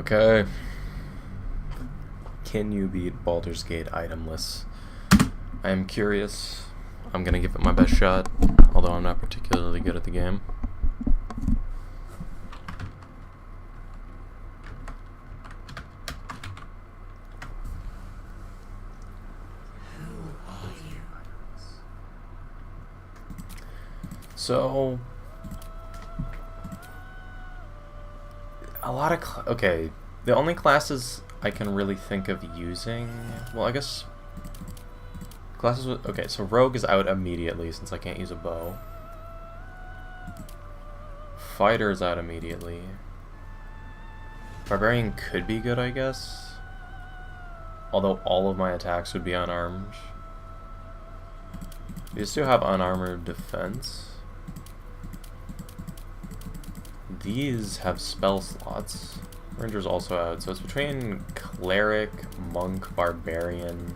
Okay. Can you beat Baldur's Gate itemless? I am curious. I'm gonna give it my best shot, although I'm not particularly good at the game. So, a lot of okay, the only classes I can really think of using, well, I guess classes with, okay, so Rogue is out immediately since I can't use a bow. Fighter is out immediately. Barbarian could be good, I guess, although all of my attacks would be unarmed. These two have unarmored defense. These have spell slots. Ranger's also out, so it's between Cleric, Monk, Barbarian.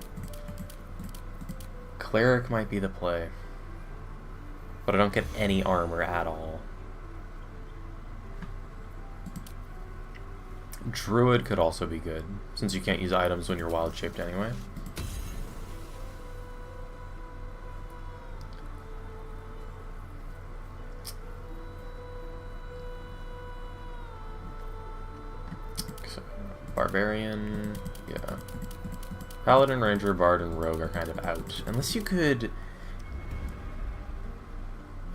Cleric might be the play, but I don't get any armor at all. Druid could also be good, since you can't use items when you're wild-shaped anyway. Barbarian, yeah. Paladin, Ranger, Bard, and Rogue are kind of out. Unless you could...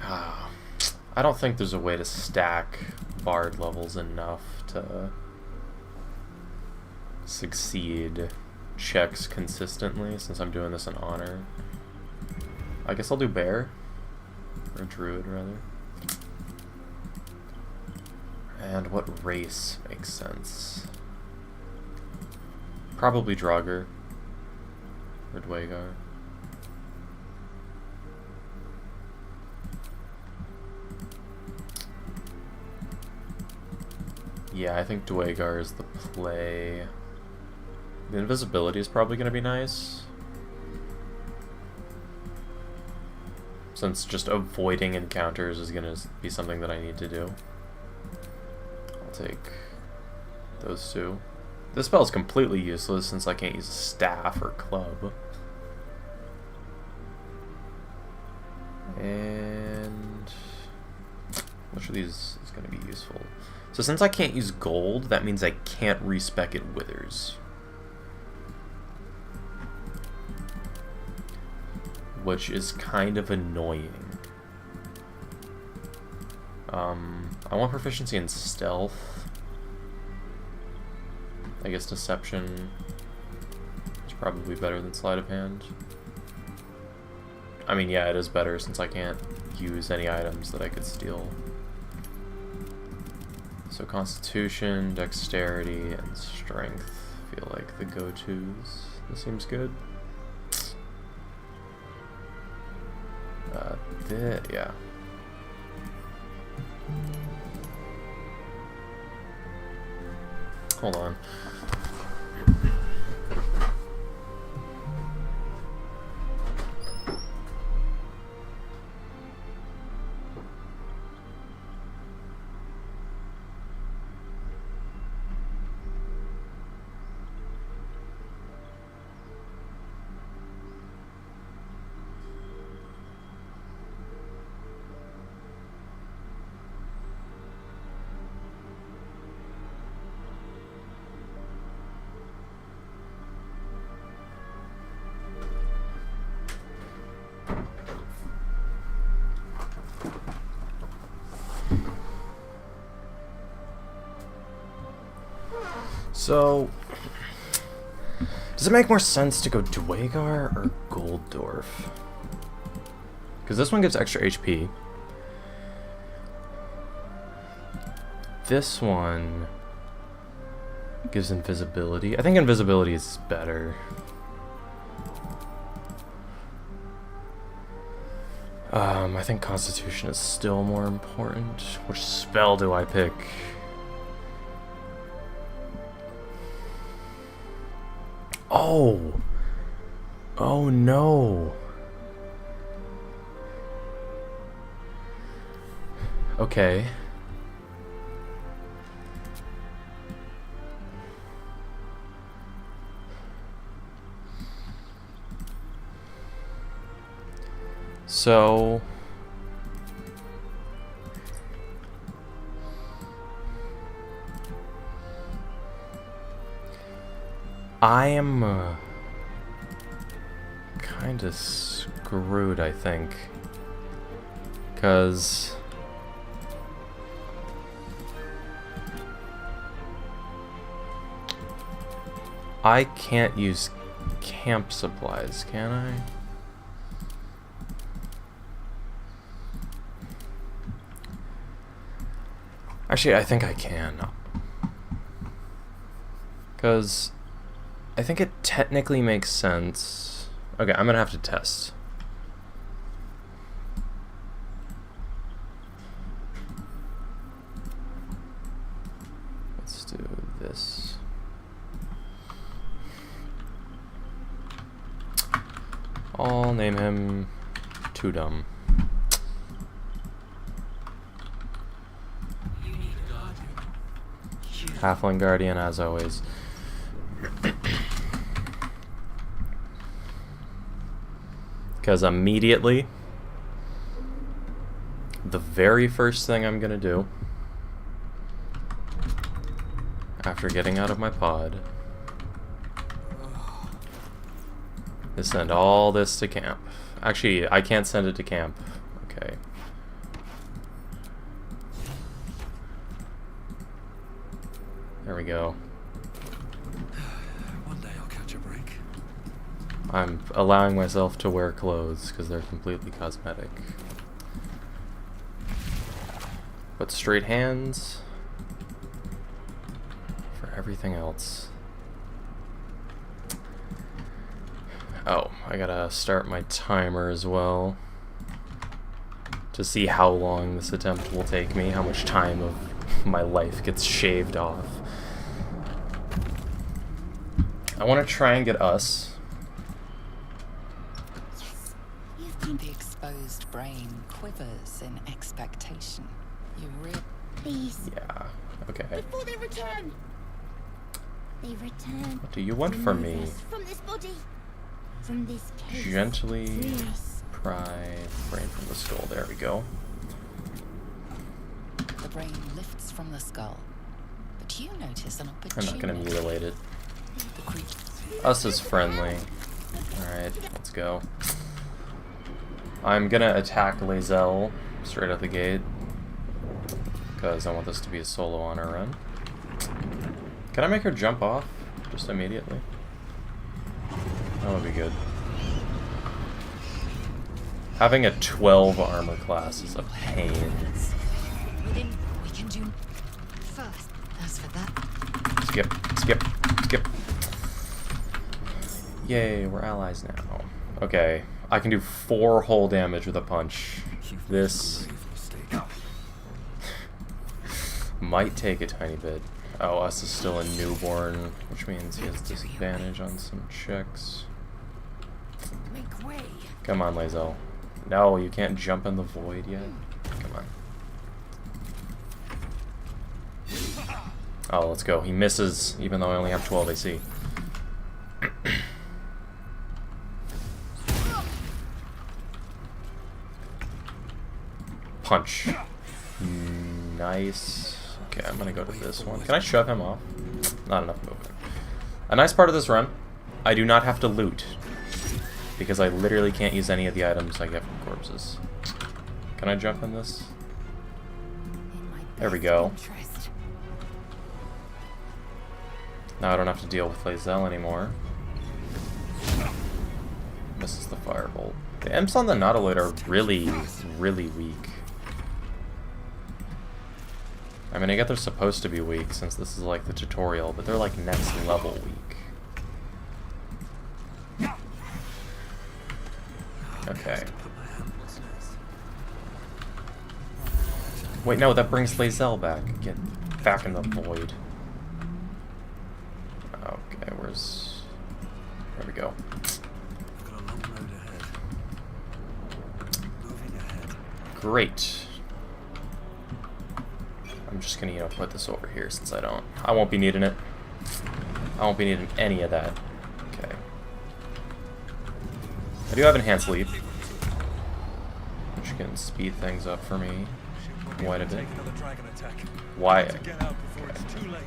I don't think there's a way to stack Bard levels enough to succeed checks consistently, since I'm doing this in honor. I guess I'll do Bear. Or Druid, rather. And what race makes sense? Probably Draugr or Dwagar. Yeah, I think Dwagar is the play. The invisibility is probably going to be nice, since just avoiding encounters is going to be something that I need to do. I'll take those two. This spell is completely useless since I can't use a staff or club. And which of these is going to be useful? So since I can't use gold, that means I can't respec it withers. Which is kind of annoying. I want proficiency in stealth. I guess deception is probably better than sleight of hand. I mean, yeah, it is better since I can't use any items that I could steal. So constitution, dexterity, and strength feel like the go-tos. This seems good. Yeah. Hold on. So, does it make more sense to go Dwagar or Golddorf? Because this one gives extra HP. This one gives invisibility. I think invisibility is better. I think Constitution is still more important. Which spell do I pick? Oh! Oh no! Okay. So I am kind of screwed, I think, because I can't use camp supplies, can I? Actually, I think I can. Because I think it technically makes sense. Okay, I'm gonna have to test. Let's do this. I'll name him Too Dumb. Halfling Guardian, as always. Because immediately, the very first thing I'm gonna do after getting out of my pod is send all this to camp. Actually, I can't send it to camp. Okay. There we go. One day I'll catch a break. I'm allowing myself to wear clothes because they're completely cosmetic. But straight hands for everything else. Oh, I gotta start my timer as well to see how long this attempt will take me, how much time of my life gets shaved off. I want to try and get us. Yes, you've been. The exposed brain quivers in expectation. You really. Please. Yeah, okay. Before they return. They return. What do you want from me? From this body. From this case. Gently Please. pry brain from the skull. There we go. The brain lifts from the skull, but you notice an I'm opportunity. not gonna mutilate it. The creep. Us is friendly. Alright, let's go. I'm gonna attack Lae'zel straight out the gate, because I want this to be a solo on our run. Can I make her jump off just immediately? That would be good. Having a 12 armor class is a pain. Within, we can do first. As for that, Skip, skip, skip. Yay, we're allies now. Okay, I can do 4 whole damage with a punch. This might take a tiny bit. Oh, us is still a newborn, which means he has disadvantage on some checks. Make way. Come on, Lae'zel. No, you can't jump in the void yet. Come on. Oh, let's go. He misses, even though I only have 12 AC. Punch. Nice. Okay, I'm gonna go to this one. Can I shove him off? Not enough movement. A nice part of this run, I do not have to loot, because I literally can't use any of the items I get from corpses. Can I jump in this? In my There we best go. interest. Now I don't have to deal with Lae'zel anymore. Misses the firebolt. The imps on the Nautiloid are really, really weak. I mean, I get they're supposed to be weak since this is like the tutorial, but they're like next level weak. Okay. Wait, no, that brings Lae'zel back. Get back in the void. Okay, where's... There we go. I've got a long road ahead. Moving ahead. Great. I'm just gonna, put this over here since I won't be needing it. I won't be needing any of that. Okay. I do have enhanced leap. can speed things up for me quite a bit. Take another dragon attack. Why? To get out before it's too late.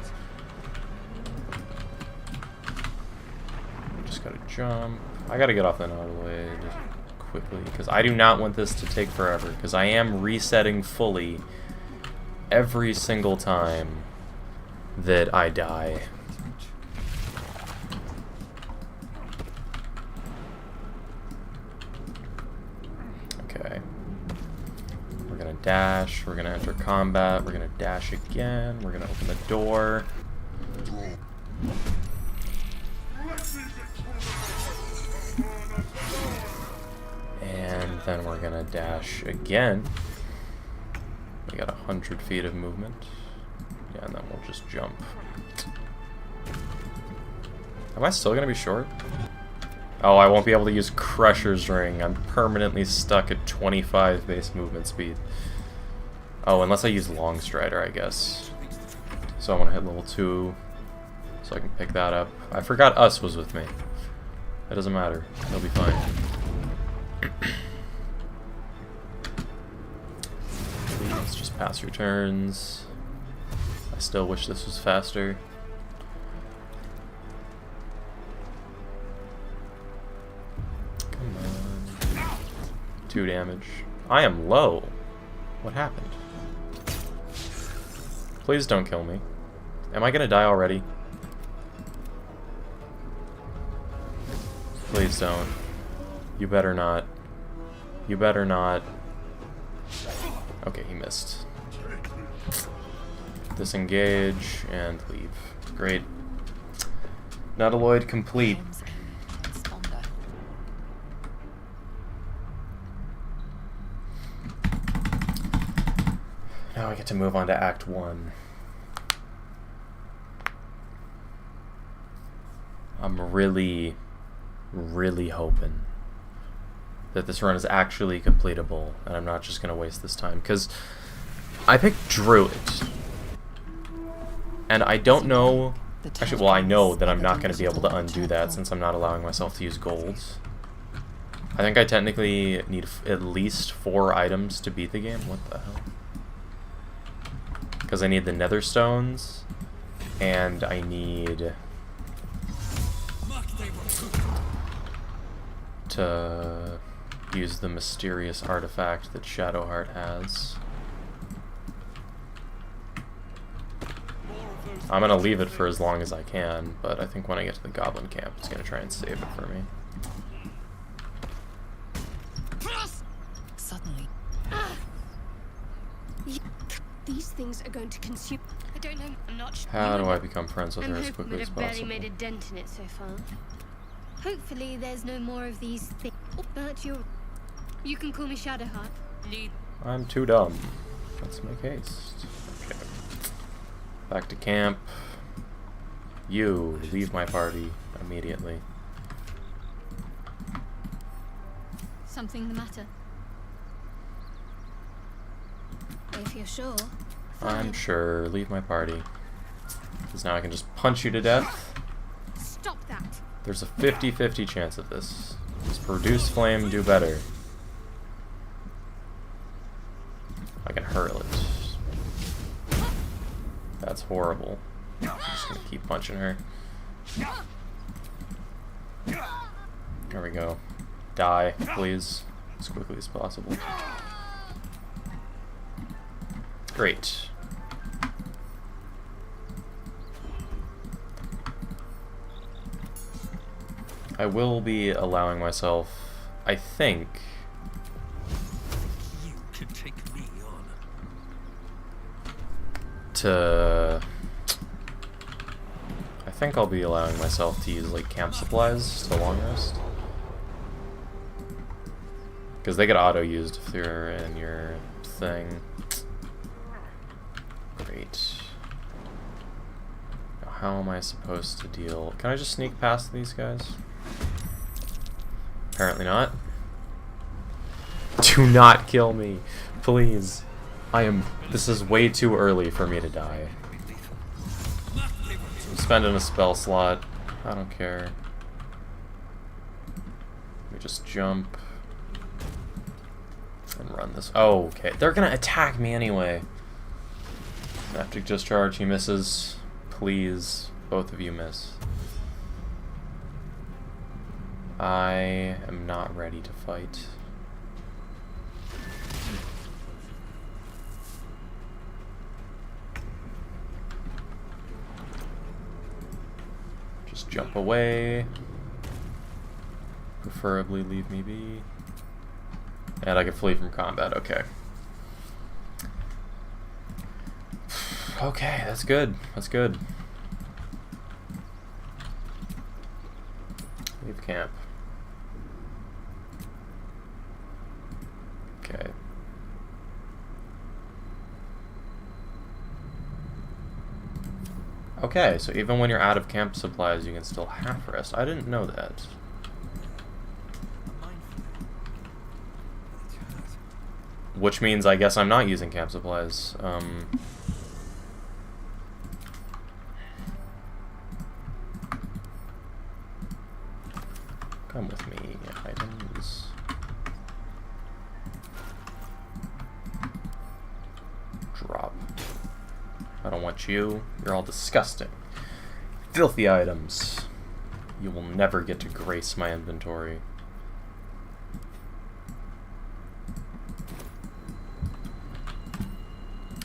Just gotta jump. I gotta get off the nautiloid quickly because I do not want this to take forever because I am resetting fully every single time that I die. Okay. We're gonna dash, we're gonna enter combat, we're gonna dash again, we're gonna open the door. And then we're gonna dash again. We got 100 feet of movement. Yeah, and then we'll just jump. Am I still gonna be short? Oh, I won't be able to use Crusher's Ring. I'm permanently stuck at 25 base movement speed. Oh, unless I use Long Strider, I guess. So I want to hit level 2 so I can pick that up. I forgot Us was with me. That doesn't matter. He'll be fine. Please just pass your turns. I still wish this was faster. Come on. 2 damage. I am low. What happened? Please don't kill me. Am I gonna die already? Please don't. You better not. You better not. Okay, he missed. Disengage and leave. Great. Nautiloid complete. Transponder. Now I get to move on to Act 1. I'm really hoping that this run is actually completable and I'm not just going to waste this time, because I picked Druid. And I don't know... Actually, well, I know that I'm not going to be able to undo that since I'm not allowing myself to use golds. I think I technically need at least 4 items to beat the game. What the hell? Because I need the nether stones, and I need to use the mysterious artifact that Shadowheart has. I'm gonna leave it for as long as I can, but I think when I get to the goblin camp, it's gonna try and save it for me. Suddenly, These things are going to consume. I don't know. I'm not sure. How do I become friends with I'm her as hoping quickly that as I've barely possible? made a dent in it so far. Hopefully, there's no more of these things. Oh, but you can call me Shadowheart. I'm too dumb. Let's make haste. Okay. Back to camp. You leave my party immediately. Something the matter? If you're sure. I'm sure. Leave my party. Because now I can just punch you to death. Stop that. There's a 50-50 chance of this. Does Produce Flame do better? I can hurl it. That's horrible. I'm just gonna keep punching her. There we go. Die, please. As quickly as possible. Great. I will be allowing myself, I think... You can take me on. I think I'll be allowing myself to use like camp supplies to long rest. Because they get auto-used if they're in your thing. Great. Now how am I supposed to deal? Can I just sneak past these guys? Apparently not. Do not kill me, please. This is way too early for me to die. I'm spending a spell slot. I don't care. Let me just jump and run this. Oh, okay. They're gonna attack me anyway. Synaptic discharge, he misses. Please, both of you miss. I am not ready to fight. Just jump away. Preferably leave me be. And I can flee from combat, okay. Okay, that's good. That's good. Leave camp. Okay. Okay, so even when you're out of camp supplies, you can still half rest. I didn't know that. Which means I guess I'm not using camp supplies. Come with me, items. Drop. I don't want you. You're all disgusting. Filthy items. You will never get to grace my inventory.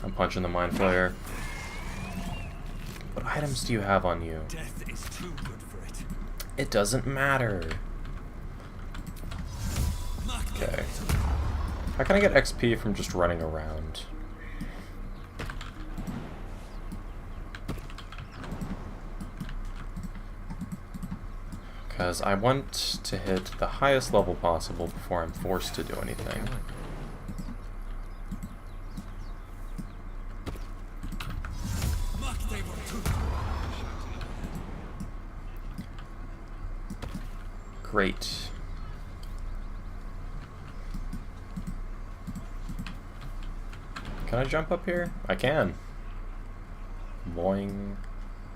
I'm punching the mind flayer. What items do you have on you? Death is too good for it. It doesn't matter. Okay. How can I get XP from just running around? Because I want to hit the highest level possible before I'm forced to do anything. Great. Can I jump up here? I can. Boing.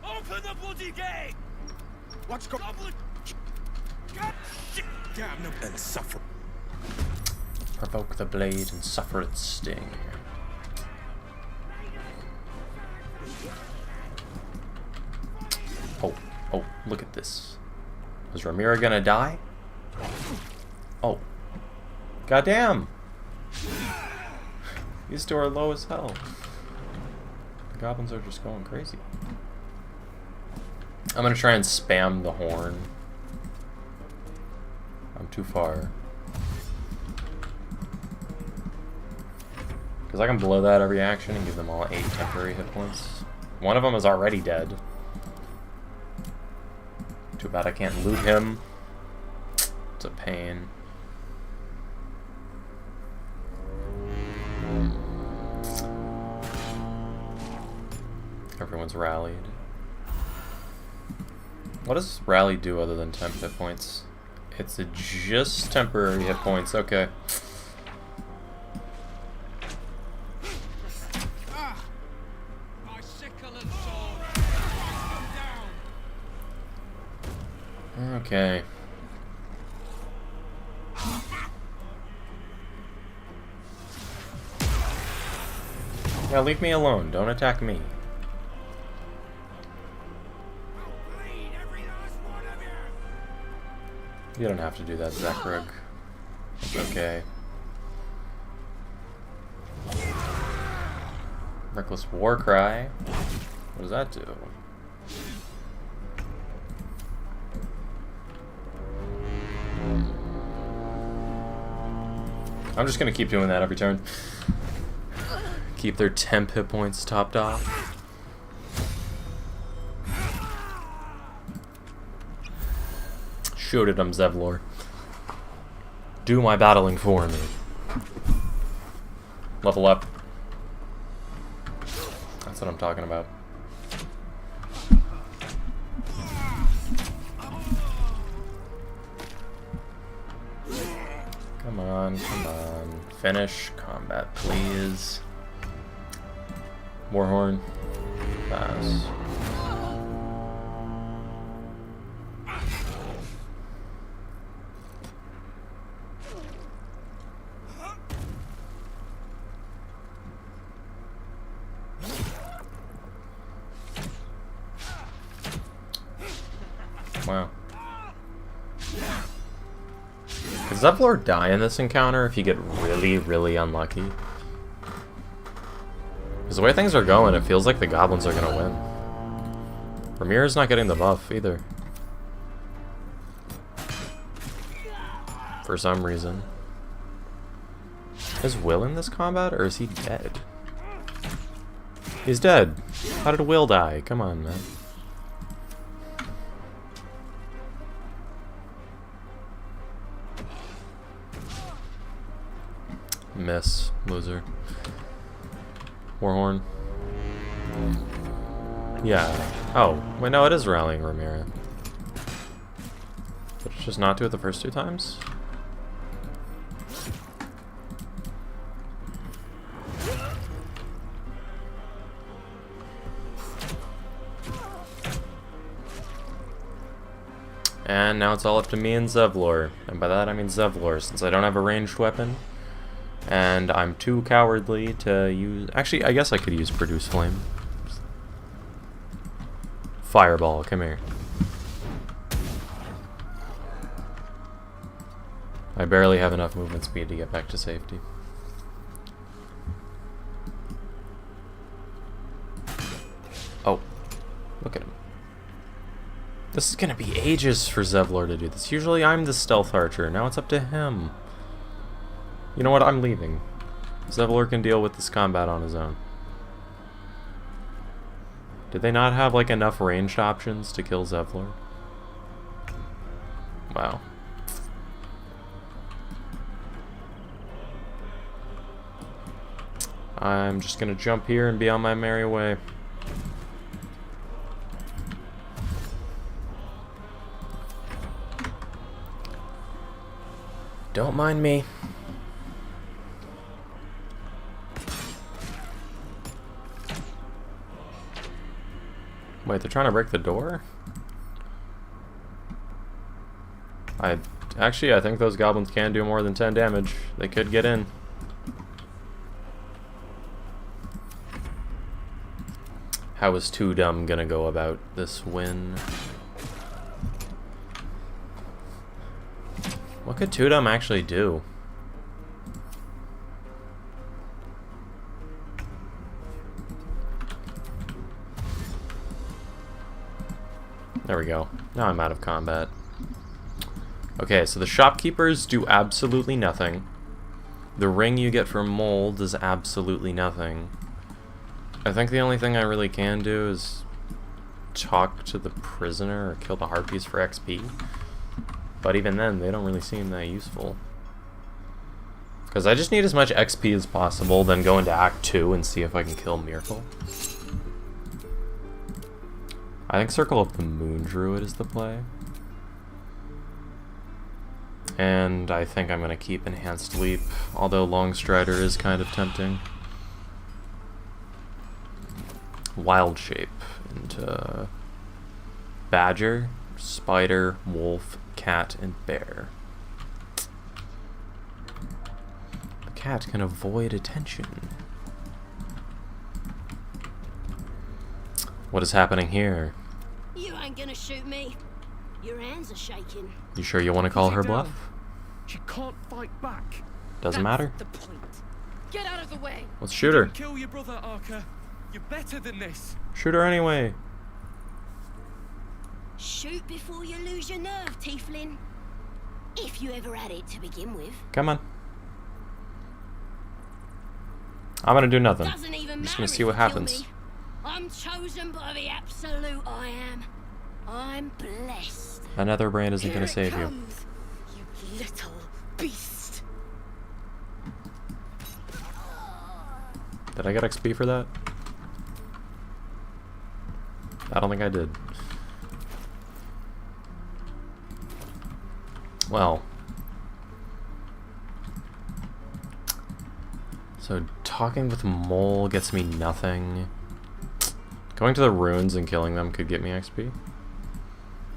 Open the bloody gate! What's going on? And suffer. Provoke the blade and suffer its sting. Oh, oh, look at this. Is Ramira gonna die? Oh. Goddamn! These two are low as hell. The goblins are just going crazy. I'm gonna try and spam the horn. I'm too far. Because I can blow that every action and give them all 8 temporary hit points. One of them is already dead. Too bad I can't loot him. It's a pain. Everyone's rallied. What does rally do other than temp hit points? It's just temporary hit points, okay. Okay. Yeah, leave me alone. Don't attack me. You don't have to do that, Zakrug. It's okay. Reckless War Cry. What does that do? I'm just gonna keep doing that every turn. Keep their temp hit points topped off. Shoot at him, Zevlor. Do my battling for me. Level up. That's what I'm talking about. Come on, come on. Finish combat, please. Warhorn. Pass. Zevlor die in this encounter if you get really, really unlucky? Because the way things are going, it feels like the goblins are gonna win. Ramir's not getting the buff either. For some reason. Is Will in this combat, or is he dead? He's dead. How did Will die? Come on, man. Miss. Loser. Warhorn. Yeah. Oh, wait, no, it is rallying Ramira. Did it just not do it the first 2 times? And now it's all up to me and Zevlor. And by that I mean Zevlor, since I don't have a ranged weapon. And I'm too cowardly to use... Actually, I guess I could use Produce Flame. Fireball, come here. I barely have enough movement speed to get back to safety. Oh, look at him. This is gonna be ages for Zevlor to do this. Usually I'm the stealth archer, now it's up to him. You know what, I'm leaving. Zevlor can deal with this combat on his own. Did they not have like enough ranged options to kill Zevlor? Wow. I'm just gonna jump here and be on my merry way. Don't mind me. Wait, they're trying to break the door? I think those goblins can do more than 10 damage. They could get in. How is Too Dumb gonna go about this win? What could Too Dumb actually do? There we go. Now I'm out of combat. Okay, so the shopkeepers do absolutely nothing. The ring you get from Mole does absolutely nothing. I think the only thing I really can do is talk to the prisoner or kill the harpies for XP. But even then, they don't really seem that useful. Because I just need as much XP as possible, then go into Act 2 and see if I can kill Miracle. I think Circle of the Moon Druid is the play. And I think I'm going to keep Enhanced Leap, although Long Strider is kind of tempting. Wild Shape into Badger, Spider, Wolf, Cat, and Bear. The cat can avoid attention. What is happening here? You ain't gonna shoot me. Your hands are shaking. You sure you want to call her bluff? She can't fight back. Doesn't matter. The point. Get out of the way. Let's shoot her. Kill your brother, Arca. You're better than this. Shoot her anyway. Shoot before you lose your nerve, Tiefling. If you ever had it to begin with. Come on. I'm gonna do nothing. Doesn't even I'm just matter gonna if see what you kill happens. me. I'm chosen by the absolute I am. I'm blessed. Another brain isn't gonna save you. Comes, you little beast. Did I get XP for that? I don't think I did. Well. So talking with Mole gets me nothing. Going to the ruins and killing them could get me XP.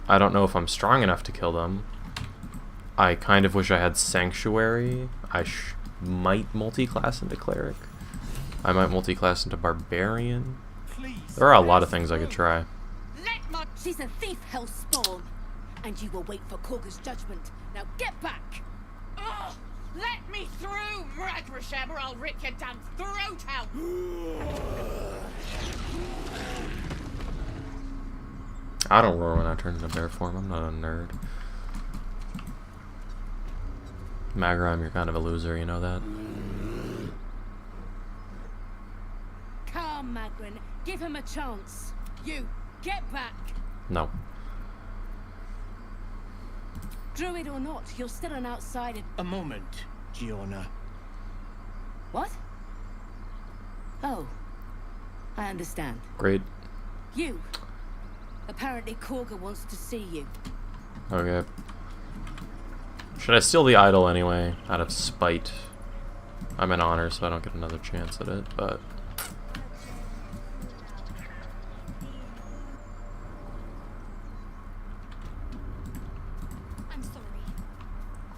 I don't know if I'm strong enough to kill them. I kind of wish I had Sanctuary. I might multi-class into Cleric. I might multi-class into Barbarian. Please. There are a lot of things I could try. She's a thief, Hellspawn. And you will wait for Korga's judgment. Now get back. Oh, let me through, Ragrasham, or I'll rip your damn throat out! I don't roar when I turn into bear form. I'm not a nerd. Magrim, you're kind of a loser, you know that? Calm, Magrin. Give him a chance. You, get back. No. Druid or not, you're still an outsider. A moment, Giona. What? Oh. I understand. Great. You. Apparently Korga wants to see you. Okay. Should I steal the idol anyway, out of spite? I'm in honor, so I don't get another chance at it, but... I'm sorry.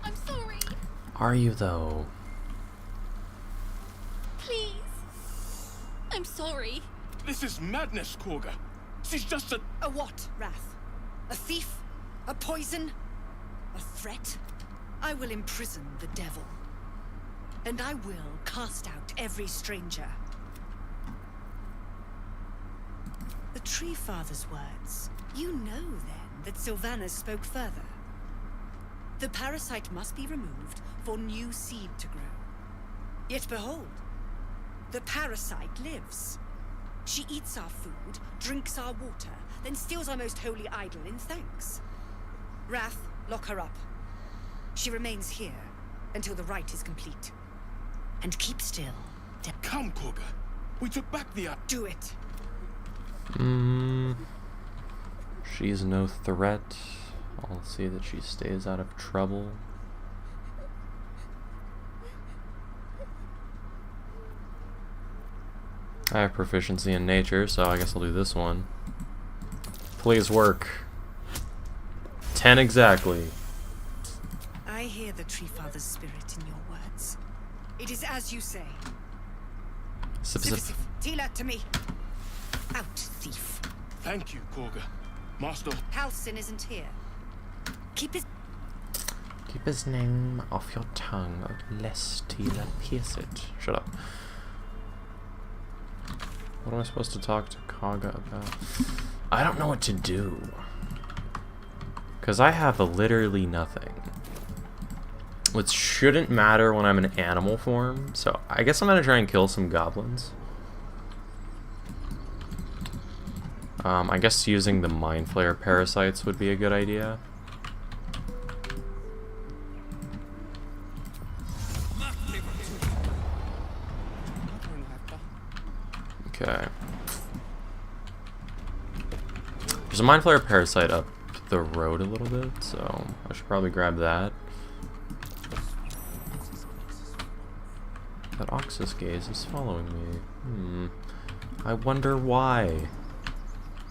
I'm sorry. Are you, though? Please. I'm sorry. This is madness, Korga. She's just a... A what, Wrath? A thief? A poison? A threat? I will imprison the devil. And I will cast out every stranger. The Tree Father's words. You know, then, that Sylvanas spoke further. The parasite must be removed for new seed to grow. Yet behold, the parasite lives. She eats our food, drinks our water, then steals our most holy idol in thanks. Wrath, lock her up. She remains here until the rite is complete. And keep still. Come, Korga. We took back the... Do it. She's no threat. I'll see that she stays out of trouble. I have proficiency in nature, so I guess I'll do this one. Please work. 10 exactly. I hear the Tree Father's spirit in your words. It is as you say. Sivasif, Tila to me. Out, thief. Thank you, Korga. Master... Halcyon isn't here. Keep his name off your tongue, lest Tila pierce it. Shut up. What am I supposed to talk to Kaga about? I don't know what to do. Because I have literally nothing. Which shouldn't matter when I'm in animal form. So I guess I'm going to try and kill some goblins. I guess using the Mind Flayer parasites would be a good idea. Okay. There's a Mind Flayer parasite up the road a little bit, so I should probably grab that. That Oxus Gaze is following me. I wonder why.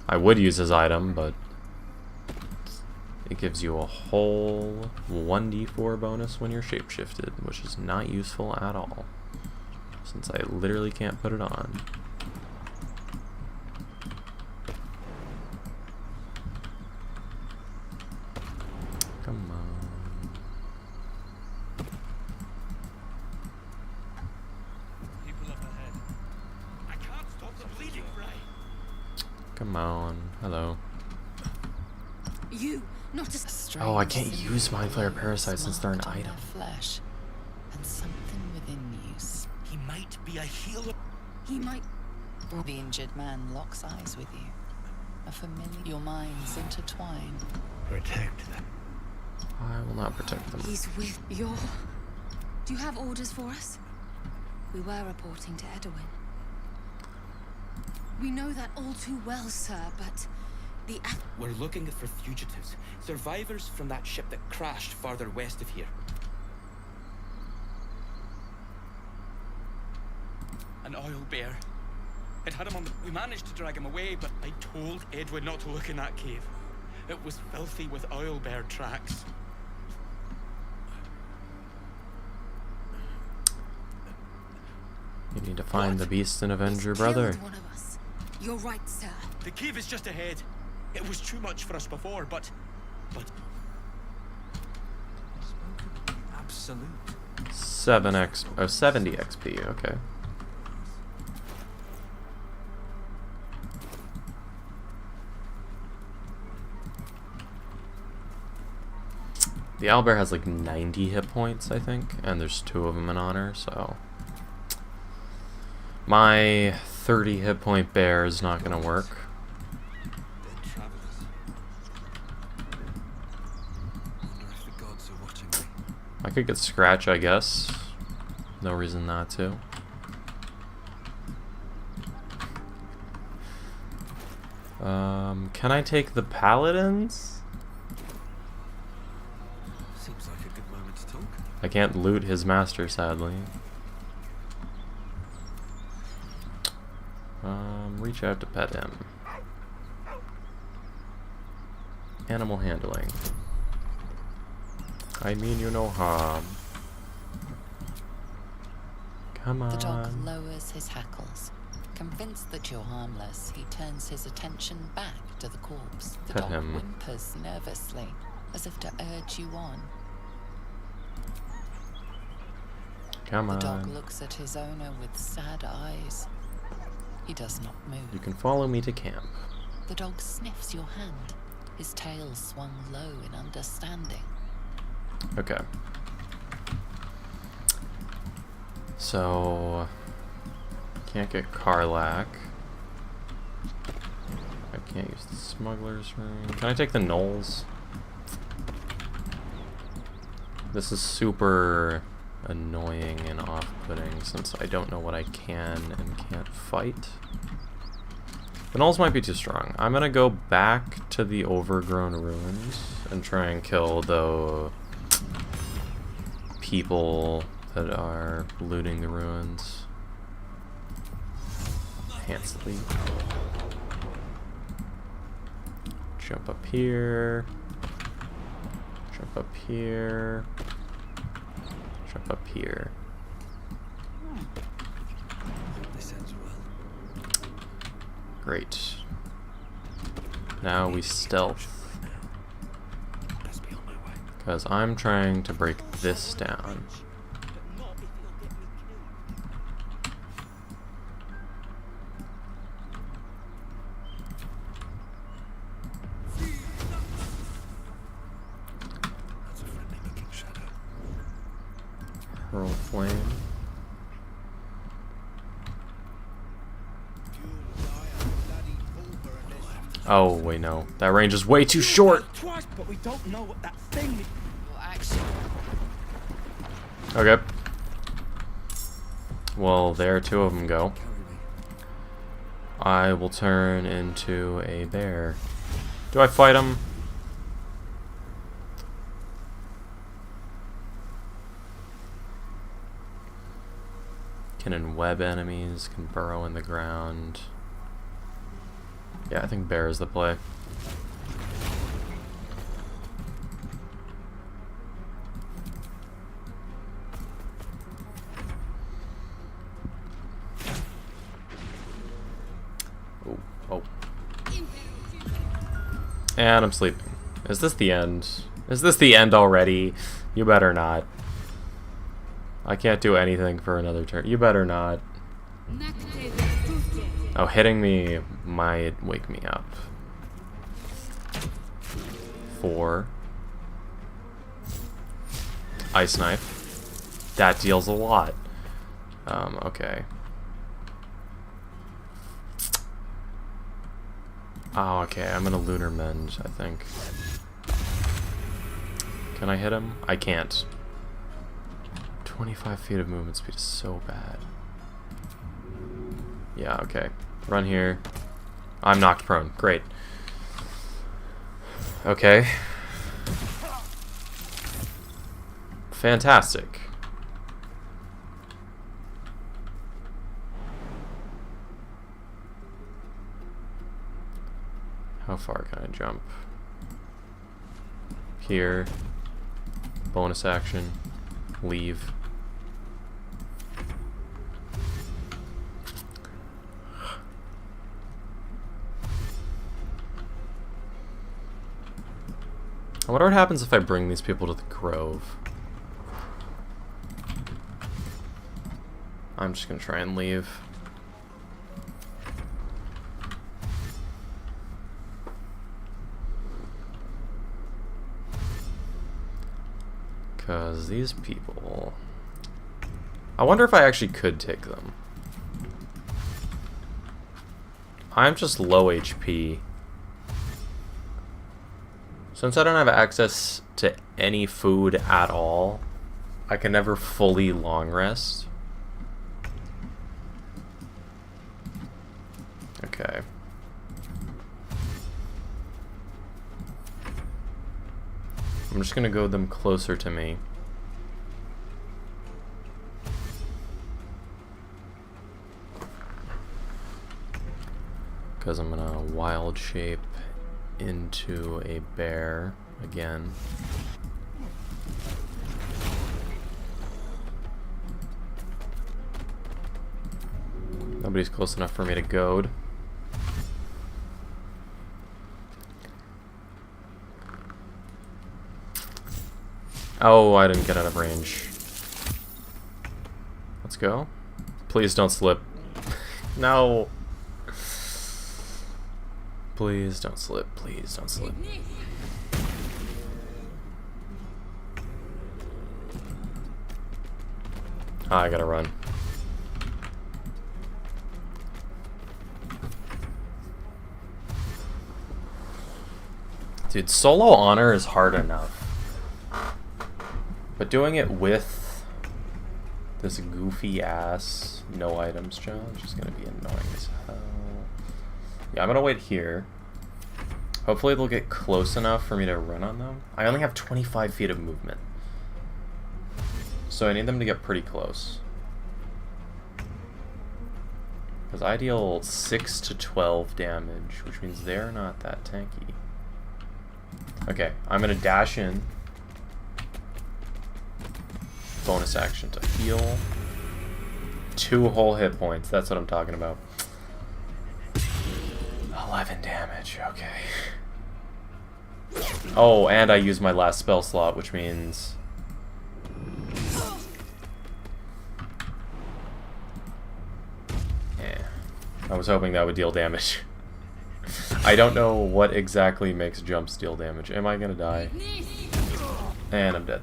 I would use his item, but it gives you a whole 1d4 bonus when you're shapeshifted, which is not useful at all, since I literally can't put it on. Come on. People up ahead. I can't stop the bleeding, Ray. Come on. Hello. You, not a strange. Oh, I can't use Mind Flayer parasites since they're an marked on item. their flesh, and something within you. He might be a healer. He might. The injured man locks eyes with you. A familiar. Your minds intertwine. Protect them. I will not protect them. He's with your... Do you have orders for us? We were reporting to Edwin. We know that all too well, sir, but the... We're looking for fugitives, survivors from that ship that crashed farther west of here. An oil bear. It had him on the... We managed to drag him away, but I told Edwin not to look in that cave. It was filthy with oil bear tracks. You need to find the beast and avenge your Killed brother. one of us. You're right, sir. The cave is just ahead. It was too much for us before, but... Absolute. 70 XP, okay. The owlbear has like 90 hit points, I think, and there's 2 of them in honor, so my 30 hit point bear is not gonna work. Dead travelers. Wonder if the gods are watching me. I could get Scratch, I guess. No reason not to. Can I take the paladins? Seems like a good moment to talk. I can't loot his master, sadly. Reach out to pet him. Animal handling. I mean you no harm. Come on. The dog lowers his hackles. Convinced that you're harmless, he turns his attention back to the corpse. The Pet dog him. whimpers nervously, as if to urge you on. Come The dog on. looks at his owner with sad eyes. He does not move. You can follow me to camp. The dog sniffs your hand, his tail swung low in understanding. Okay. So can't get Karlak. I can't use the smuggler's ring. Can I take the Knolls? This is super annoying and off-putting since I don't know what I can and can't fight. The Knolls might be too strong. I'm gonna go back to the overgrown ruins and try and kill the people that are looting the ruins. Can't sleep. Jump up here. Jump up here. Jump up here. This ends well. Great. Now we stealth. Best be on my way. Because I'm trying to break this down. That's a friendly looking shadow. Hurl flame. Oh, wait, no. That range is way too short! Twice, but we don't know what that thing is. Your action. Okay. Well, there 2 of them go. Carry me. I will turn into a bear. Do I fight him? Can web enemies, can burrow in the ground. Yeah, I think bear is the play. Oh, oh. And I'm sleeping. Is this the end? Is this the end already? You better not. I can't do anything for another turn. You better not. Oh, hitting me might wake me up. 4. Ice knife. That deals a lot. Okay. Oh, okay. I'm gonna lunar mend, I think. Can I hit him? I can't. 25 feet of movement speed is so bad. Yeah, okay. Run here. I'm knocked prone. Great. Okay. Fantastic. How far can I jump? Here. Bonus action. Leave. I wonder what happens if I bring these people to the grove. I'm just gonna try and leave. Because these people... I wonder if I actually could take them. I'm just low HP. Since I don't have access to any food at all, I can never fully long rest. Okay. I'm just gonna go them closer to me. Because I'm gonna wild shape into a bear again. Nobody's close enough for me to goad. Oh, I didn't get out of range. Let's go. Please don't slip. No. Please don't slip. Please don't slip. Ah, I gotta run. Dude, solo honor is hard enough. But doing it with this goofy ass no items challenge is gonna be annoying as hell. Yeah, I'm gonna wait here. Hopefully they'll get close enough for me to run on them. I only have 25 feet of movement. So I need them to get pretty close. Because I deal 6 to 12 damage, which means they're not that tanky. Okay, I'm gonna dash in. Bonus action to heal. 2 whole hit points, that's what I'm talking about. 11 damage, okay. Oh, and I used my last spell slot, which means... Yeah. I was hoping that would deal damage. I don't know what exactly makes jumps deal damage. Am I gonna die? And I'm dead.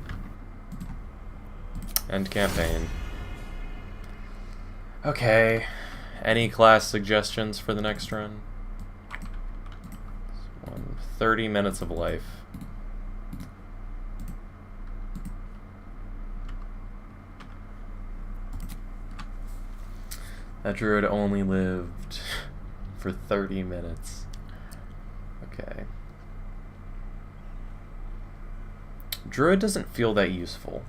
End campaign. Okay. Any class suggestions for the next run? 30 minutes of life. That druid only lived for 30 minutes. Okay. Druid doesn't feel that useful.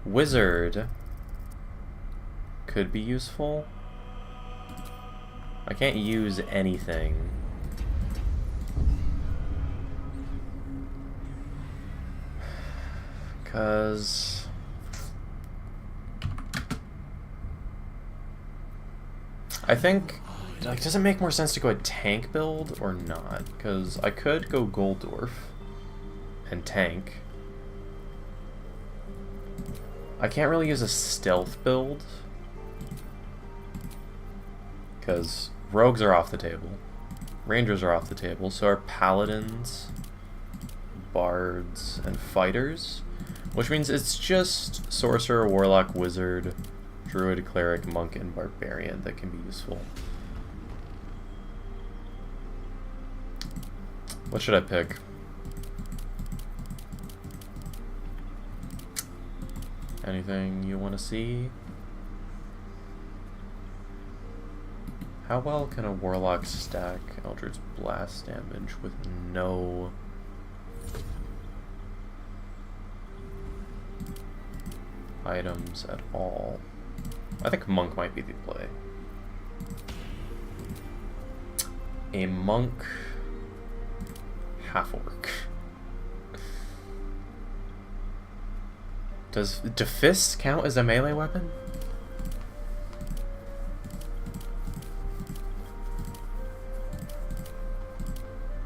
Wizard could be useful. I can't use anything. Because I think, like, does it make more sense to go a tank build or not? Because I could go Goldorf and tank. I can't really use a stealth build because rogues are off the table, rangers are off the table, so are paladins, bards, and fighters, which means it's just sorcerer, warlock, wizard, druid, cleric, monk, and barbarian that can be useful. What should I pick? Anything you want to see? How well can a warlock stack Eldritch Blast damage with no items at all? I think monk might be the play. A monk half-orc. Does Defist count as a melee weapon?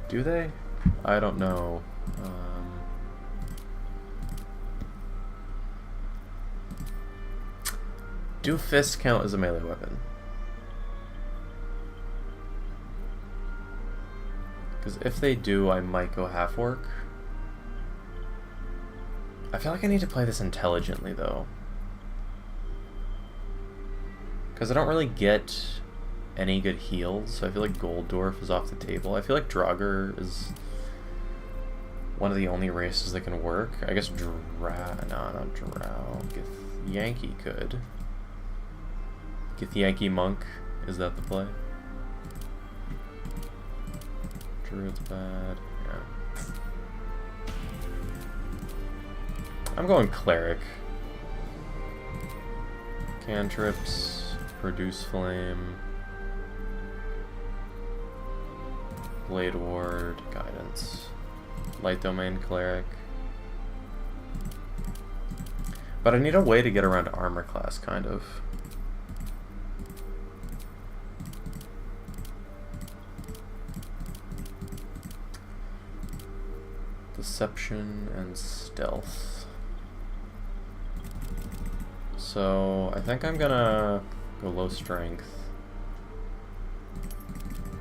Do they? I don't know. Do fists count as a melee weapon? Because if they do, I might go half orc. I feel like I need to play this intelligently, though. Because I don't really get any good heals, so I feel like Goldorf is off the table. I feel like Draugr is one of the only races that can work. I guess no, not Drow. Githyanki could. Githyanki Monk, is that the play? Druid's bad. Yeah. I'm going Cleric. Cantrips, Produce Flame, Blade Ward, Guidance, Light Domain Cleric. But I need a way to get around armor class, kind of. Deception and Stealth. So I think I'm gonna go low strength.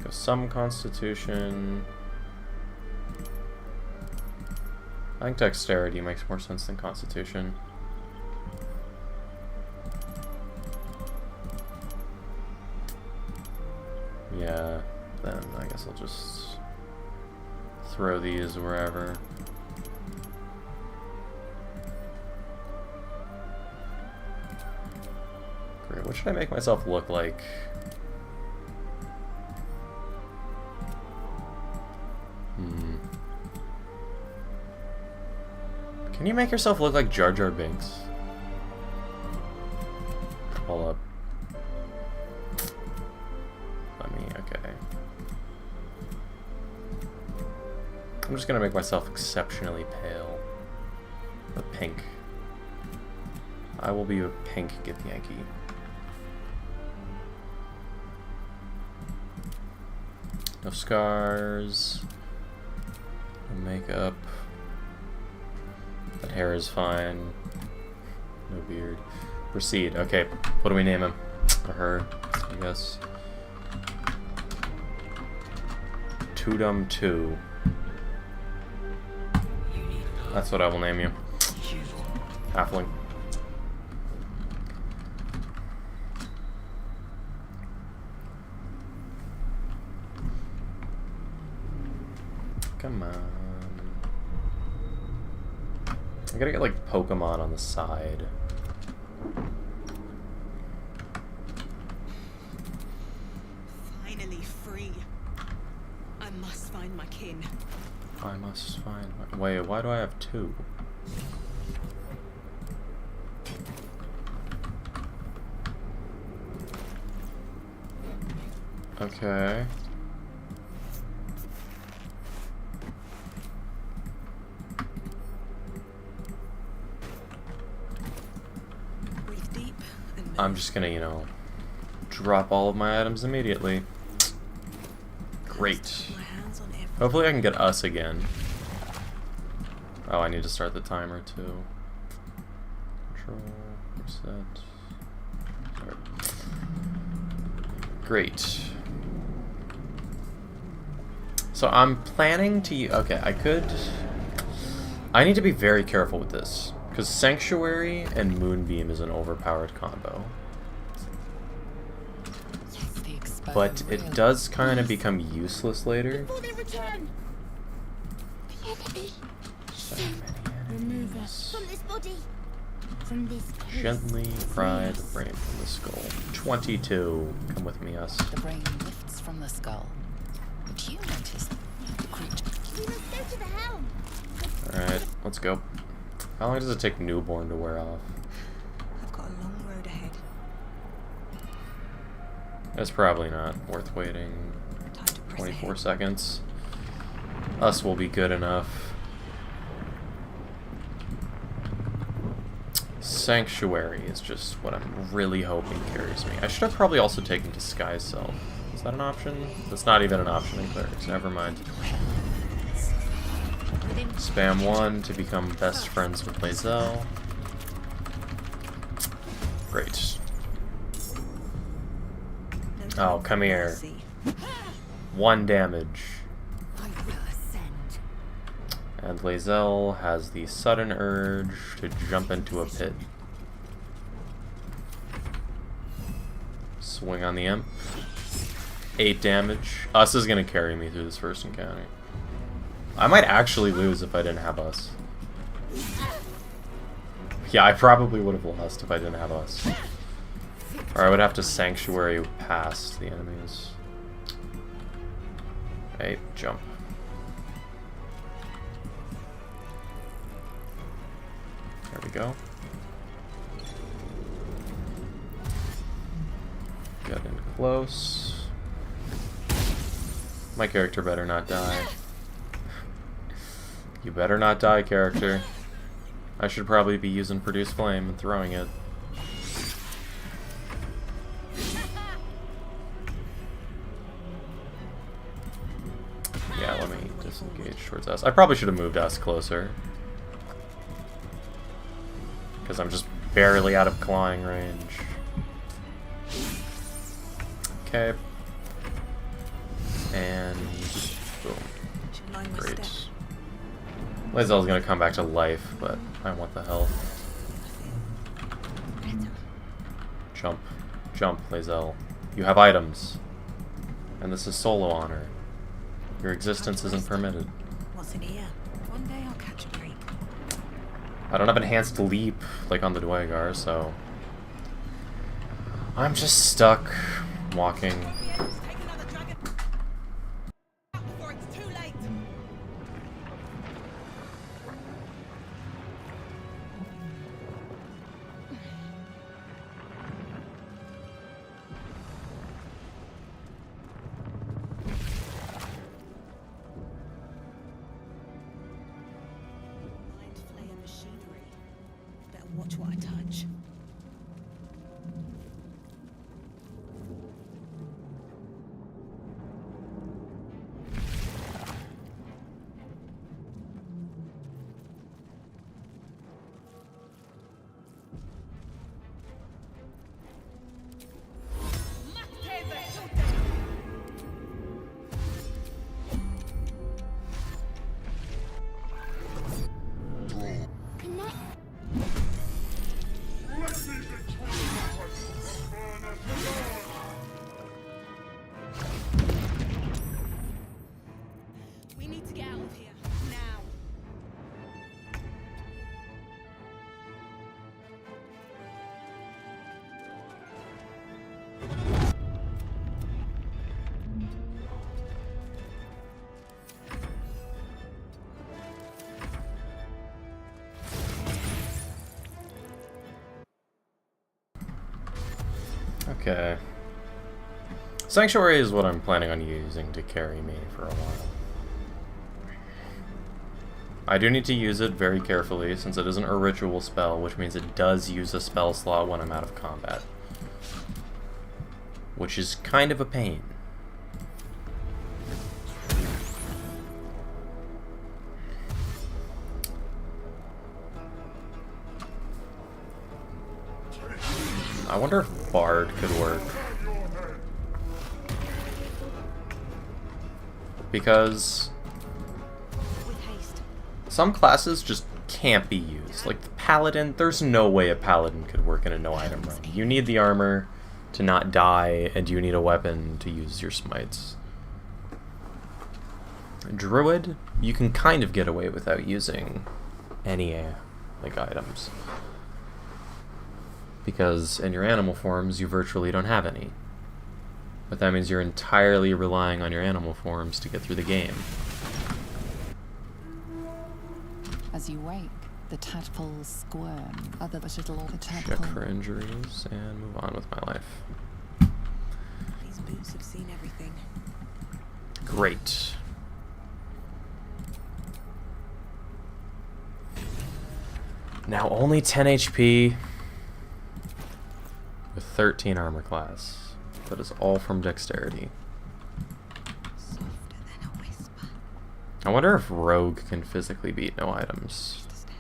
Go some constitution. I think dexterity makes more sense than constitution. Yeah, then I guess I'll just throw these wherever. Great, what should I make myself look like? Can you make yourself look like Jar Jar Binks? Hold up. Okay. I'm just gonna make myself exceptionally pale. Or pink. I will be a pink Githyanki. No scars. No makeup. That hair is fine. No beard. Proceed. Okay, what do we name him? Or her, I guess. Tudum 2. That's what I will name you. Halfling. Come on. I gotta get like Pokemon on the side. Finally free. I must find my kin. I must find my... Wait, why do I have 2? Okay. Breathe deep and I'm just gonna, you know, drop all of my items immediately. Great. my hands on everything. Hopefully I can get us again. Oh, I need to start the timer too. Control, reset. Sorry. Great. So I'm planning to okay, I need to be very careful with this. Because Sanctuary and Moonbeam is an overpowered combo. But it does kind of become useless later. Before they return. The enemy. Remove us from this body. From this place. Gently pry the brain from the skull. 22. Come with me, us. The brain lifts from the skull. But you notice the creature. We must go to the helm. Alright, let's go. How long does it take Newborn to wear off? I've got a long road ahead. It's probably not worth waiting. Time to press 24 ahead. seconds. Us will be good enough. Sanctuary is just what I'm really hoping carries me. I should have probably also taken Disguise Self. Is that an option? That's not even an option in Clerics. Never mind. Spam 1 to become best friends with Lae'zel. Great. Oh, come here. See. 1 damage. I will ascend. And Lae'zel has the sudden urge to jump into a pit. Swing on the imp. 8 damage. Us is gonna carry me through this first encounter. I might actually lose if I didn't have us. Yeah, I probably would have lost if I didn't have us. Or I would have to sanctuary past the enemies. Hey, jump. There we go. Get in close. My character better not die. You better not die, character. I should probably be using Produce Flame and throwing it. Yeah, let me disengage towards us. I probably should have moved us closer. Because I'm just barely out of clawing range. Okay. And boom. Great. Lae'zel's gonna come back to life, but I want the health. Jump. Jump, Lae'zel. You have items. And this is solo honor. Your existence isn't permitted. What's in here? One day I'll catch a break. I don't have enhanced leap like on the Dwegar, so I'm just stuck walking. Before it's too late. Mind flayer machinery. Better watch what I touch. We need to get out of here now. Okay. Sanctuary is what I'm planning on using to carry me for a while. I do need to use it very carefully since it isn't a ritual spell, which means it does use a spell slot when I'm out of combat. Which is kind of a pain. I wonder if Bard could work. Because With haste. some classes just can't be used. Like the Paladin, there's no way a Paladin could work in a no-item run. You need the armor to not die, and you need a weapon to use your smites. Druid, you can kind of get away without using any like items. Because in your animal forms, you virtually don't have any. But that means you're entirely relying on your animal forms to get through the game. As you wake, the tadpoles squirm. Other little the Check tadpole. for injuries and move on with my life. These boots have seen everything. Great. Now only 10 HP with 13 armor class. That is all from dexterity. Softer than a whisper. I wonder if Rogue can physically beat no items. Just a step.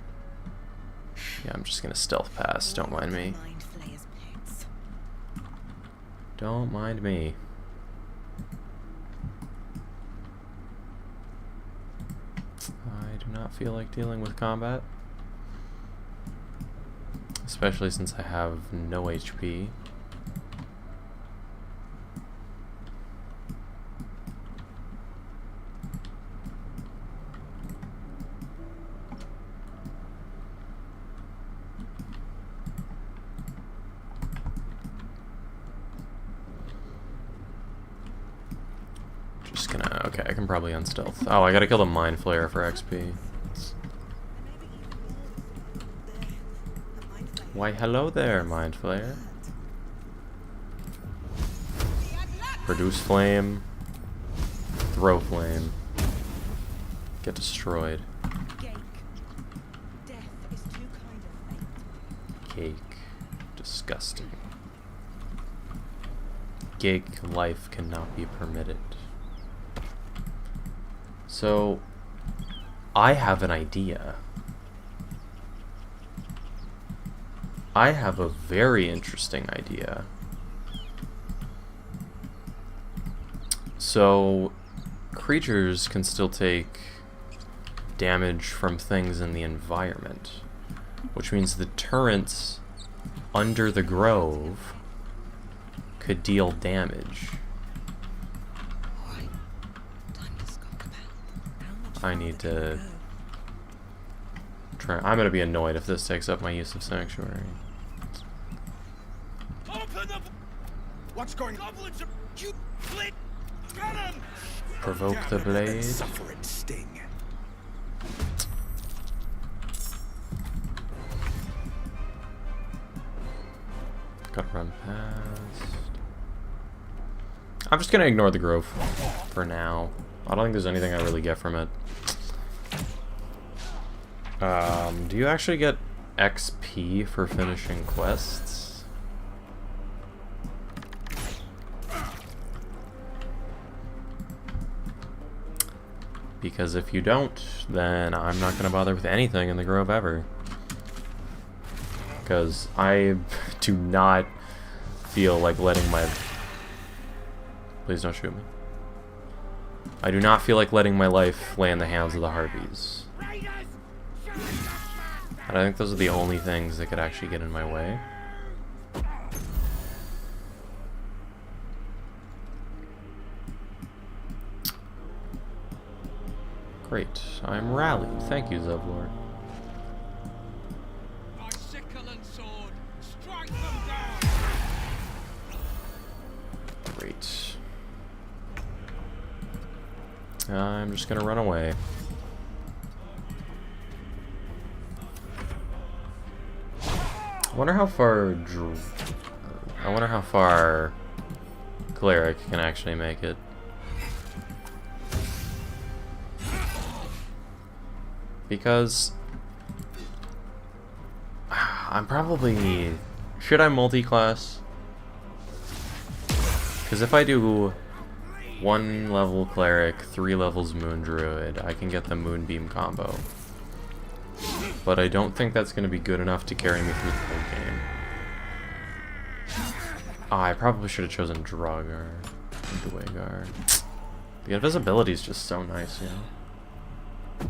Yeah, I'm just gonna stealth pass, don't mind me. Mind flayer's pets. Don't mind me. I do not feel like dealing with combat. Especially since I have no HP. Just gonna... okay, I can probably unstealth. Oh, I gotta kill the Mind Flayer for XP. Why, hello there, Mind Flayer. Produce flame. Throw flame. Get destroyed. Cake. Disgusting. Gig life cannot be permitted. So, I have an idea. I have a very interesting idea. So, creatures can still take damage from things in the environment, which means the turrets under the grove could deal damage. I need to try. I'm gonna be annoyed if this takes up my use of Sanctuary. What's going on? Provoke the blade. Suffer its sting. Gotta run past. I'm just gonna ignore the grove for now. I don't think there's anything I really get from it. Do you actually get XP for finishing quests? Because if you don't, then I'm not gonna bother with anything in the grove ever. Because I do not feel like letting my... Please don't shoot me. I do not feel like letting my life lay in the hands of the Harpies. And I think those are the only things that could actually get in my way. Great. I'm rallied. Thank you, Zevlor. Great. I'm just gonna run away. I wonder how far Cleric can actually make it. Because I'm probably... Should I multi-class? Because if I do 1 level Cleric, 3 levels Moon Druid, I can get the Moonbeam combo. But I don't think that's going to be good enough to carry me through the whole game. I probably should have chosen Draugr. Dwagar. The invisibility is just so nice, you know?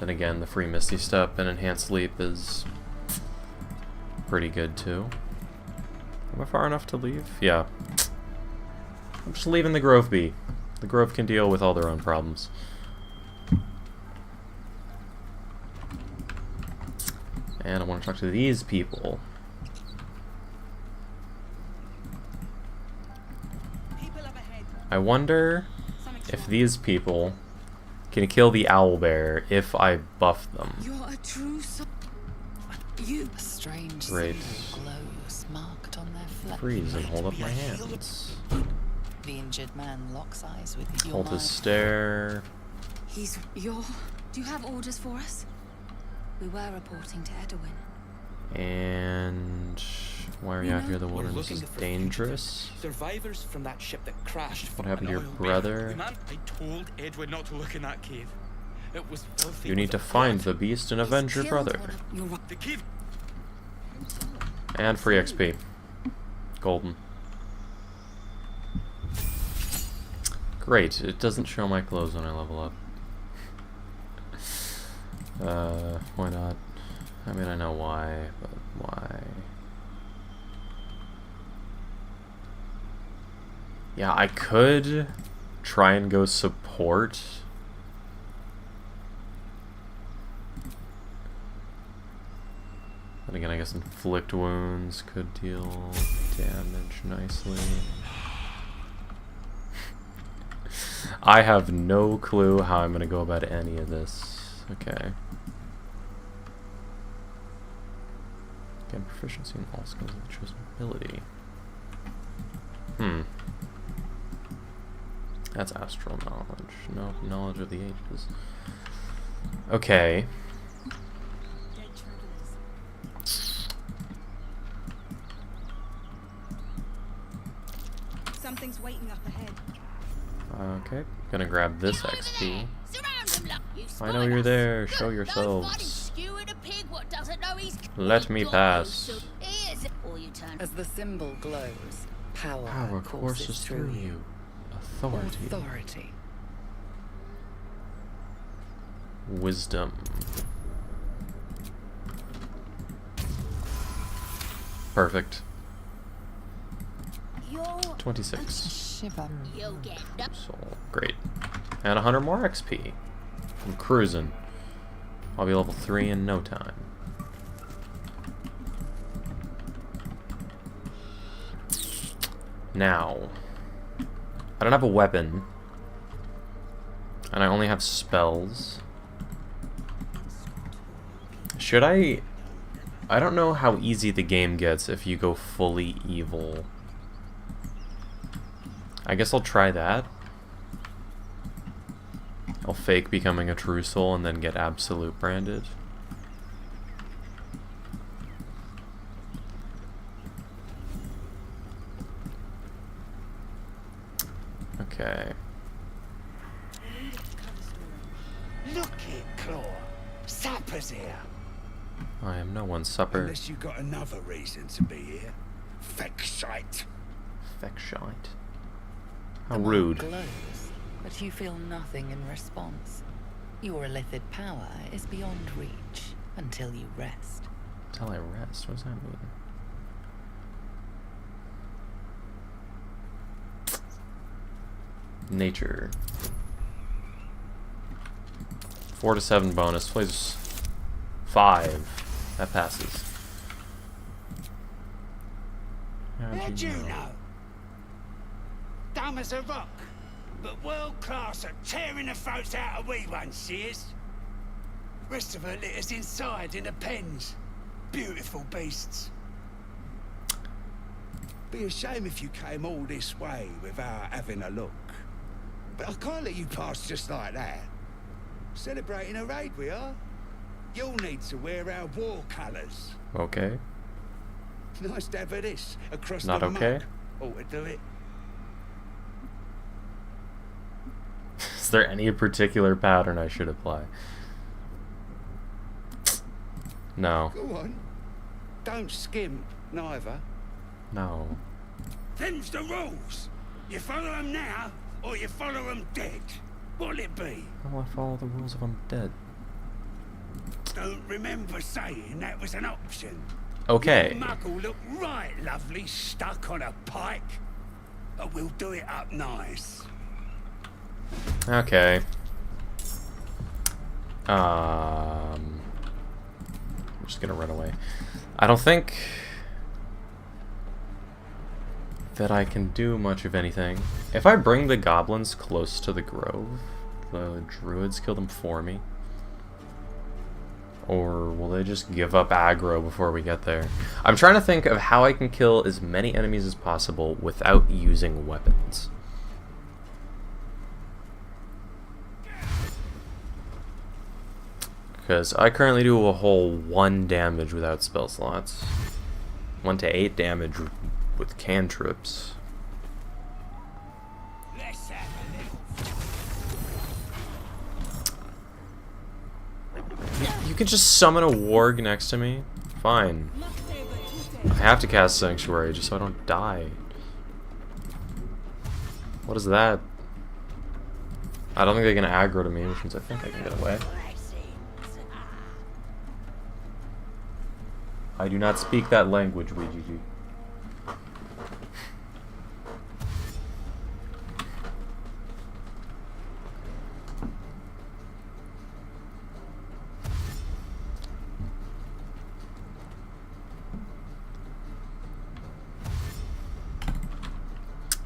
Then again, the free Misty Step and Enhanced Leap is pretty good too. Am I far enough to leave? Yeah. I'm just leaving the Grove be. The Grove can deal with all their own problems. And I want to talk to these people. I wonder if these people can kill the owlbear if I buff them. You're a true you a strange Great. glows marked on their flesh. Freeze and hold up my hands. The injured man locks eyes with you. Hold his stare. Do you have orders for us? We were reporting to Edwin. And why are you out here? The We're wilderness looking is for dangerous. Survivors from that ship that crashed. What happened to your Oil bear. brother? Man, I told Edwin not to look in that cave. It was filthy. You need to find the beast and avenge your brother. The cave. And free XP. Golden. Great, it doesn't show my clothes when I level up. Why not? I mean, I know why, but why? Yeah, I could try and go support. But again, I guess inflict wounds could deal damage nicely. I have no clue how I'm gonna go about any of this. Okay. Again, proficiency in all skills of the chosen ability. That's astral knowledge. No, knowledge of the ages. Okay. Something's waiting up ahead. Okay, gonna grab this XP. Surround him, look. You I know spoil you're us. there. Show Look, no yourselves. fun in skewing a pig what doesn't know he's Let me got pass. so here's or you turn. As the symbol glows, power, Power courses through you. Authority. Authority. Wisdom. Perfect. You're 26. Shiver. you'll get no. Soul. Great. And 100 more XP. I'm cruising. I'll be level 3 in no time. Now, I don't have a weapon, and I only have spells. Should I don't know how easy the game gets if you go fully evil. I guess I'll try that. I'll fake becoming a true soul and then get absolute branded. Okay. Look it, Claw. Sapper's here. I am no one's supper. Unless you got another reason to be here. Feck shite. Feck shite. How The mark rude. glows, but you feel nothing in response. Your illithid power is beyond reach until you rest. Until I rest? What does that mean? Nature. 4 to 7 bonus. Plays 5. That passes. How'd you know? Dumb as a rock, but world class at tearing the throats out of wee ones, she is. Rest of her litters inside in the pens. Beautiful beasts. Be a shame if you came all this way without having a look. But I can't let you pass just like that. Celebrating a raid we are. You'll need to wear our war colours. Okay. Nice to have this across Not the okay? mug. Ought to do it. Is there any particular pattern I should apply? No. Go on. Don't skimp, neither. No. Them's the rules. You follow them now, or you follow them dead. What'll it be? How will I follow the rules if I'm dead? Don't remember saying that was an option. Okay. Your mug will look right lovely stuck on a pike. But we'll do it up nice. Okay. I'm just gonna run away. I don't think that I can do much of anything. If I bring the goblins close to the grove, the druids kill them for me. Or will they just give up aggro before we get there? I'm trying to think of how I can kill as many enemies as possible without using weapons. Because I currently do a whole 1 damage without spell slots. 1 to 8 damage with cantrips. Let's have a little. You can just summon a warg next to me? Fine. I have to cast Sanctuary just so I don't die. What is that? I don't think they can aggro to me, which means I think I can get away. I do not speak that language, BG3.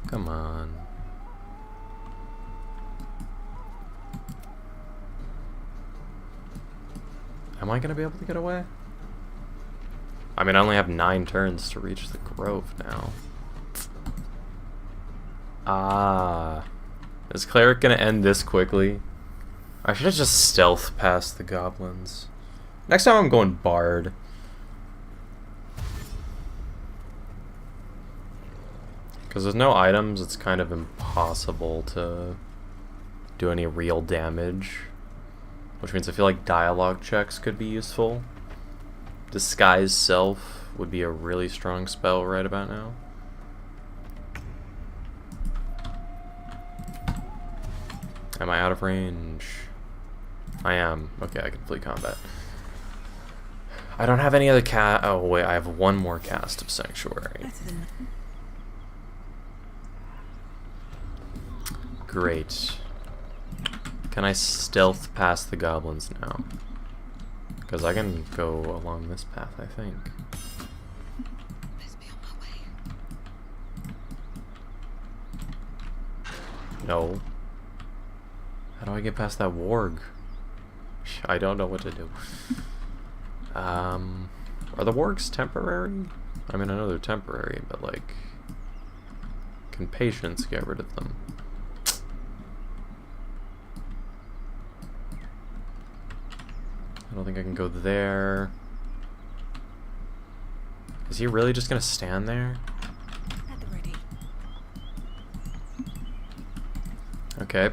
Come on. Am I gonna be able to get away? I mean, I only have 9 turns to reach the grove now. Ah. Is Cleric gonna end this quickly? I should have just stealth past the goblins. Next time I'm going Bard. Because there's no items, it's kind of impossible to do any real damage. Which means I feel like dialogue checks could be useful. Disguise Self would be a really strong spell right about now. Am I out of range? I am. Okay, I can flee combat. I don't have any other oh wait, I have one more cast of Sanctuary. Great. Can I stealth past the goblins now? Because I can go along this path, I think. No. How do I get past that warg? I don't know what to do. Are the wargs temporary? I mean, I know they're temporary, but like, can patience get rid of them? I don't think I can go there. Is he really just gonna stand there? At the ready. Okay.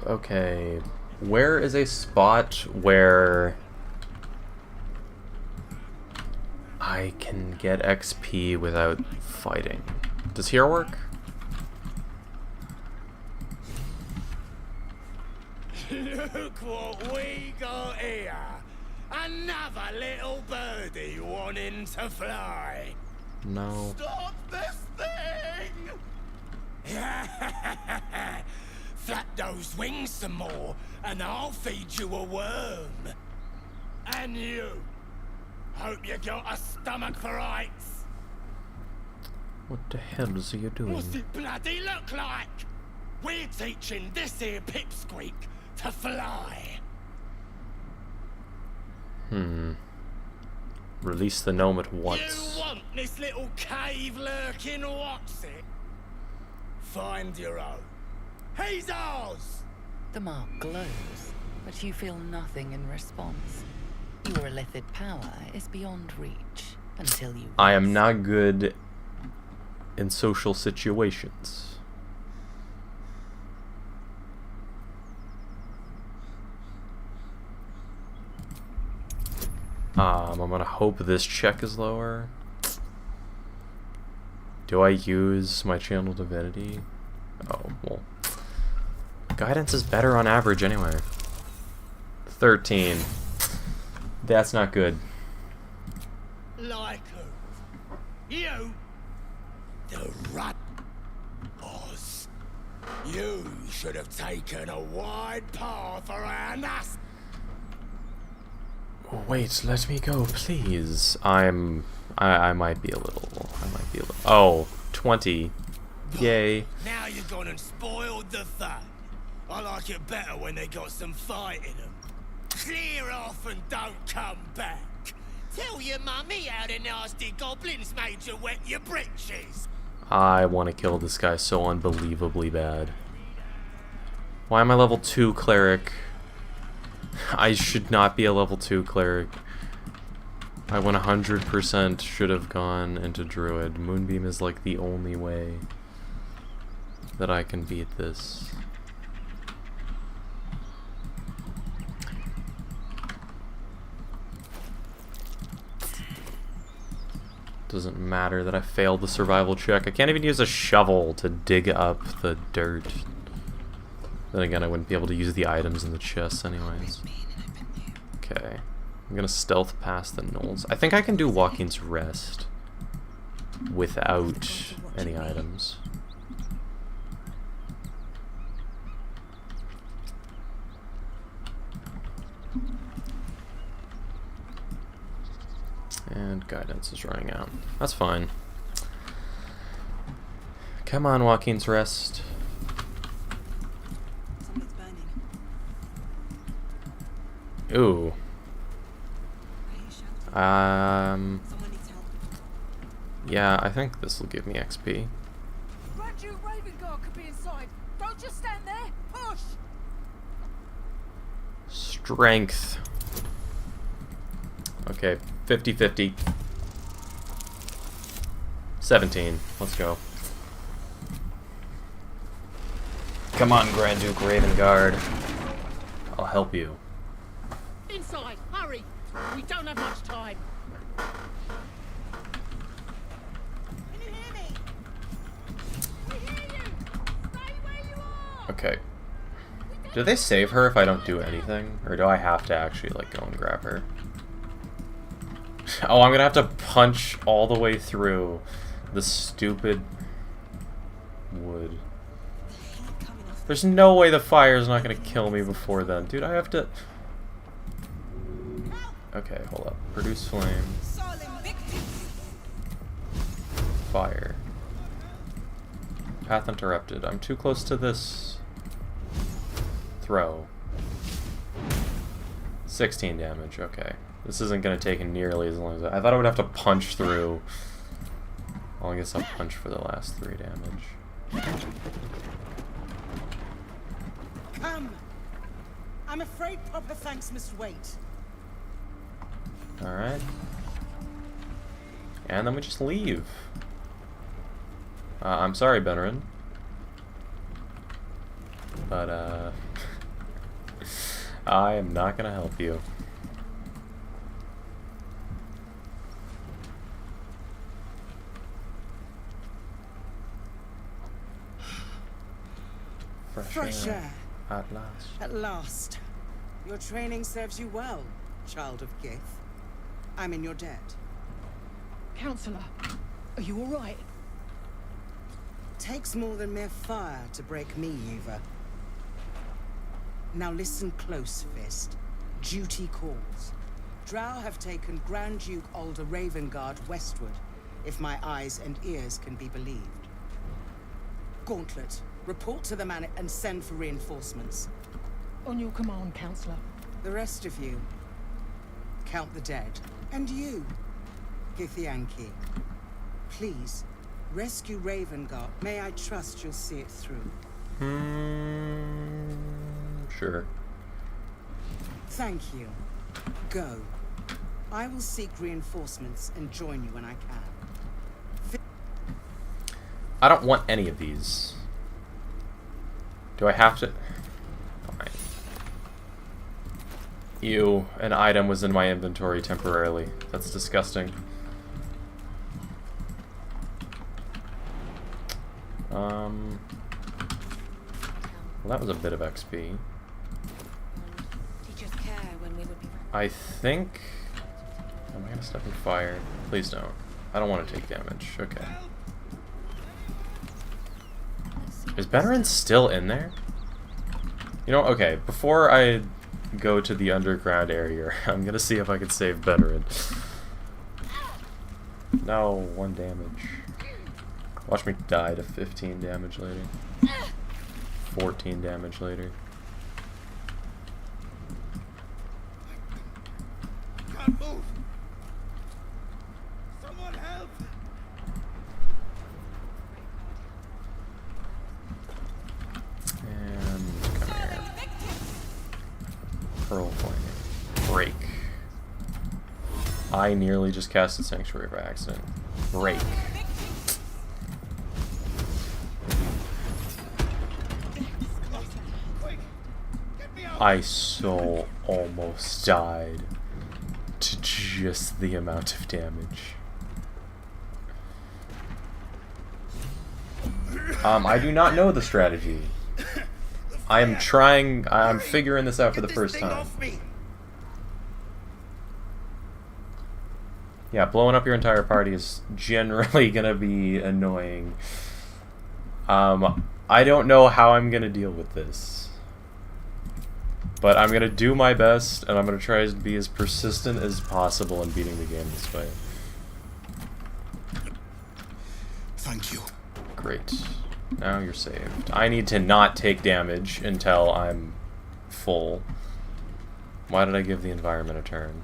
Okay. Where is a spot where I can get XP without fighting? Does here work? Look what we got here. Another little birdie wanting to fly. No. Stop this thing! Flap those wings some more, and I'll feed you a worm. And you. Hope you got a stomach for ice. What the hell is you doing? What's it bloody look like? We're teaching this here pipsqueak to fly. Release the gnome at once. You want this little cave lurking what's it? Find your own. He's ours! The mark glows, but you feel nothing in response. Your illithid power is beyond reach until you... I am not good in social situations. I'm gonna hope this check is lower. Do I use my channel divinity? Oh, well. Guidance is better on average anyway. 13. That's not good. Like who? You? The rat. Oz. You should have taken a wide path around us. Wait, let me go, please. I might be a little. Oh, 20. Yay. Now you've gone and spoiled the fun. I like it better when they got some fight in them. Clear off and don't come back. Tell your mummy how the nasty goblins made you wet your britches. I want to kill this guy so unbelievably bad. Why am I level 2 cleric? I should not be a level 2 cleric. I 100% should have gone into druid. Moonbeam is like the only way that I can beat this. Doesn't matter that I failed the survival check. I can't even use a shovel to dig up the dirt. Then again, I wouldn't be able to use the items in the chests anyways. Okay. I'm gonna stealth past the gnolls. I think I can do Joaquin's Rest without any items. And guidance is running out. That's fine. Come on, Joaquin's Rest. Something's burning. Ooh. I hear shouting. Someone needs help. Yeah, I think this will give me XP. Grand Duke Ravengard could be inside. Don't just stand there. Push! Strength. Okay, 50-50. 17. Let's go. Come on, Grand Duke Ravengard. I'll help you. Inside, hurry! We don't have much time. Can you hear me? We hear you! Stay where you are! Okay. Do they save her if I don't do anything? Or do I have to actually, like, go and grab her? Oh, I'm gonna have to punch all the way through the stupid wood. There's no way the fire's not gonna kill me before then. Dude, I have to... Okay, hold up. Produce flame. Fire. Path interrupted. I'm too close to this. Throw. 16 damage, okay. This isn't gonna take nearly as long as I thought I would have to punch through. Well, I guess I'll punch for the last 3 damage. Come! I'm afraid proper thanks must wait. Alright. And then we just leave. I'm sorry, Benerin. But, I am not gonna help you. Fresh air. At last. At last. Your training serves you well, child of Gith. I'm in your debt. Counselor, are you alright? Takes more than mere fire to break me, Eva. Now listen close, Fist. Duty calls. Drow have taken Grand Duke Alder Ravengard westward, if my eyes and ears can be believed. Gauntlet, report to the man and send for reinforcements. On your command, Counselor. The rest of you, count the dead. And you, Githyanki, please, rescue Ravengard. May I trust you'll see it through? Sure. Thank you. Go. I will seek reinforcements and join you when I can. I don't want any of these. Do I have to? Fine. Ew, an item was in my inventory temporarily. That's disgusting. Well, that was a bit of XP. Teachers care when we would be... I think... Am I gonna step in fire? Please don't. I don't want to take damage. Okay. Is Benerin still in there? You know, okay, before I go to the underground area, I'm gonna see if I can save Benerin. No, 1 damage. Watch me die to 15 damage later. 14 damage later. Can't move. Someone help! And come here. Pearl Flame. Break. I nearly just casted Sanctuary by accident. Break. I so almost died to just the amount of damage. I do not know the strategy. I'm figuring this out for the first time. Yeah, blowing up your entire party is generally gonna be annoying. I don't know how I'm gonna deal with this. But I'm gonna do my best, and I'm gonna try to be as persistent as possible in beating the game this way. Thank you. Great. Now you're saved. I need to not take damage until I'm full. Why did I give the environment a turn?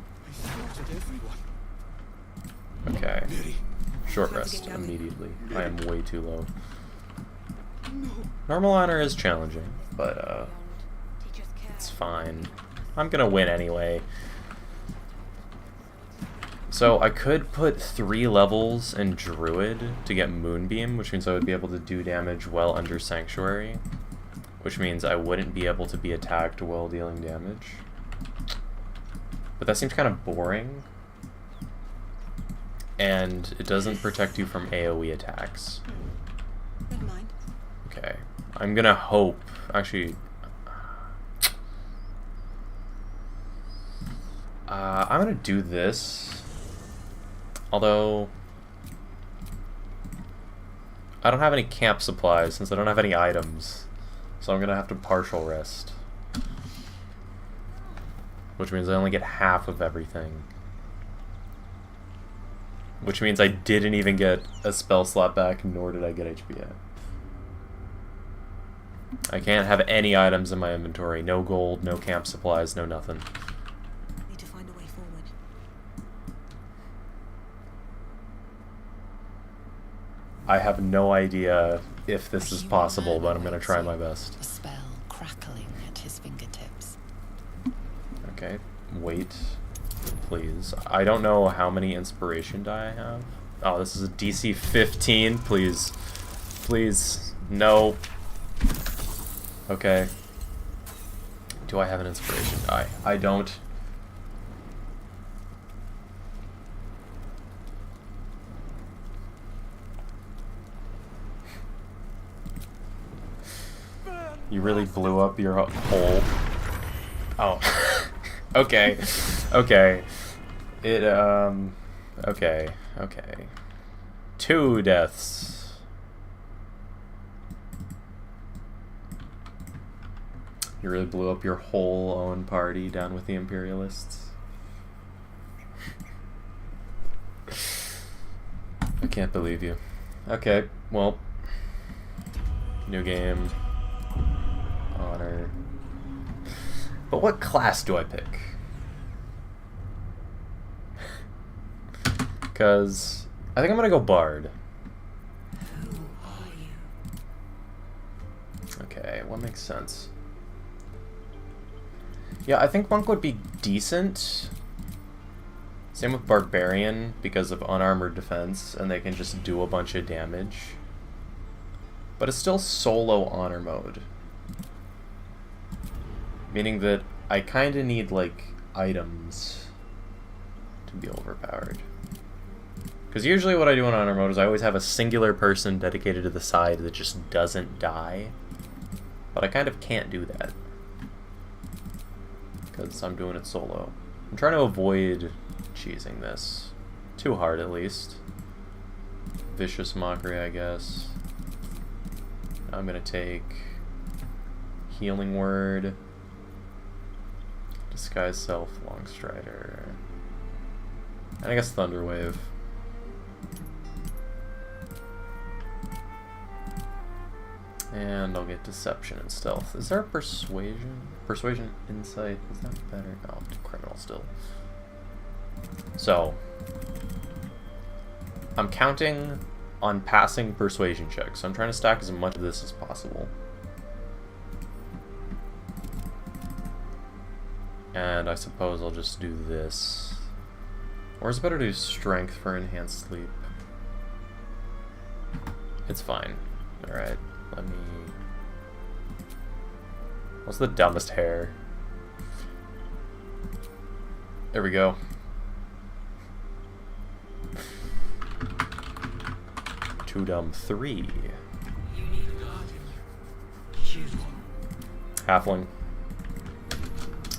Okay. Short rest immediately. I am way too low. Normal honor is challenging, but it's fine. I'm gonna win anyway. So I could put 3 levels in Druid to get Moonbeam, which means I would be able to do damage well under Sanctuary, which means I wouldn't be able to be attacked while dealing damage. But that seems kind of boring. And it doesn't protect you from AoE attacks. Never mind. Okay. I'm gonna hope... Actually... I'm gonna do this. Although... I don't have any camp supplies since I don't have any items. So I'm gonna have to partial rest. Which means I only get half of everything. Which means I didn't even get a spell slot back, nor did I get HP yet. I can't have any items in my inventory. No gold, no camp supplies, no nothing. Need to find a way forward. I have no idea if this is possible, but I'm gonna try my best. A spell crackling at his fingertips. Okay, wait, please. I don't know how many inspiration die I have. Oh, this is a DC 15, please. Please, no. Okay. Do I have an inspiration die? I don't. You really blew up your hole. Oh. Okay. Okay. It, okay. Okay. 2 deaths. You really blew up your whole own party down with the Imperialists. I can't believe you. Okay, well. New game. Honor. But what class do I pick? Because I think I'm gonna go Bard. Who are you? Okay, what makes sense? Yeah, I think Monk would be decent. Same with Barbarian because of unarmored defense, and they can just do a bunch of damage. But it's still solo honor mode. Meaning that I kind of need, like, items to be overpowered. Because usually what I do in honor mode is I always have a singular person dedicated to the side that just doesn't die. But I kind of can't do that. Because I'm doing it solo. I'm trying to avoid cheesing this. Too hard, at least. Vicious Mockery, I guess. I'm gonna take Healing Word. Disguise Self, Longstrider. And I guess Thunder Wave. And I'll get Deception and Stealth. Is there a Persuasion? Persuasion, Insight, is that better? No, I'll do Criminal still. So, I'm counting on passing Persuasion checks. So I'm trying to stack as much of this as possible. And I suppose I'll just do this. Or is it better to do Strength for Enhanced Sleep? It's fine. Alright, let me... What's the dumbest hair? There we go. Too dumb. 3. You need Halfling.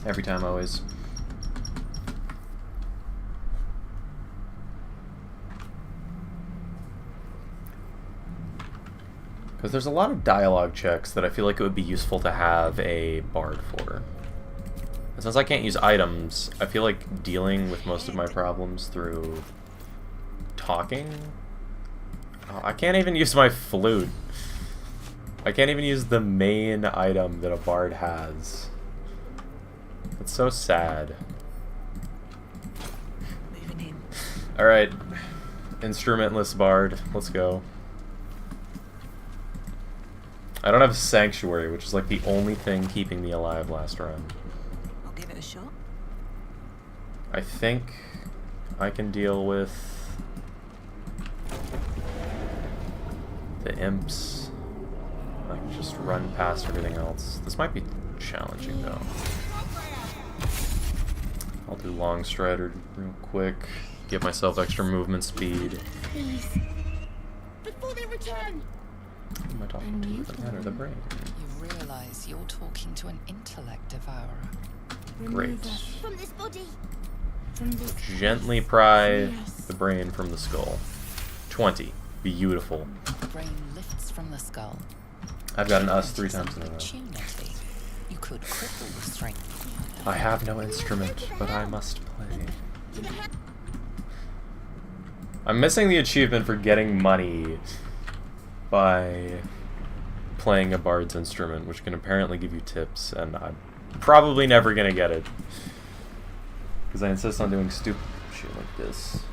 Every time, always. Because there's a lot of dialogue checks that I feel like it would be useful to have a bard for. And since I can't use items, I feel like dealing with most of my problems through talking. Oh, I can't even use my flute. I can't even use the main item that a bard has. It's so sad. Alright. Instrumentless bard. Let's go. I don't have Sanctuary, which is like the only thing keeping me alive last run. I'll give it a shot. I think I can deal with the imps. I can just run past everything else. This might be challenging though. I'll do Long Strider real quick. Give myself extra movement speed. Please. Before they return. Who am I talking to? The head or the brain? You realize you're talking to an intellect devourer. Great. From this body. Gently pry the brain from the skull. 20. Beautiful. The brain lifts from the skull. I've got an us 3 times in a row. Opportunity. You could cripple the strength. I have no instrument, but I must play. I'm missing the achievement for getting money by playing a bard's instrument, which can apparently give you tips, and I'm probably never gonna get it. Because I insist on doing stupid shit like this.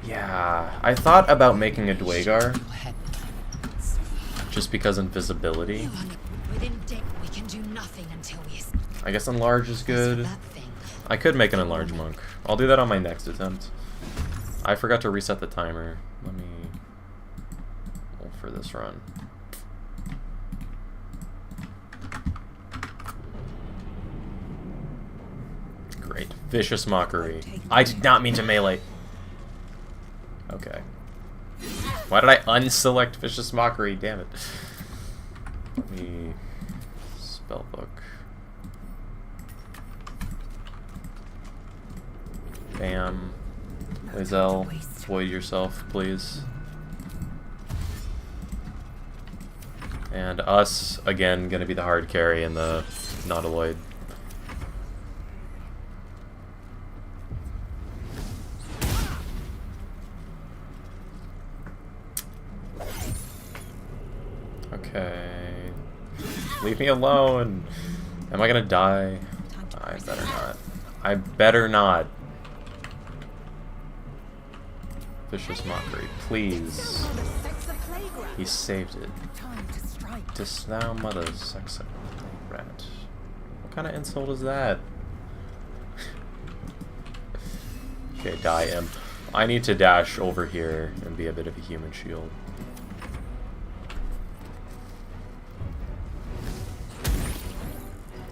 Yeah, I thought about making a Dwagar, just because invisibility. We can do nothing until we I guess enlarge is good. I could make an enlarge monk. I'll do that on my next attempt. I forgot to reset the timer. Let me roll for this run. Great. Vicious Mockery. I did not mean to melee. Okay. Why did I unselect Vicious Mockery? Damn it. Let me... Spellbook. Bam. Lae'zel, void yourself, please. And us, again, gonna be the hard carry in the Nautiloid. Okay. Leave me alone! Am I gonna die? I better not. I better not. Vicious Mockery, please. He saved it. Didst thou mother sex rat? What kind of insult is that? Okay, die imp. I need to dash over here and be a bit of a human shield.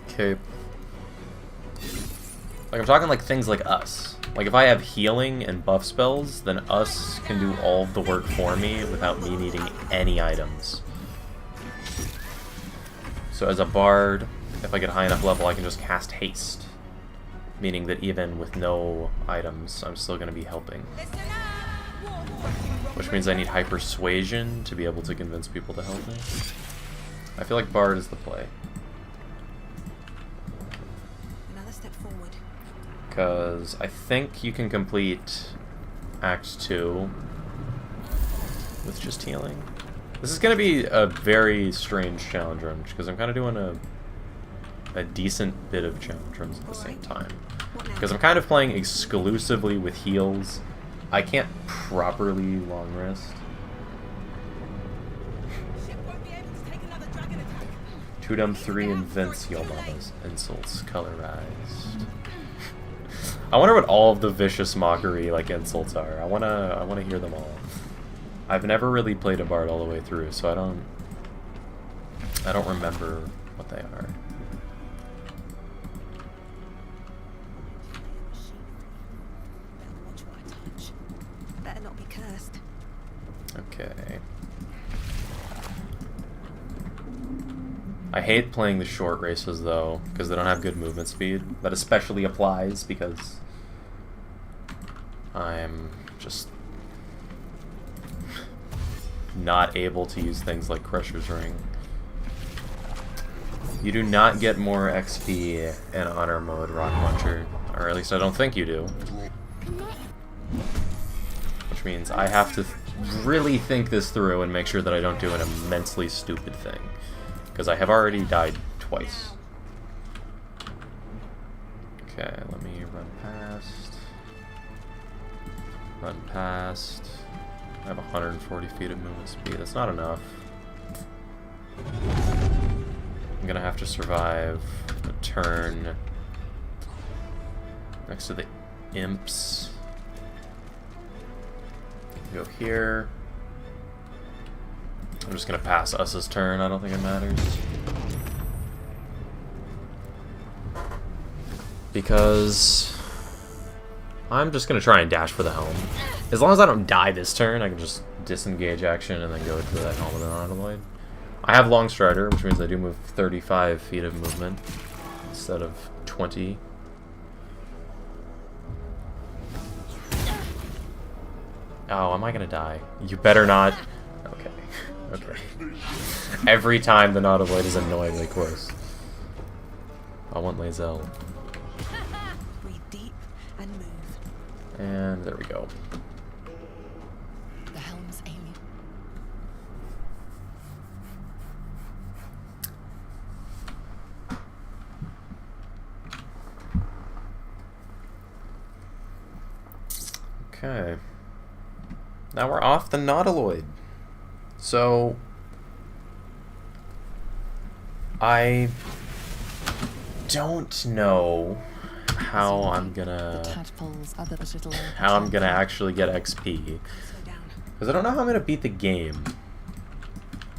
Okay. Like, I'm talking like things like us. Like, if I have healing and buff spells, then us can do all of the work for me without me needing any items. So as a bard, if I get a high enough level, I can just cast haste. Meaning that even with no items, I'm still going to be helping. Which means I need high persuasion to be able to convince people to help me. I feel like bard is the play. Because I think you can complete Act 2 with just healing. This is going to be a very strange challenge run, because I'm kind of doing a decent bit of challenge runs at the same time. Because I'm kind of playing exclusively with heals. I can't properly long rest. Tudum 3 invents Yomama's insults colorized. I wonder what all of the Vicious Mockery like insults are. I wanna hear them all. I've never really played a bard all the way through, so I don't remember what they are. Better not be cursed. Okay. I hate playing the short races though, because they don't have good movement speed. That especially applies because I'm just not able to use things like Crusher's Ring. You do not get more XP in Honor Mode, Rock Muncher. Or at least I don't think you do. Which means I have to really think this through and make sure that I don't do an immensely stupid thing. Because I have already died twice. Okay, let me run past. Run past. I have 140 feet of movement speed. That's not enough. I'm gonna have to survive a turn next to the imps. Go here. I'm just gonna pass Us's turn. I don't think it matters. Because I'm just gonna try and dash for the helm. As long as I don't die this turn, I can just disengage action and then go to that helm with an Autoloid. I have Long Strider, which means I do move 35 feet of movement instead of 20. Oh, am I gonna die? You better not. Okay. Okay. Every time the Nautiloid is annoyingly close. I want Lae'zel. Breathe deep and move. And there we go. The helm's alien. Okay. Now we're off the Nautiloid. So I don't know how I'm gonna actually get XP. Because I don't know how I'm gonna beat the game.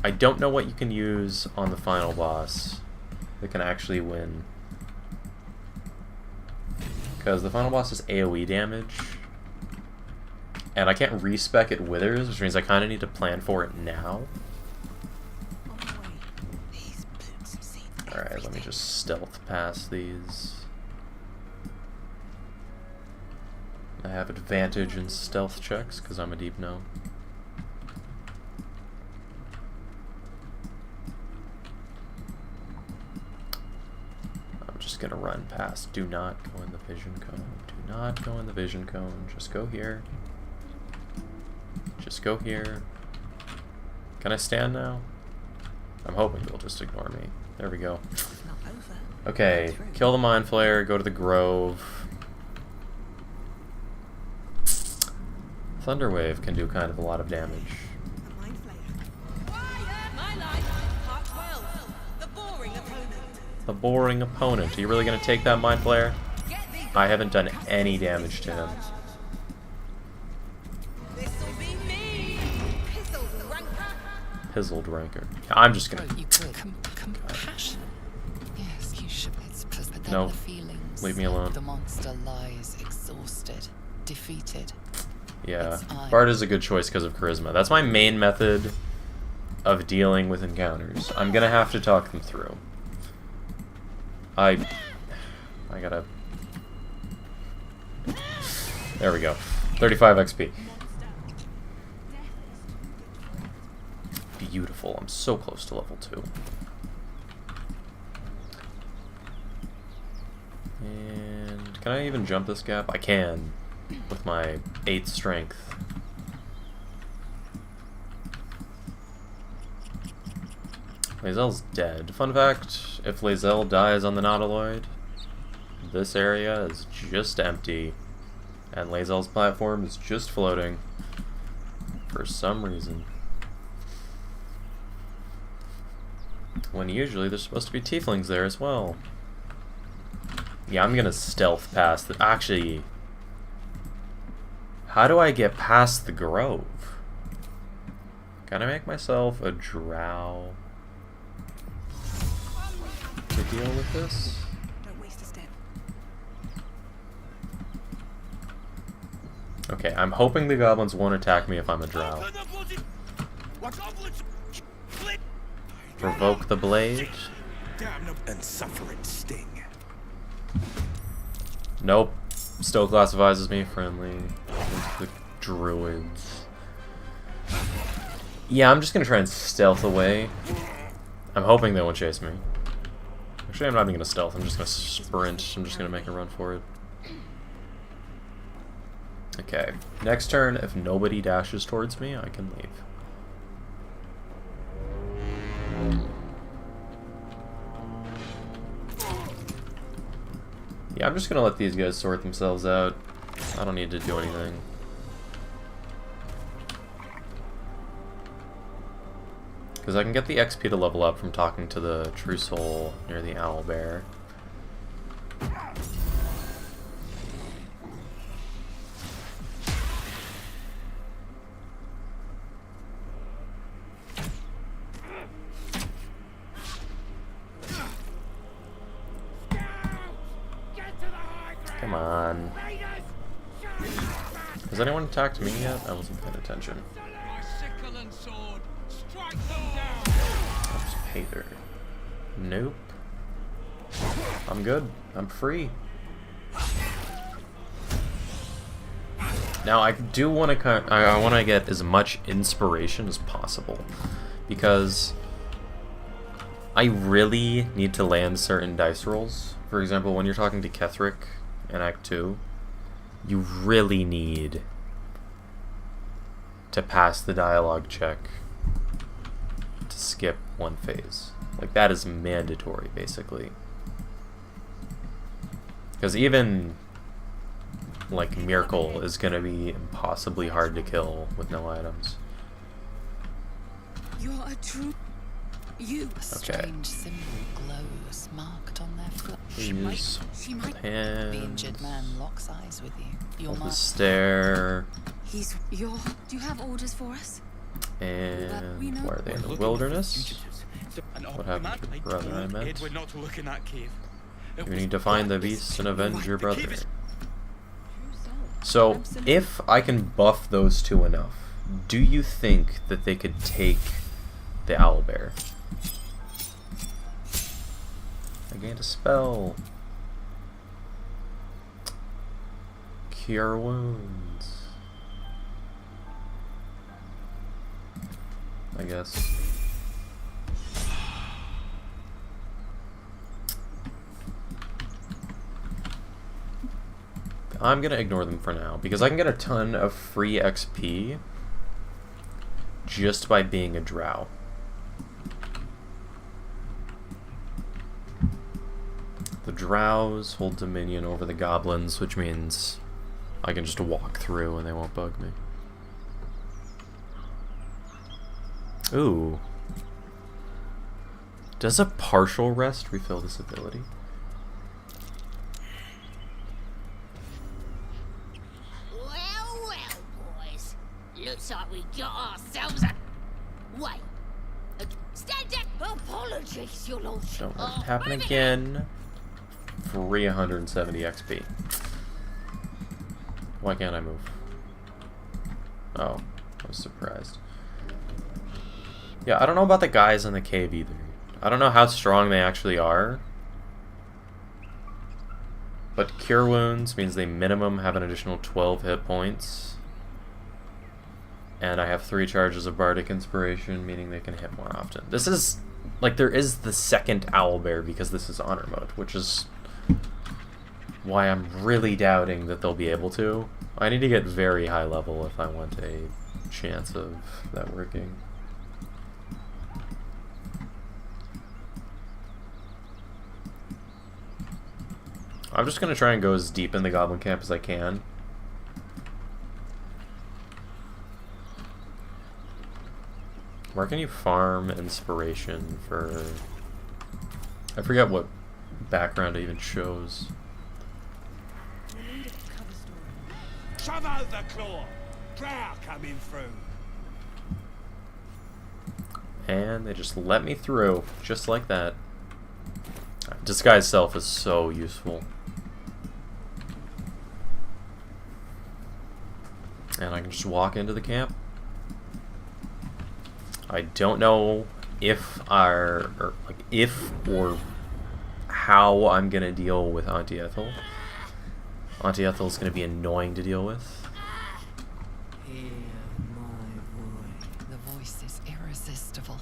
I don't know what you can use on the final boss that can actually win. Because the final boss is AoE damage. And I can't respec it withers, which means I kind of need to plan for it now. Alright, let me just stealth past these. I have advantage in stealth checks, because I'm a deep gnome. I'm just gonna run past. Do not go in the vision cone. Do not go in the vision cone. Just go here. Just go here. Can I stand now? I'm hoping they'll just ignore me. There we go. Okay, kill the Mind Flayer, go to the Grove. Thunderwave can do kind of a lot of damage. The boring opponent. Are you really going to take that Mind Flayer? I haven't done any damage to him. Pizzled Ranker. I'm just gonna. Compassion. Yes, you should. But then No, the feelings. leave me alone. The monster lies exhausted, defeated. Yeah, Bard is a good choice because of charisma. That's my main method of dealing with encounters. I'm gonna have to talk them through. I gotta. There we go. 35 XP. Beautiful. I'm so close to level 2. And can I even jump this gap? I can with my 8th strength. Lae'zel's dead. Fun fact, if Lae'zel dies on the Nautiloid, this area is just empty. And Lae'zel's platform is just floating. For some reason. When usually there's supposed to be tieflings there as well. Yeah, I'm gonna stealth past the... Actually... How do I get past the Grove? Can I make myself a drow to deal with this? Don't waste a step. Okay, I'm hoping the goblins won't attack me if I'm a drow. Provoke the blade. And suffer its sting. Nope. Still classifies as me friendly. The druids. Yeah, I'm just gonna try and stealth away. I'm hoping they won't chase me. Actually, I'm not even gonna stealth. I'm just gonna sprint. I'm just gonna make a run for it. Okay. Next turn, if nobody dashes towards me, I can leave. Yeah, I'm just gonna let these guys sort themselves out. I don't need to do anything. Because I can get the XP to level up from talking to the True Soul near the Owlbear. Come on. Has anyone attacked me yet? I wasn't paying attention. Oops, hater. Nope. I'm good. I'm free. Now I do want to I want to get as much inspiration as possible, because I really need to land certain dice rolls. For example, when you're talking to Ketheric in Act 2, you really need to pass the dialogue check to skip one phase. Like, that is mandatory, basically. Because even, like, Miracle is going to be impossibly hard to kill with no items. You're a true... You... A strange symbol glows, marked on their flesh. She might the injured man locks eyes with you. Your the stair. He's your... Do you have orders for us? And why are they in the wilderness? What happened to your brother, I meant? You need to find the beasts and avenge your brother. So, if I can buff those two enough, do you think that they could take the Owlbear? I gained a spell. Cure wounds. I guess. I'm gonna ignore them for now, because I can get a ton of free XP just by being a drow. The drows hold dominion over the goblins, which means I can just walk through and they won't bug me. Ooh. Does a partial rest refill this ability? Well, boys. Looks like we got ourselves a... Wait. Stand up! Apologies, your lordship. Don't let it happen again. 370 XP. Why can't I move? Oh, I was surprised. Yeah, I don't know about the guys in the cave either. I don't know how strong they actually are. But Cure Wounds means they minimum have an additional 12 hit points. And I have 3 charges of Bardic Inspiration, meaning they can hit more often. This is, like, there is the second Owlbear because this is Honor Mode, which is why I'm really doubting that they'll be able to. I need to get very high level if I want a chance of that working. I'm just going to try and go as deep in the goblin camp as I can. Where can you farm inspiration for... I forget what background it even shows. Shove out the claw! Drow coming through! And they just let me through, just like that. Disguise Self is so useful. And I can just walk into the camp. I don't know if or how I'm gonna deal with Auntie Ethel. Auntie Ethel's gonna be annoying to deal with. Hear my voice. The voice is irresistible.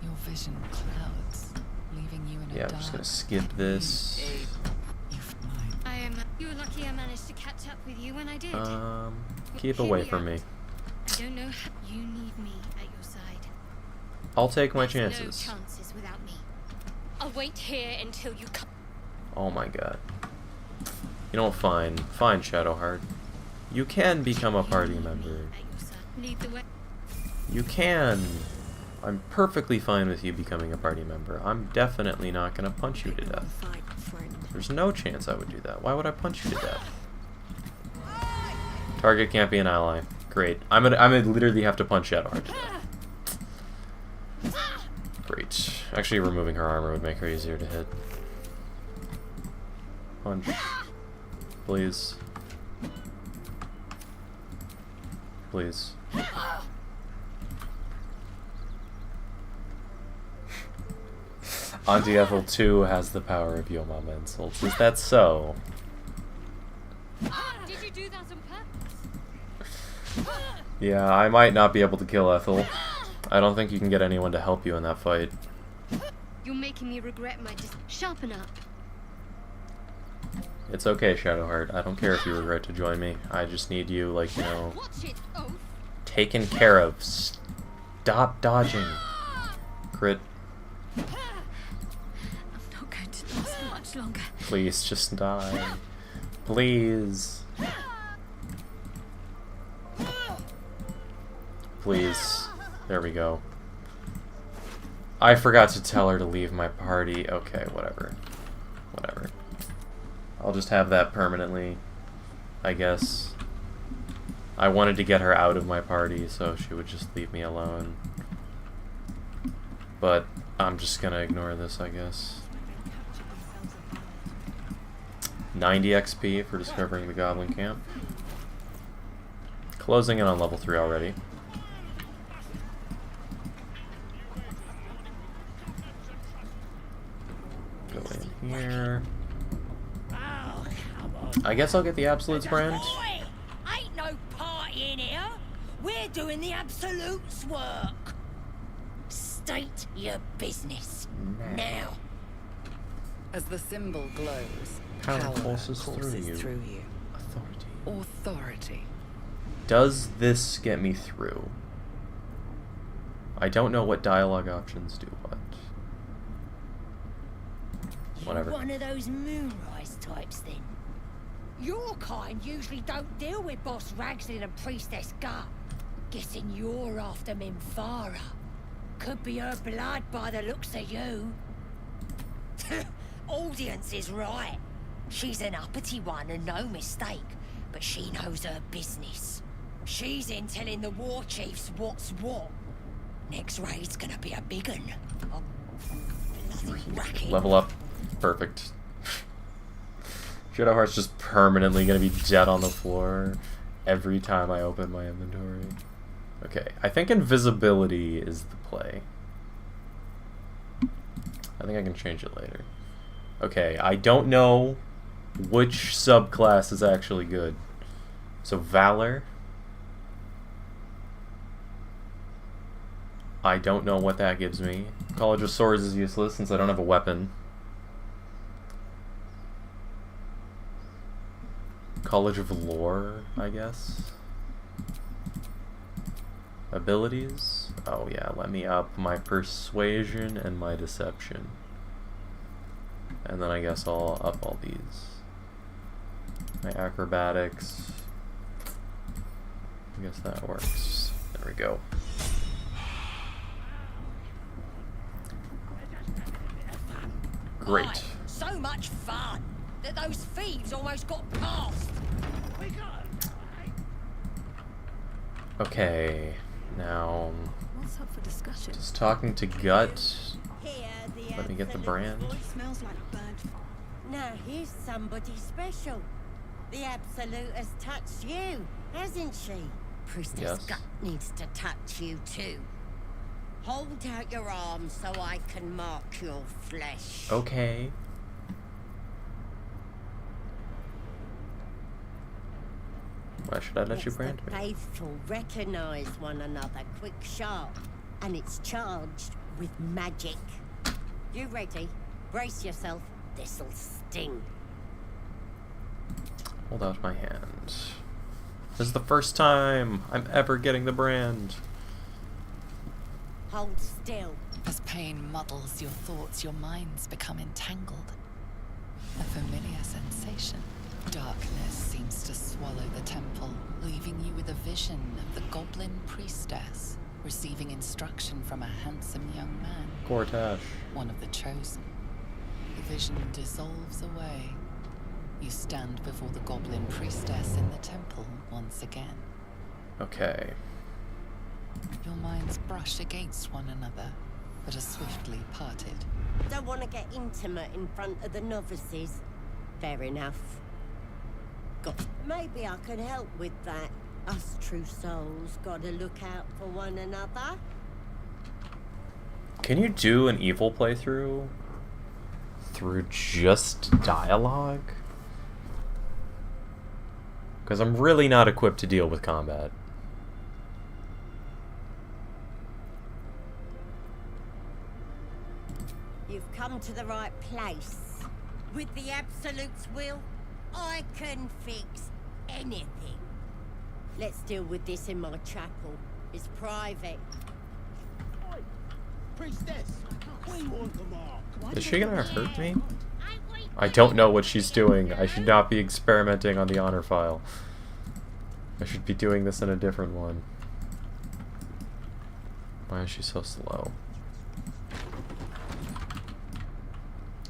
Your vision clouds, leaving you in a Yeah, I'm dark, just gonna skip this. You're lucky I managed to catch up with you when I did. Keep away from me. I don't know how you need me at your side. I'll take my There's chances. No chances without me. I'll wait here until you come. Oh my god. You know what? Fine, Shadowheart. You can become a party member. Lead the way. You can. I'm perfectly fine with you becoming a party member. I'm definitely not gonna punch you to death. There's no chance I would do that. Why would I punch you to death? Target can't be an ally. Great. I'm gonna literally have to punch Shadowheart to death. Great. Actually, removing her armor would make her easier to hit. Punch. Please. Please. Auntie Ethel too has the power of Yo Mama insults. Is that so? Did you do that on purpose? Yeah, I might not be able to kill Ethel. I don't think you can get anyone to help you in that fight. You're making me regret my sharpen up. It's okay, Shadowheart. I don't care if you regret to join me. I just need you, like, you know, taken care of. Stop dodging. Crit. I'm not going to last much longer. Please, just die. Please. Please. There we go. I forgot to tell her to leave my party. Okay, whatever. Whatever. I'll just have that permanently, I guess. I wanted to get her out of my party so she would just leave me alone. But I'm just gonna ignore this, I guess. 90 XP for discovering the Goblin Camp. Closing in on level 3 already. Go in here. I guess I'll get the Absolutes brand. Boy, ain't no party in here. We're doing the Absolutes work. State your business now. As the symbol glows, Power power pulses courses through you. you. Authority. Authority. Does this get me through? I don't know what dialogue options do what. Whatever. You're one of those moonrise types, then. Your kind usually don't deal with Boss Ragslin and Priestess Gut. Guessing you're after Minfara. Could be her blood by the looks of you. Audience is right. She's an uppity one and no mistake, but she knows her business. She's in telling the war chiefs what's what. Next raid's gonna be a big un. Bloody racket. Level up. Perfect. Shadowheart's just permanently gonna be dead on the floor every time I open my inventory. Okay, I think invisibility is the play. I think I can change it later. Okay, I don't know which subclass is actually good. So Valor. I don't know what that gives me. College of Swords is useless since I don't have a weapon. College of Lore, I guess. Abilities? Oh yeah, let me up my Persuasion and my Deception. And then I guess I'll up all these. My Acrobatics. I guess that works. There we go. Great. Aye, so much fun that those thieves almost got past. Okay, now What's up for discussion? just talking to Gut. Let me get the brand. Smells like burnt. Now here's somebody special. The Absolute has touched you, hasn't she? Priestess Yes. Gut needs to touch you too. Hold out your arms so I can mark your flesh. Okay. Why should I let you brand The me? faithful recognize one another quick sharp, and it's charged with magic. You ready? Brace yourself. This'll sting. Hold out my hand. This is the first time I'm ever getting the brand. Hold still. As pain muddles your thoughts, your minds become entangled. A familiar sensation. Darkness seems to swallow the temple, leaving you with a vision of the goblin priestess receiving instruction from a handsome young man, Gortash. one of the chosen. The vision dissolves away. You stand before the goblin priestess in the temple once again. Okay. Your minds brush against one another, but are swiftly parted. Don't want to get intimate in front of the novices. Fair enough. Maybe I could help with that. Us true souls gotta look out for one another. Can you do an evil playthrough through just dialogue? Because I'm really not equipped to deal with combat. You've come to the right place. With the Absolute's will, I can fix anything. Let's deal with this in my chapel. It's private. Priestess, we want the mark. Is she gonna hurt me? I don't know what she's doing. I should not be experimenting on the honor file. I should be doing this in a different one. Why is she so slow?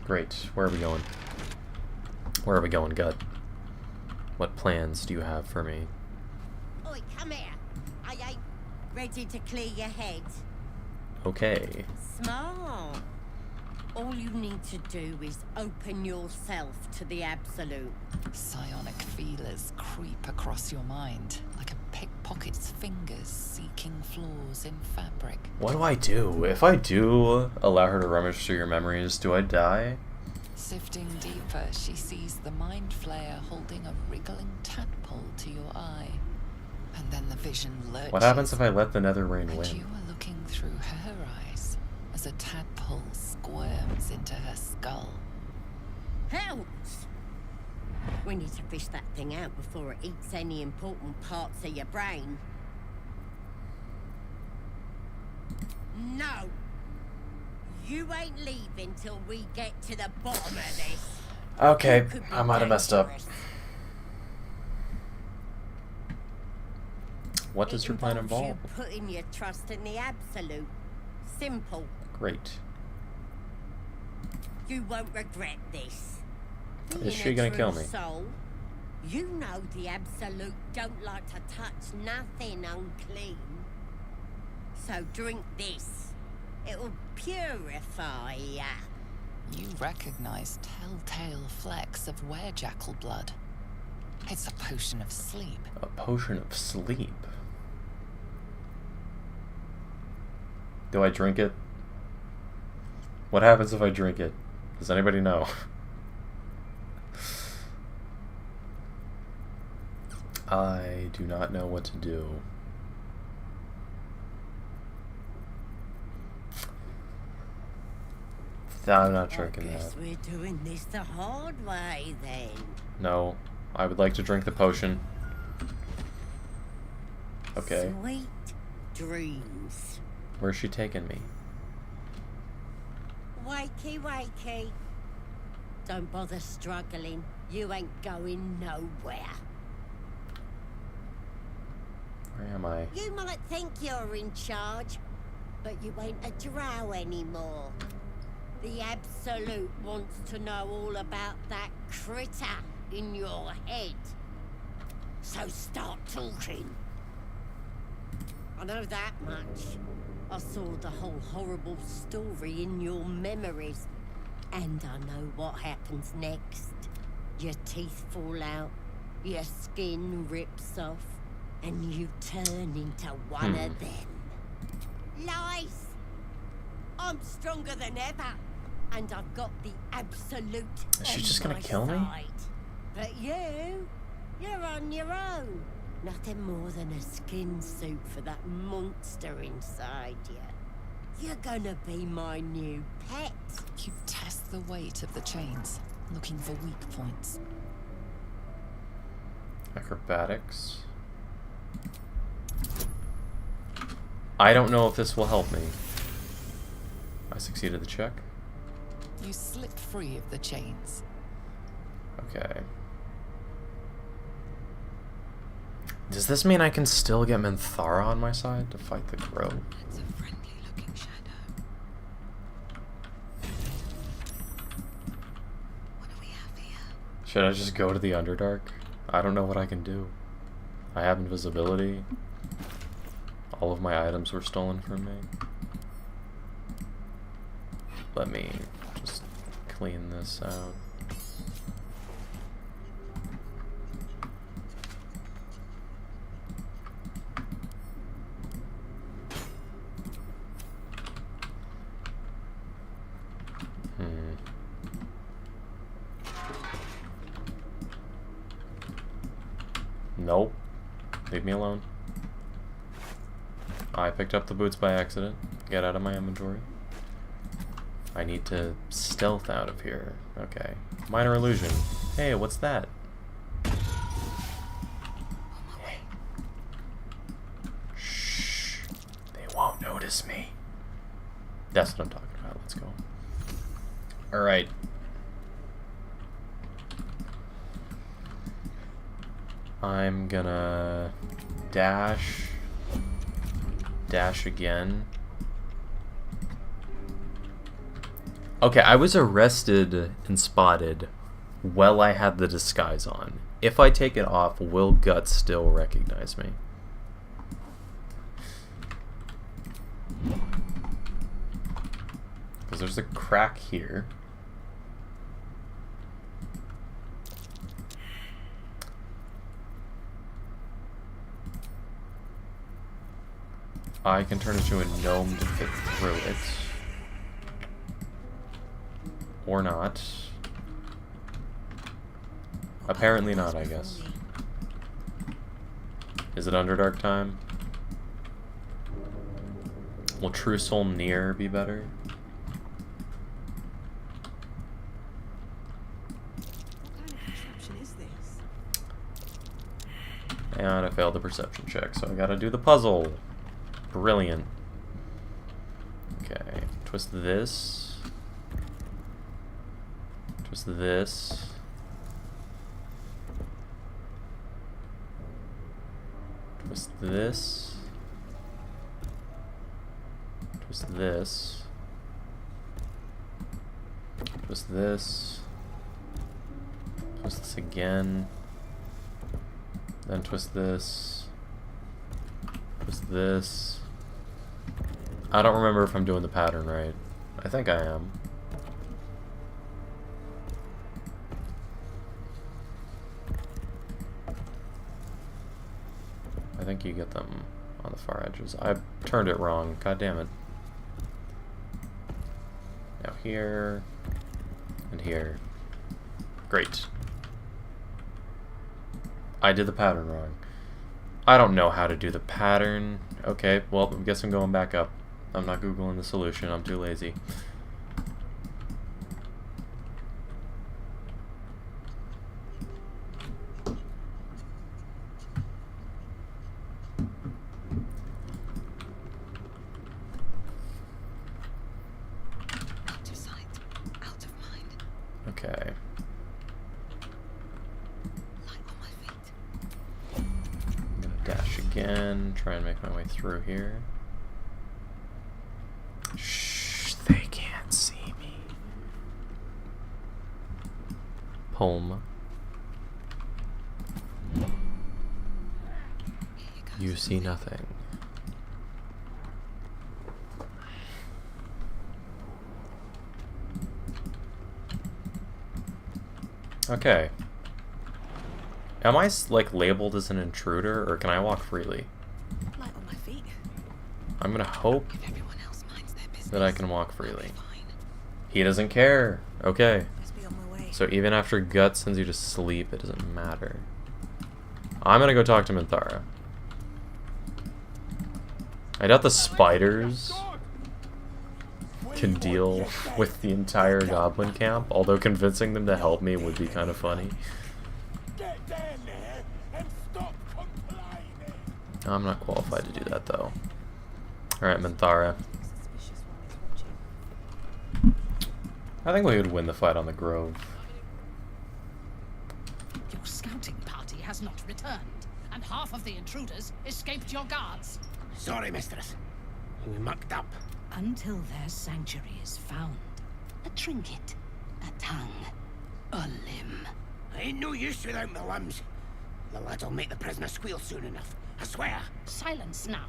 Great. Where are we going? Where are we going, Gut? What plans do you have for me? Oi, come here. I ain't ready to clear your head. Okay. Smart. All you need to do is open yourself to the Absolute. Psionic feelers creep across your mind, like a pickpocket's fingers seeking flaws in fabric. What do I do? If I do allow her to rummage through your memories, do I die? Sifting deeper, she sees the mind flayer holding a wriggling tadpole to your eye. And then the vision lurches. What happens if I let the Nether Rain And win? you are looking through her eyes as a tadpole squirms into her skull. Helps! We need to fish that thing out before it eats any important parts of your brain. No! You ain't leaving till we get to the bottom of this. Okay, I might have messed up. What does your plan involve? You putting your trust in the Absolute. Simple. Great. You won't regret this. Is she gonna kill me? Soul, you know the Absolute don't like to touch nothing unclean. So drink this. It'll purify ya. You recognize telltale flecks of werejackal blood. It's a potion of sleep. A potion of sleep. Do I drink it? What happens if I drink it? Does anybody know? I do not know what to do. I'm not drinking that. Guess we're doing this the hard way then. No, I would like to drink the potion. Okay. Sweet dreams. Where's she taking me? Wakey, wakey. Don't bother struggling. You ain't going nowhere. Where am I? You might think you're in charge, but you ain't a drow anymore. The Absolute wants to know all about that critter in your head. So start talking. I know that much. I saw the whole horrible story in your memories. And I know what happens next. Your teeth fall out. Your skin rips off, and you turn into one of them. Lies! I'm stronger than ever, and I've got the absolute. Is she just gonna on my kill me? side. But you're on your own. Nothing more than a skin suit for that monster inside you. You're gonna be my new pet. You test the weight of the chains, looking for weak points. Acrobatics. I don't know if this will help me. I succeeded the check. You slip free of the chains. Okay. Does this mean I can still get Minthara on my side to fight the crow? It's a friendly looking shadow. What do we have here? Should I just go to the Underdark? I don't know what I can do. I have invisibility. All of my items were stolen from me. Let me just clean this out. Nope. Leave me alone. I picked up the boots by accident. Get out of my inventory. I need to stealth out of here. Okay. Minor illusion. Hey, what's that? Hey. Shh. They won't notice me. That's what I'm talking about. Let's go. Alright. I'm gonna dash again. Okay, I was arrested and spotted while I had the disguise on. If I take it off, will Guts still recognize me? Because there's a crack here. I can turn into a gnome to fit through it. Or not. Apparently not, I guess. Is it Underdark time? Will True Soul Near be better? What kind of contraption is this? And I failed the perception check, so I gotta do the puzzle. Brilliant. Okay, twist this. Twist this. Twist this. Twist this. Twist this. Twist this again. Then twist this. Twist this. I don't remember if I'm doing the pattern right. I think I am. I think you get them on the far edges. I turned it wrong. God damn it. Now here and here. Great. I did the pattern wrong. I don't know how to do the pattern. Okay, well, I guess I'm going back up. I'm not Googling the solution. I'm too lazy. Out of sight, out of mind. Okay. Light on my feet. I'm gonna dash again. Try and make my way through here. Shh, they can't see me. Home. You see nothing. Okay. Am I like labeled as an intruder, or can I walk freely? Light on my feet. I'm gonna hope If everyone else minds their business, that I can walk freely. fine. He doesn't care. Okay. Best be on my way. So even after Gut sends you to sleep, it doesn't matter. I'm gonna go talk to Minthara. I doubt the spiders can deal with the entire goblin camp, although convincing them to help me would be kind of funny. Get down there and stop complaining. I'm not qualified to do that, though. Alright, Minthara. I think we would win the fight on the Grove. Your scouting party has not returned, and half of the intruders escaped your guards. Sorry, mistress. We mucked up. Until their sanctuary is found. A trinket, a tongue, a limb. I ain't no use without my limbs. The lad'll make the prisoner squeal soon enough. I swear. Silence now,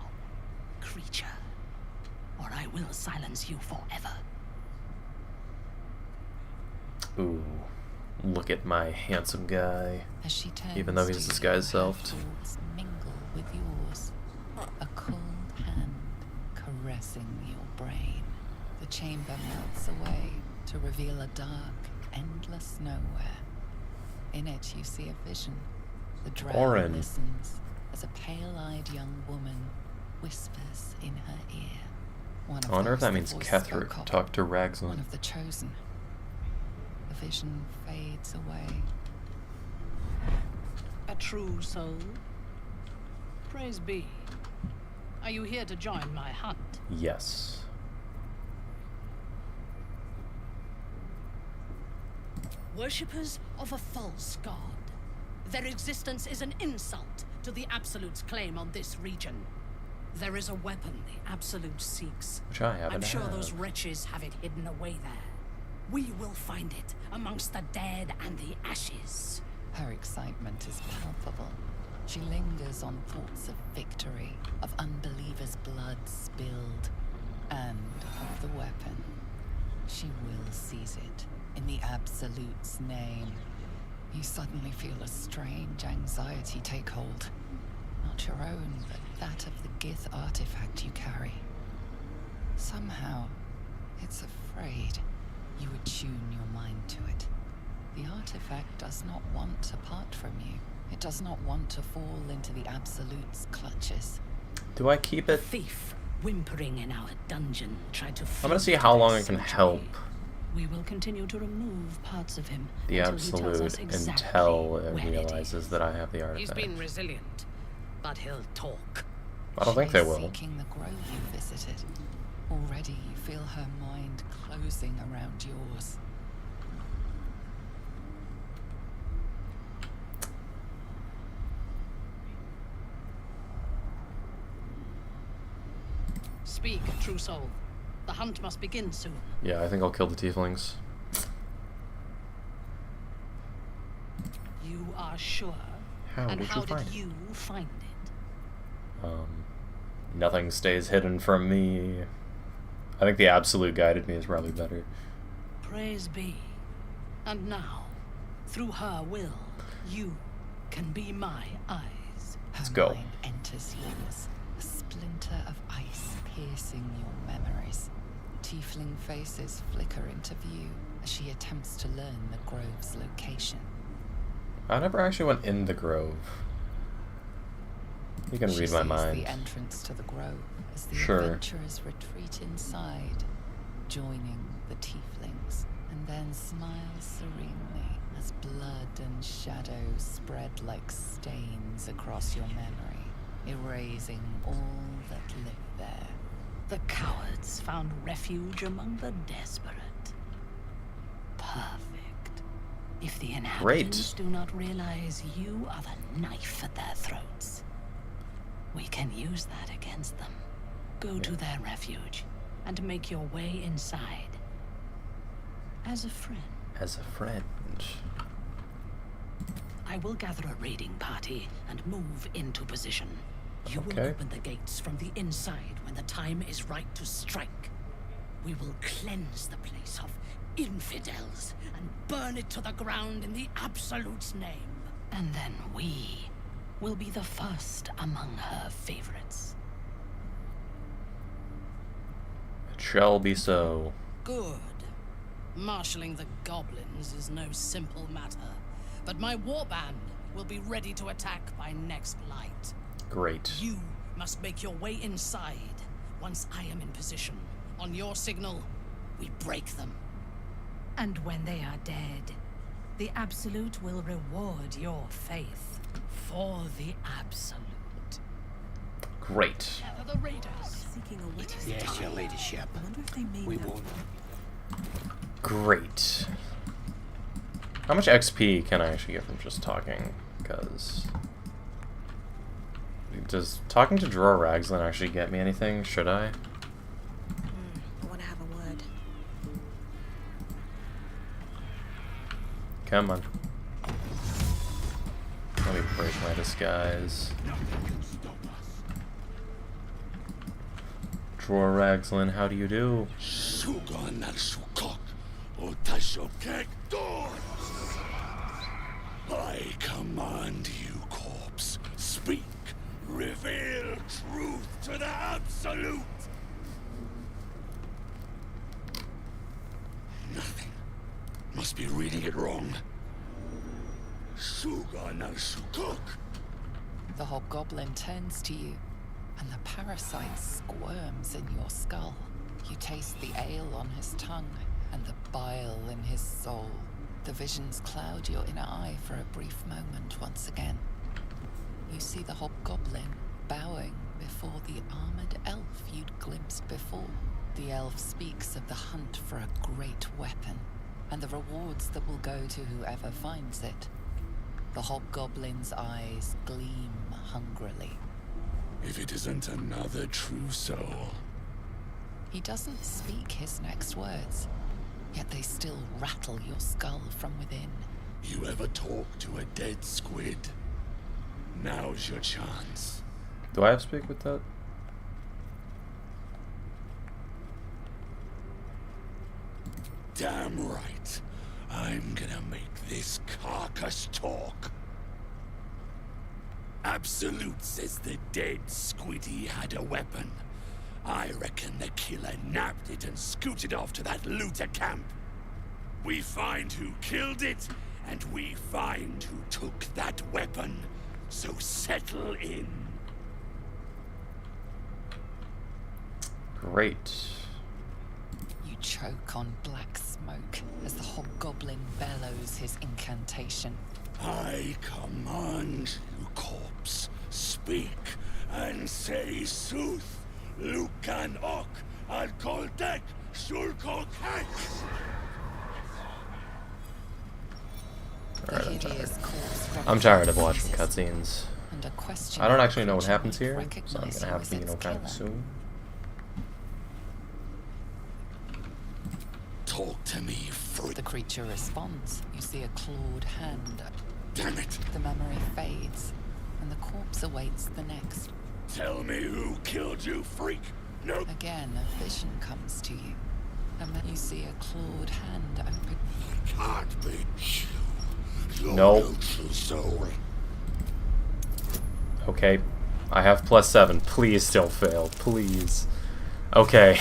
creature, or I will silence you forever. Ooh. Look at my handsome guy. As she turns Even though he's to disguised you, her self. thoughts mingle with yours. A cold hand caressing your brain. The chamber melts away to reveal a dark, endless nowhere. In it you see a vision. The drow Oren. listens as a pale-eyed young woman whispers in her ear. One of I wonder if those that means voice Ketherick spoke of, talked to one Ragzlin. of the chosen. The vision fades away. A true soul? Praise be. Are you here to join my hunt? Yes. Worshippers of a false god. Their existence is an insult to the Absolute's claim on this region. There is a weapon the Absolute seeks. Which I haven't I'm sure had. those wretches have it hidden away there. We will find it amongst the dead and the ashes. Her excitement is palpable. She lingers on thoughts of victory, of unbelievers' blood spilled, and of the weapon. She will seize it, in the Absolute's name. You suddenly feel a strange anxiety take hold. Not your own, but that of the Gith artifact you carry. Somehow, it's afraid. You attune your mind to it. The artifact does not want to part from you. It does not want to fall into the Absolute's clutches. Do I keep it? Thief, whimpering in our dungeon, tried to. I'm gonna see how long I can help We will continue to remove parts of him the until he tells us Absolute exactly until it when realizes that I have the He's artifact. been resilient, but he'll talk. I don't think they will. Seeking the grove you visited. Already you feel her mind closing around yours. Speak, true soul. The hunt must begin soon. Yeah, I think I'll kill the tieflings. You are sure? How and did how you find did it? you find it? Nothing stays hidden from me. I think the Absolute guided me is probably better. Praise be. And now, through her will, you can be my eyes. Let's Her go. mind enters yours, a splinter of ice piercing your memories. Tiefling faces flicker into view as she attempts to learn the grove's location. I never actually went in the grove. You can She read my sees mind. the entrance to the grove as the Sure. adventurers retreat inside, joining the tieflings, and then smiles serenely as blood and shadows spread like stains across your memory, erasing all that lived there. The cowards found refuge among the desperate. Perfect. If the inhabitants do not realize you are the knife at their throats, we can use that against them. Go to their refuge and make your way inside. As a friend. As a friend. I will gather a raiding party and move into position. You will Okay. open the gates from the inside when the time is right to strike. We will cleanse the place of infidels and burn it to the ground in the Absolute's name. And then we will be the first among her favorites. It shall be so. Good. Marshalling the goblins is no simple matter, but my warband will be ready to attack by next light. Great. You must make your way inside once I am in position. On your signal, we break them. And when they are dead, the Absolute will reward your faith. For the Absolute. Great. The raiders. Seeking a witness. Yes, your ladyship. I wonder if they mean We that. won't. Great. How much XP can I actually get from just talking? Because... does talking to Drawer Raglan actually get me anything? Should I? I want to have a word. Come on. Let me break my disguise. Drawer Raglan, how do you do? I command you, corpse. Speak. Reveal truth to the Absolute. Nothing. Must be reading it wrong. The hobgoblin turns to you, and the parasite squirms in your skull. You taste the ale on his tongue, and the bile in his soul. The visions cloud your inner eye for a brief moment once again. You see the hobgoblin bowing before the armored elf you'd glimpsed before. The elf speaks of the hunt for a great weapon, and the rewards that will go to whoever finds it. The hobgoblin's eyes gleam hungrily. If it isn't another true soul. He doesn't speak his next words, yet they still rattle your skull from within. You ever talk to a dead squid? Now's your chance. Do I have to speak with that? Damn right. I'm gonna make this carcass talk. Absolute says the dead squiddy had a weapon. I reckon the killer nabbed it and scooted off to that looter camp. We find who killed it, and we find who took that weapon. So settle in. Great. You choke on black smoke as the hobgoblin bellows his incantation. I command you, corpse. Speak and say sooth. Lucan ok al koldek shulkok hek. The hideous corpse I'm tired of watching cutscenes. and a question I don't actually know what creature happens might here, so I'm recognize gonna you have as to, its kind of killer. soon. Talk to me, freak. The creature responds. You see a clawed hand. Damn it! The memory fades, and the corpse awaits the next. Tell me who killed you, freak. No. Again, a vision comes to you. And then you see a clawed hand open. Can't be you. You're Nope. no true soul. Okay. I have +7. Please still fail. Please. Okay.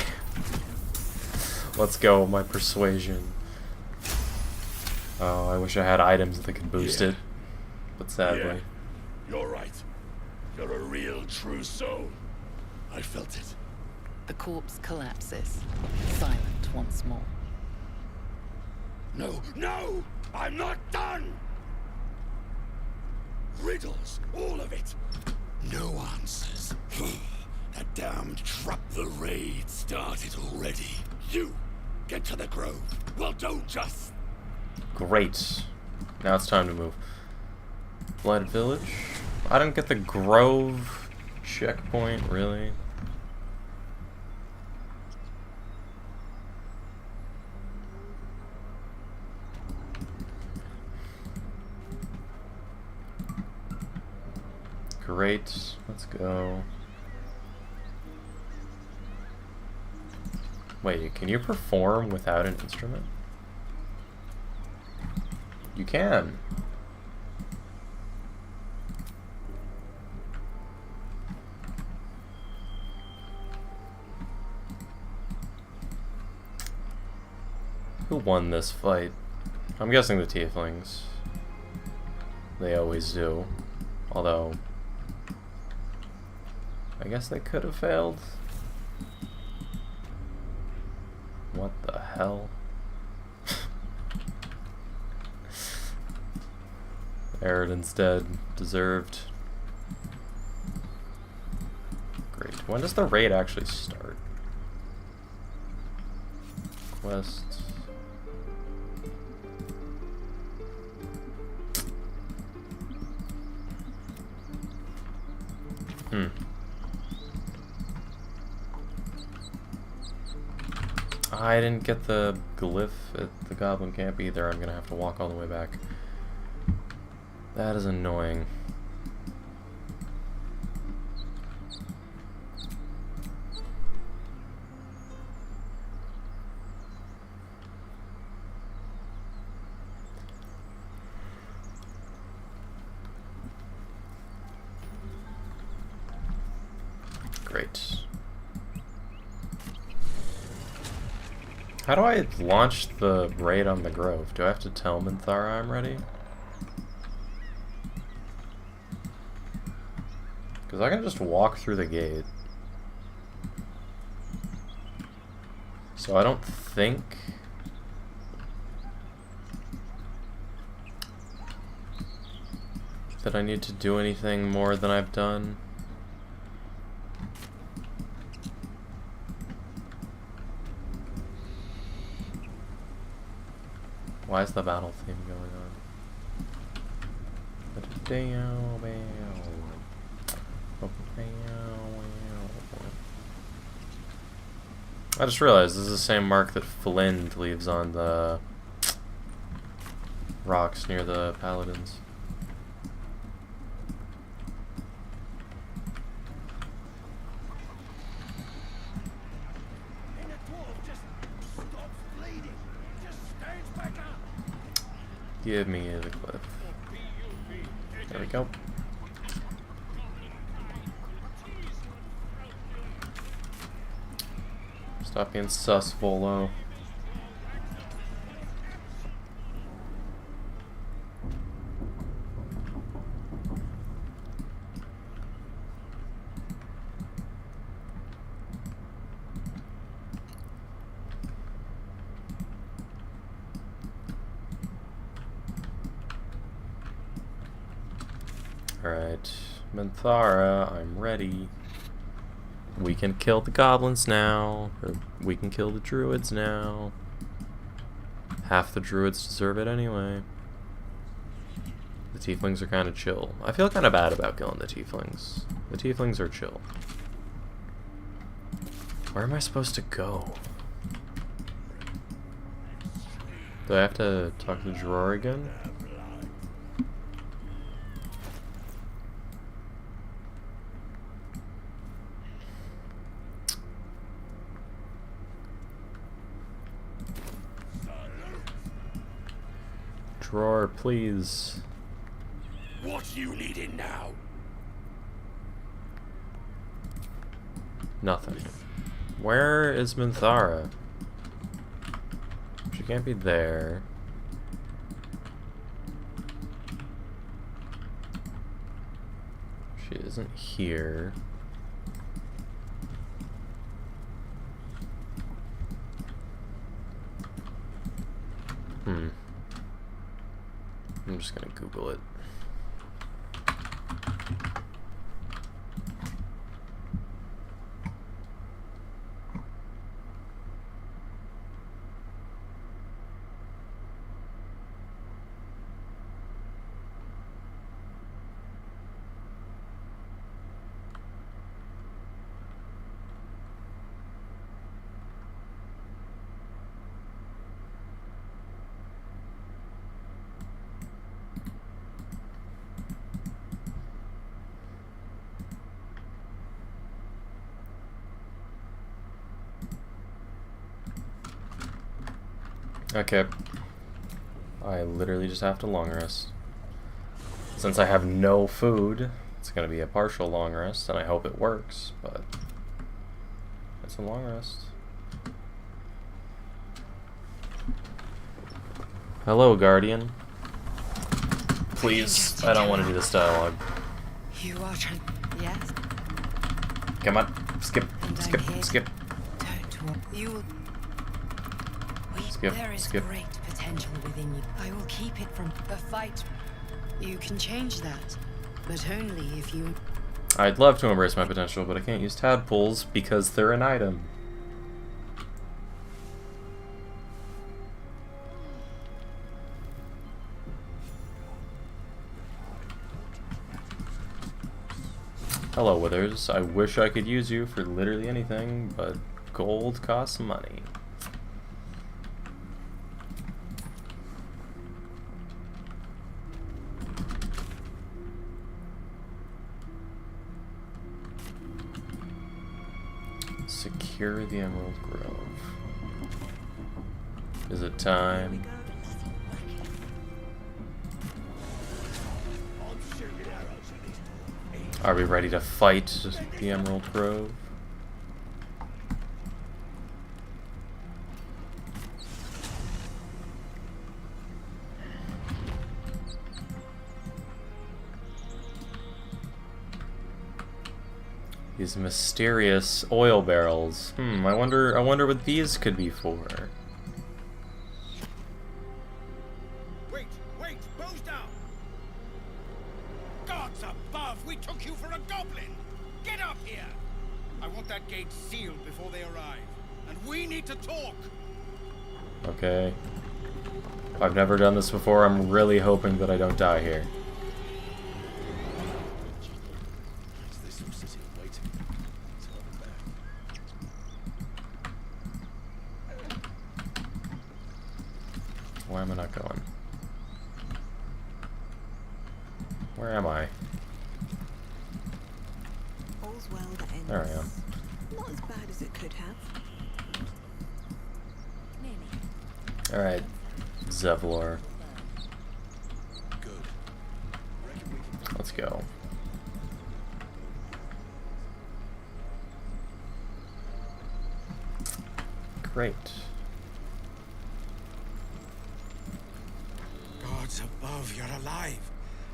Let's go. My persuasion. Oh, I wish I had items that could boost it. But sadly. Yeah, you're right. You're a real true soul. I felt it. The corpse collapses, silent once more. No, no! I'm not done! Riddles, all of it. No answers. That damned trap the raid started already. You, get to the grove. Well, don't just... Great. Now it's time to move. Blighted Village? I didn't get the Grove checkpoint, really. Great. Let's go. Wait, can you perform without an instrument? You can. Who won this fight? I'm guessing the tieflings. They always do. Although, I guess they could have failed. What the hell? Eridan's dead. Deserved. Great. When does the raid actually start? Quests. I didn't get the glyph at the goblin camp either. I'm gonna have to walk all the way back. That is annoying. Great. How do I launch the raid on the Grove? Do I have to tell Minthara I'm ready? Because I can just walk through the gate. So I don't think... that I need to do anything more than I've done. Why is the battle theme going on? I just realized this is the same mark that Flint leaves on the rocks near the paladins. Give me the cliff. There we go. Stop being sus, Volo. Alright, Minthara, I'm ready. We can kill the goblins now, or we can kill the druids now. Half the druids deserve it anyway. The tieflings are kind of chill. I feel kind of bad about killing the tieflings. The tieflings are chill. Where am I supposed to go? Do I have to talk to Dror again? Dror, please. What you needing now? Nothing. Where is Minthara? She can't be there. She isn't here. I'm just gonna Google it. Okay. I literally just have to long rest. Since I have no food, it's gonna be a partial long rest, and I hope it works, but it's a long rest. Hello, Guardian. Please, I don't want to do this dialogue. You are trying. Yes. Come on, skip, skip, skip. You. Skip, There is skip. great potential within you. I will keep it from the fight. You can change that, but only if you. I'd love to embrace my potential, but I can't use tadpoles because they're an item. Hello, Withers. I wish I could use you for literally anything, but gold costs money. Secure the Emerald Grove. Is it time? Are we ready to fight the Emerald Grove? These mysterious oil barrels. I wonder what these could be for. Wait, bows down! Gods above, we took you for a goblin! Get up here! I want that gate sealed before they arrive, and we need to talk! Okay. I've never done this before. I'm really hoping that I don't die here. Why am I not going? Where am I? All's well that ends. There I am. Not as bad as it could have. Alright, Zevlor. Let's go. Great. Gods above, you're alive.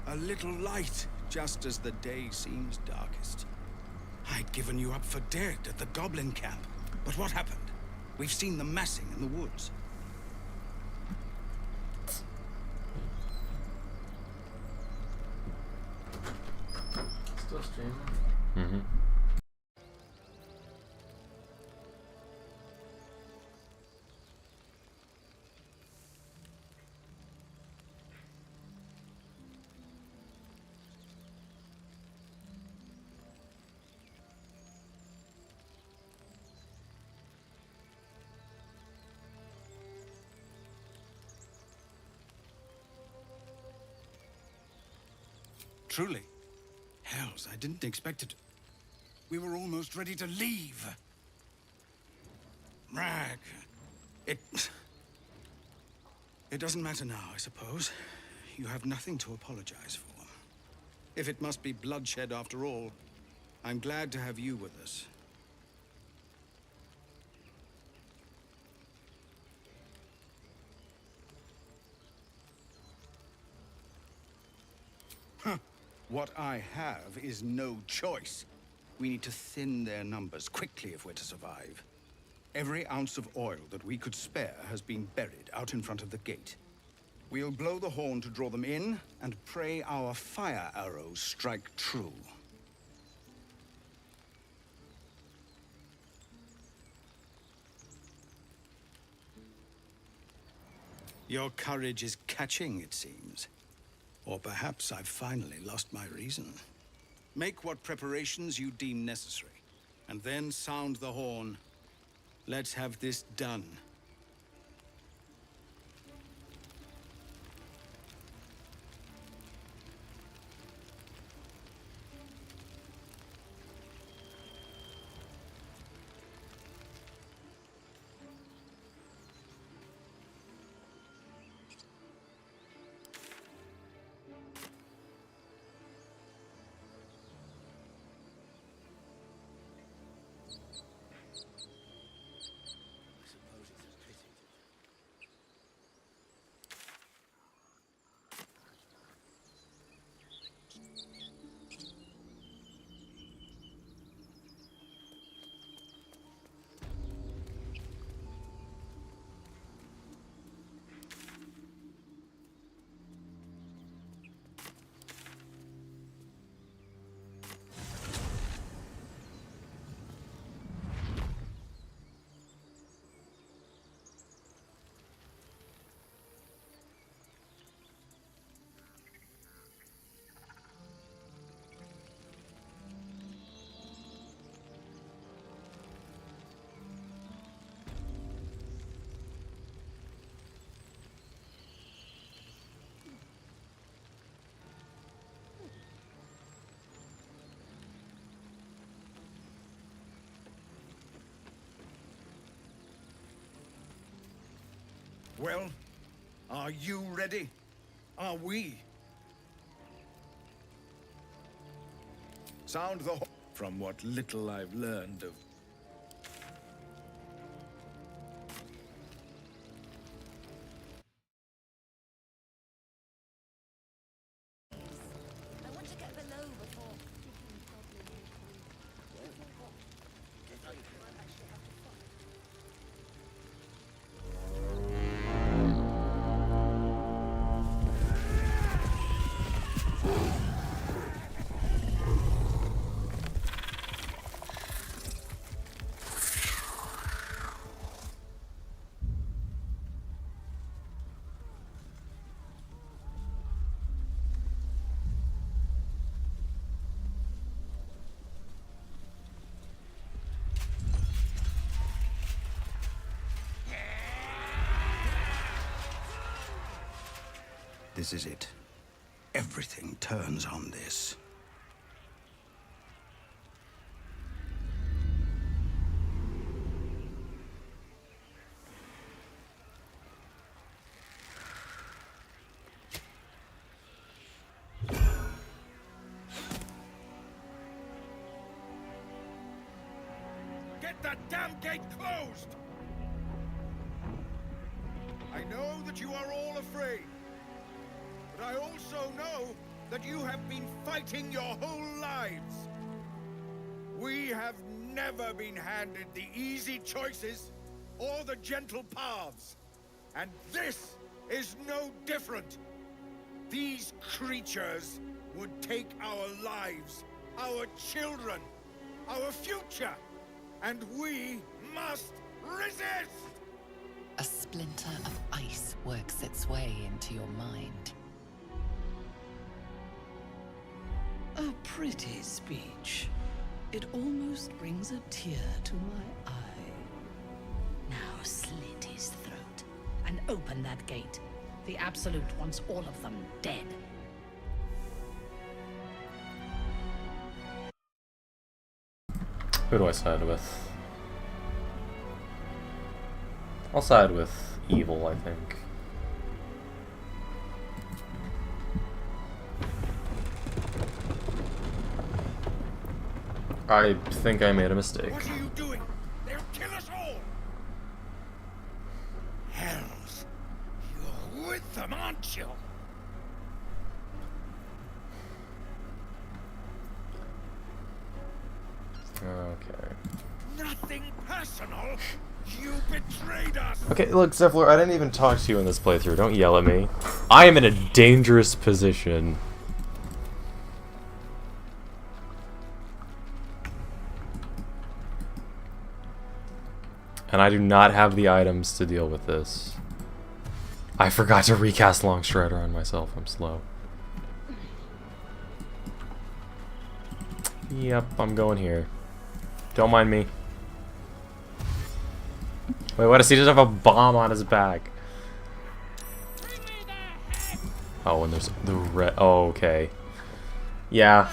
A little light, just as the day seems darkest. I'd given you up for dead at the goblin camp. But what happened? We've seen them massing in the woods. Still streaming? Mm-hmm. Truly. Hells, I didn't expect it. We were almost ready to leave. Rag. It doesn't matter now, I suppose. You have nothing to apologize for. If it must be bloodshed after all, I'm glad to have you with us. Huh. What I have is no choice. We need to thin their numbers quickly if we're to survive. Every ounce of oil that we could spare has been buried out in front of the gate. We'll blow the horn to draw them in, and pray our fire arrows strike true. Your courage is catching, it seems. Or perhaps I've finally lost my reason. Make what preparations you deem necessary, and then sound the horn. Let's have this done. Well, are you ready? Are we? Sound the horn. From what little I've learned of... I want to get below before. This is it. Everything turns on this. Get that damn gate closed! I know that you are all afraid. But I also know that you have been fighting your whole lives. We have never been handed the easy choices or the gentle paths. And this is no different. These creatures would take our lives, our children, our future, and we must resist! A splinter of ice works its way into your mind. A pretty speech. It almost brings a tear to my eye. Now slit his throat and open that gate. The Absolute wants all of them dead. Who do I side with? I'll side with evil, I think. I think I made a mistake. What are you doing? They'll kill us all! Hells, you're with them, aren't you? Okay. Nothing personal. You betrayed us. Okay, look, Zevlor, I didn't even talk to you in this playthrough. Don't yell at me. I am in a dangerous position. And I do not have the items to deal with this. I forgot to recast Longstrider on myself. I'm slow. Yep, I'm going here. Don't mind me. Wait, what? Does he just have a bomb on his back? Oh, and there's the red. Oh, okay. Yeah,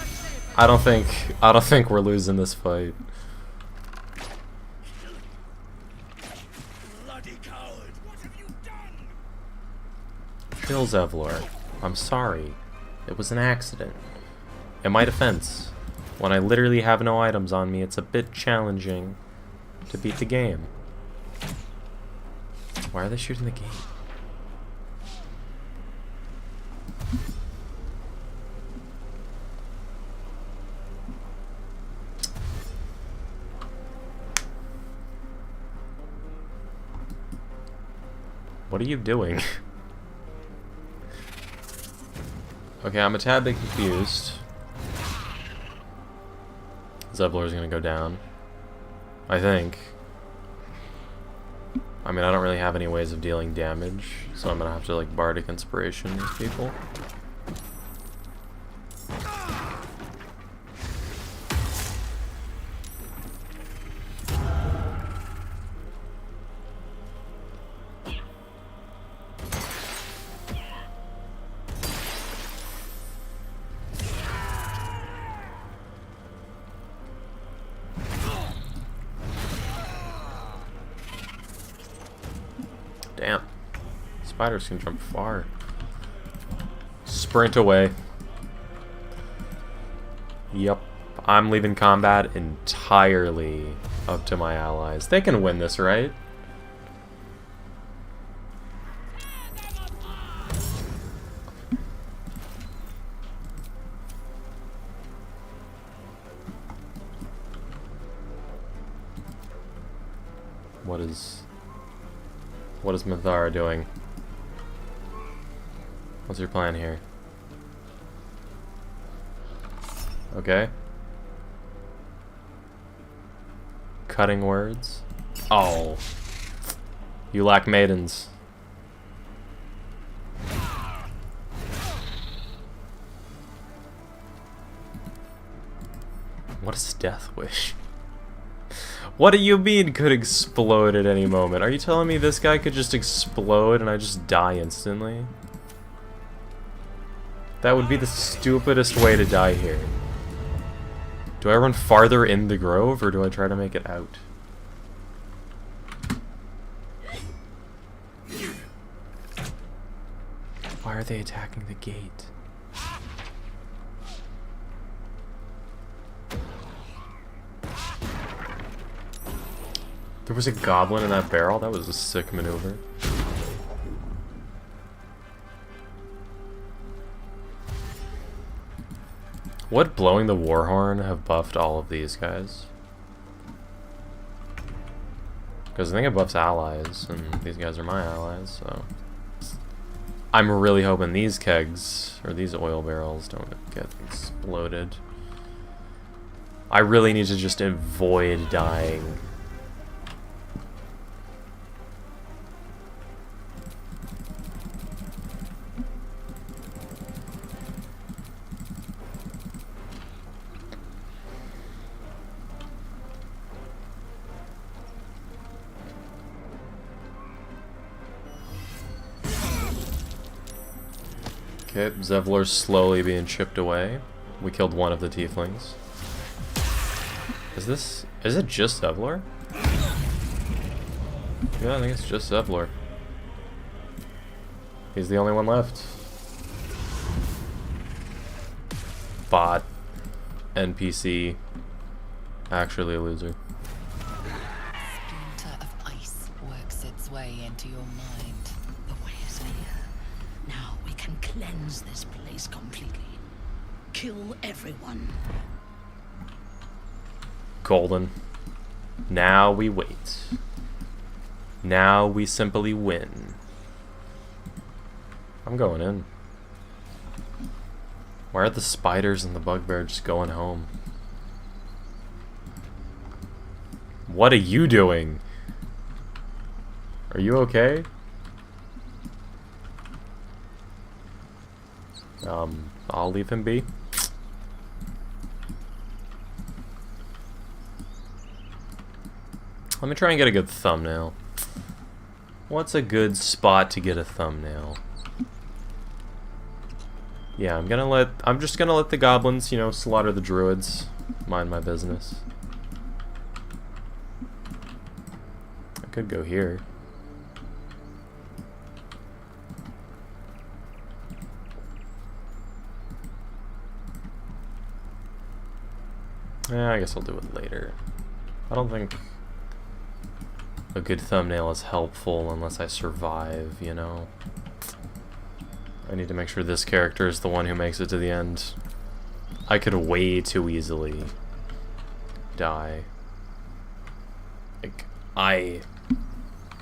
I don't think we're losing this fight. Bloody coward! What have you done? Kill Zevlor. I'm sorry. It was an accident. In my defense, when I literally have no items on me, it's a bit challenging to beat the game. Why are they shooting the gate? What are you doing? Okay, I'm a tad bit confused. Zevlor's gonna go down. I think. I mean, I don't really have any ways of dealing damage, so I'm gonna have to, like, Bardic Inspiration these people. Damn. Spiders can jump far. Sprint away. Yep. I'm leaving combat entirely up to my allies. They can win this, right? What is Mathara doing? What's your plan here? Okay. Cutting words. Oh. You lack maidens. What is Death Wish? What do you mean could explode at any moment? Are you telling me this guy could just explode and I just die instantly? That would be the stupidest way to die here. Do I run farther in the grove or do I try to make it out? Why are they attacking the gate? There was a goblin in that barrel? That was a sick maneuver. Would blowing the warhorn have buffed all of these guys? Because I think it buffs allies, and these guys are my allies, so... I'm really hoping these kegs, or these oil barrels, don't get exploded. I really need to just avoid dying. Okay, Zevlor's slowly being chipped away. We killed one of the tieflings. Is it just Zevlor? Yeah, I think it's just Zevlor. He's the only one left. Bot. NPC. Actually a loser. Splinter of ice works its way into your mind. The way is clear. Now we can cleanse this place completely. Kill everyone. Golden. Now we wait. Now we simply win. I'm going in. Why are the spiders and the bugbear just going home? What are you doing? Are you okay? I'll leave him be. Let me try and get a good thumbnail. What's a good spot to get a thumbnail? Yeah, I'm just gonna let the goblins, you know, slaughter the druids. Mind my business. I could go here. Yeah, I guess I'll do it later. I don't think a good thumbnail is helpful unless I survive, you know? I need to make sure this character is the one who makes it to the end. I could way too easily die. Like, I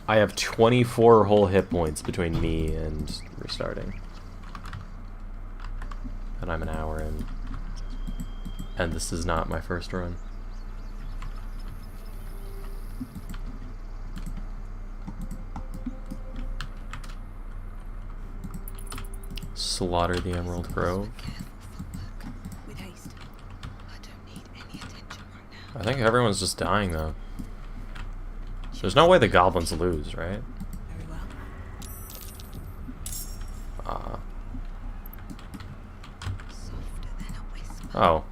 have 24 whole hit points between me and restarting. And I'm an hour in. And this is not my first run. Slaughter the Emerald Grove. I think everyone's just dying though. There's no way the goblins lose, right? Oh.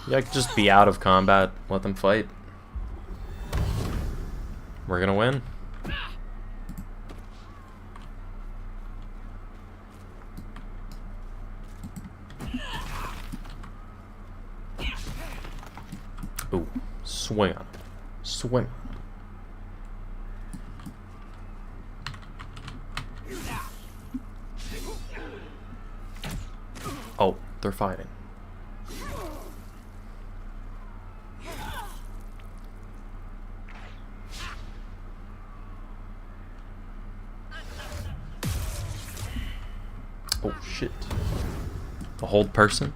Yeah, I could just be out of combat, let them fight. We're gonna win. Ooh, swing on him. Swing. Oh, they're fighting. Oh shit. A hold person?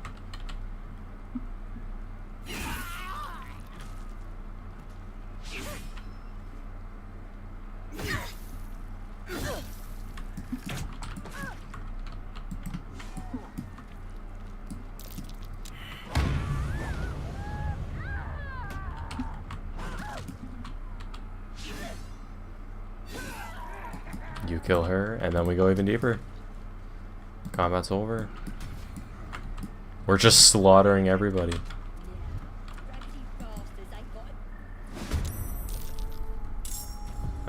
You kill her, and then we go even deeper. Combat's over. We're just slaughtering everybody.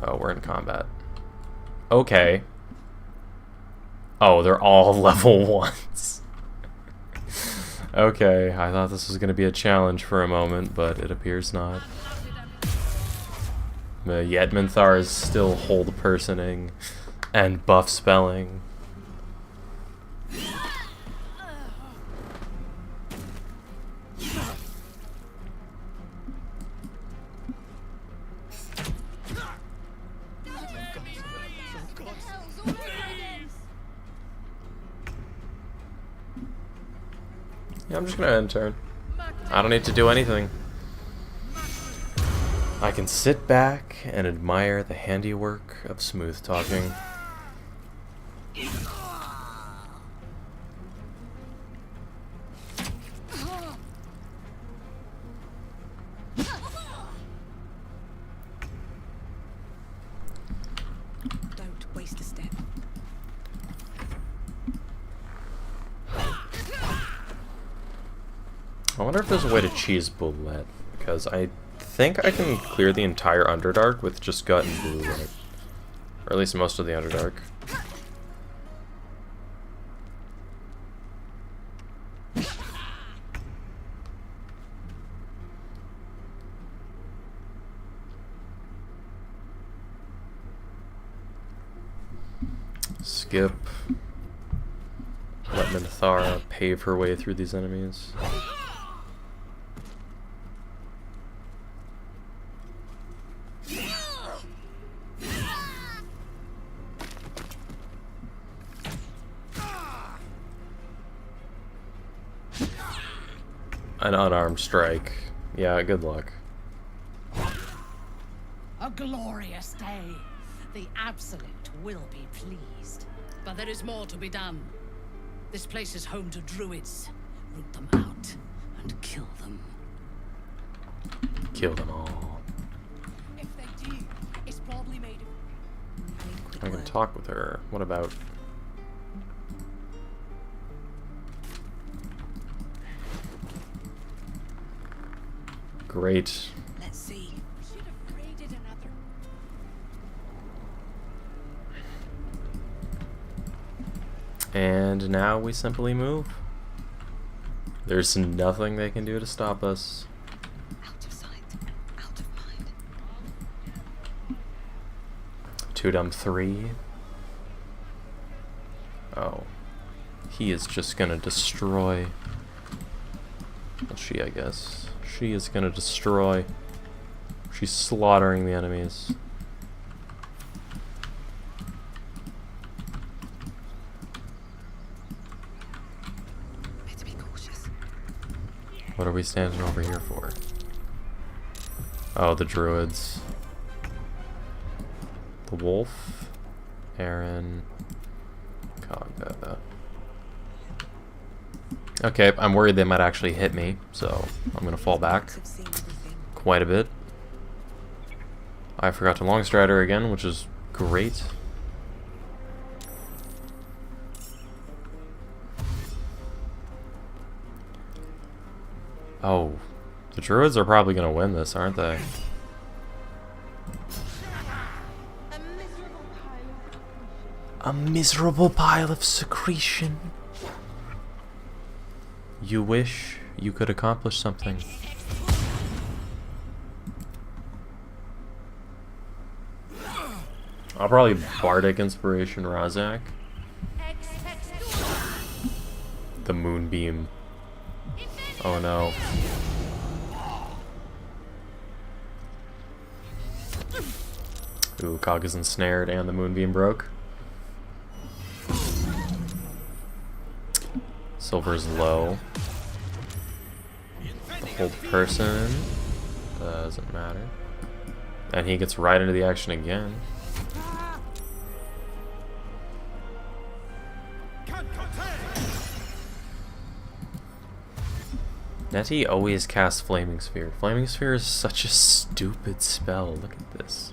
Oh, we're in combat. Okay. Oh, they're all level 1s. Okay, I thought this was going to be a challenge for a moment, but it appears not. Yedminthar is still hold personing and buff spelling. Yeah, I'm just gonna end turn. I don't need to do anything. I can sit back and admire the handiwork of smooth talking. Don't waste a step. I wonder if there's a way to cheese bullet, because I think I can clear the entire Underdark with just gut and blue light. Or at least most of the Underdark. Skip. Let Minthara pave her way through these enemies. An unarmed strike. Yeah, good luck. A glorious day. The Absolute will be pleased. But there is more to be done. This place is home to druids. Root them out and kill them. Kill them all. If they do, it's probably made of... I can talk with her. What about... Great. Let's see. Should have raided another. And now we simply move. There's nothing they can do to stop us. Out of sight, out of mind. Tudum 3. Oh. He is just gonna destroy. Well, she, I guess. She is gonna destroy. She's slaughtering the enemies. Better be cautious. What are we standing over here for? Oh, the druids. The wolf. Aaron. Cogbetta. Okay, I'm worried they might actually hit me, so I'm gonna fall back quite a bit. I forgot to Longstrider again, which is great. Oh, the druids are probably gonna win this, aren't they? A miserable pile of secretion. You wish you could accomplish something. I'll probably Bardic Inspiration Razak. The Moonbeam. Oh no. Ooh, Cog is ensnared and the Moonbeam broke. Silver's low. The whole person doesn't matter. And he gets right into the action again. Nettie always casts Flaming Sphere. Flaming Sphere is such a stupid spell. Look at this.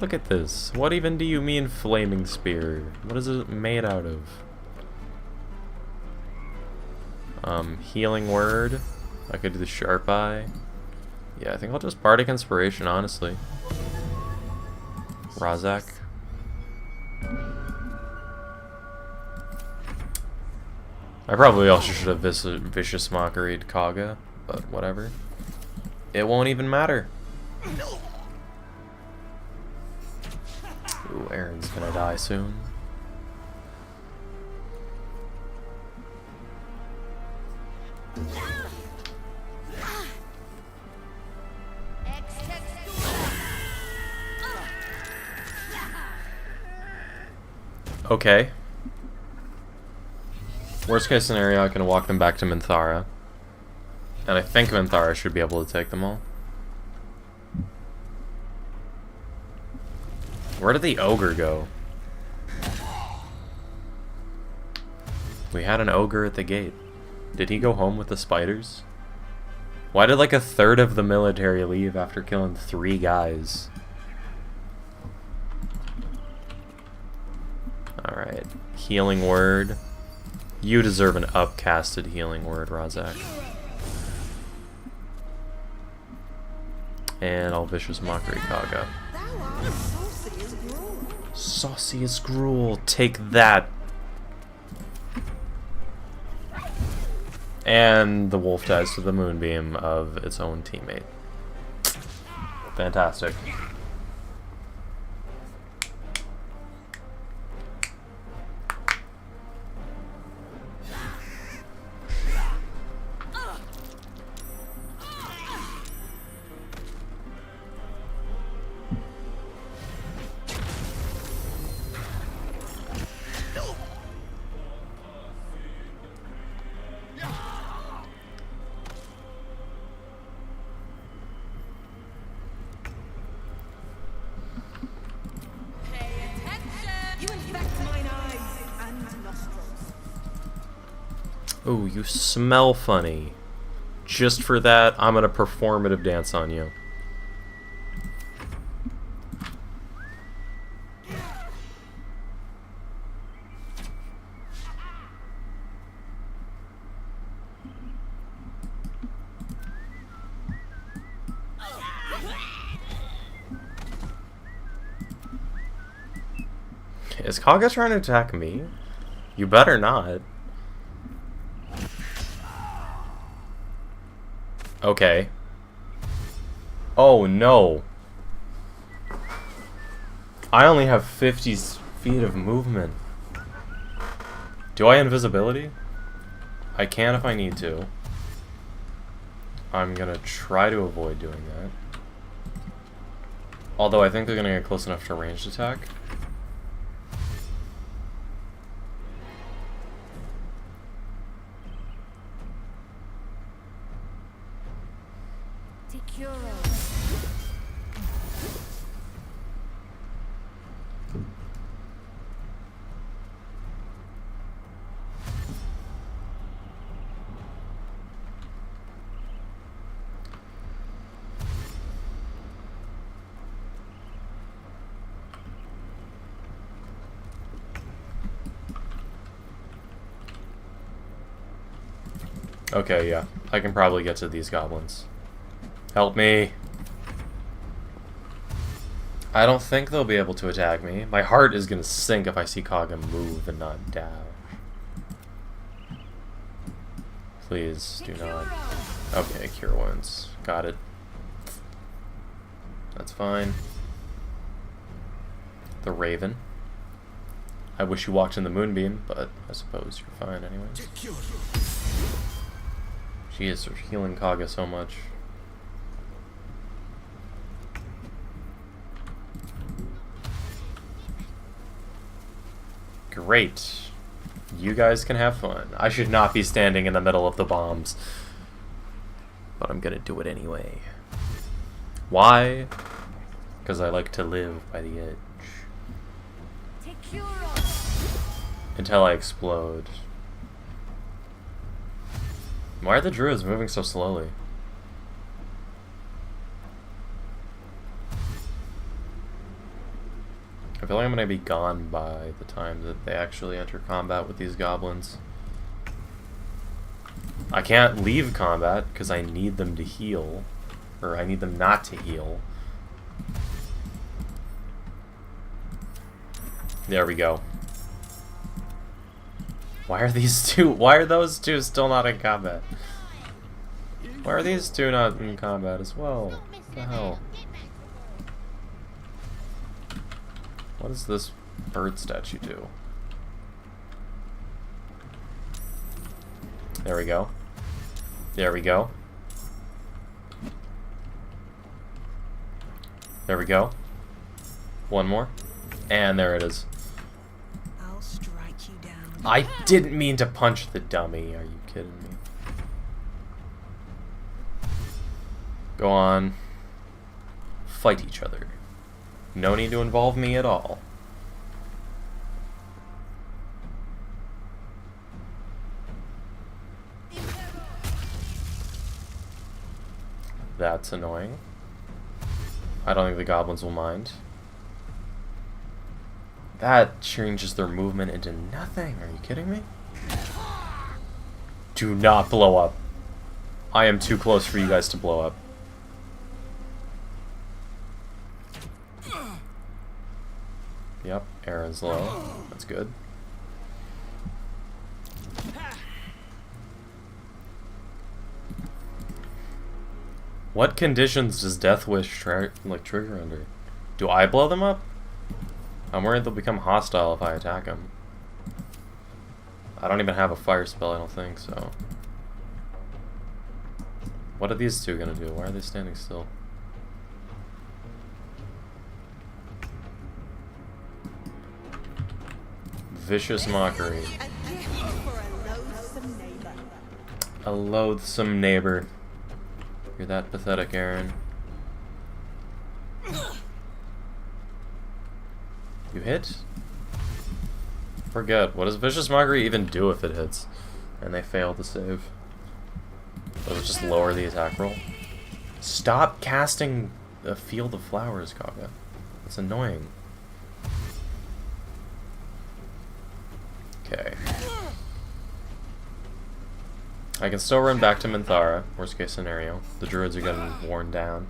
Look at this. What even do you mean Flaming Spear? What is it made out of? Healing Word. I could do the Sharp Eye. Yeah, I think I'll just Bardic Inspiration, honestly. Razak. I probably also should have Vicious Mockeried Kaga, but whatever. It won't even matter. Ooh, Aaron's gonna die soon. Okay. Worst case scenario, I can walk them back to Minthara. And I think Minthara should be able to take them all. Where did the ogre go? We had an ogre at the gate. Did he go home with the spiders? Why did like a third of the military leave after killing 3 guys? Alright. Healing Word. You deserve an upcasted Healing Word, Razak. And I'll Vicious Mockery Kaga. Saucy as gruel. Take that. And the wolf dies to the Moonbeam of its own teammate. Fantastic. Ooh, you smell funny. Just for that, I'm gonna performative dance on you. Is Kaga trying to attack me? You better not. Okay. Oh no. I only have 50 feet of movement. Do I invisibility? I can if I need to. I'm gonna try to avoid doing that. Although I think they're gonna get close enough to ranged attack. Okay, yeah. I can probably get to these goblins. Help me. I don't think they'll be able to attack me. My heart is gonna sink if I see Kaga move and not dash. Please do not. Okay, cure wounds. Got it. That's fine. The Raven. I wish you walked in the Moonbeam, but I suppose you're fine anyways. She is healing Kaga so much. Great. You guys can have fun. I should not be standing in the middle of the bombs. But I'm gonna do it anyway. Why? Because I like to live by the edge. Until I explode. Why are the druids moving so slowly? I feel like I'm gonna be gone by the time that they actually enter combat with these goblins. I can't leave combat because I need them to heal. Or I need them not to heal. There we go. Why are these two? Why are those two still not in combat? Why are these two not in combat as well? What the hell? What does this bird statue do? There we go. There we go. There we go. One more. And there it is. I'll strike you down. I didn't mean to punch the dummy. Are you kidding me? Go on. Fight each other. No need to involve me at all. That's annoying. I don't think the goblins will mind. That changes their movement into nothing. Are you kidding me? Do not blow up. I am too close for you guys to blow up. Yep, Aaron's low. That's good. What conditions does Death Wish trigger under? Do I blow them up? I'm worried they'll become hostile if I attack them. I don't even have a fire spell, I don't think, so... What are these two gonna do? Why are they standing still? Vicious Mockery. A loathsome neighbor. You're that pathetic, Aaron. You hit? Forget. What does Vicious Mockery even do if it hits? And they fail to save. Does it just lower the attack roll? Stop casting a field of flowers, Kaga. It's annoying. Okay. I can still run back to Minthara, worst case scenario. The druids are getting worn down.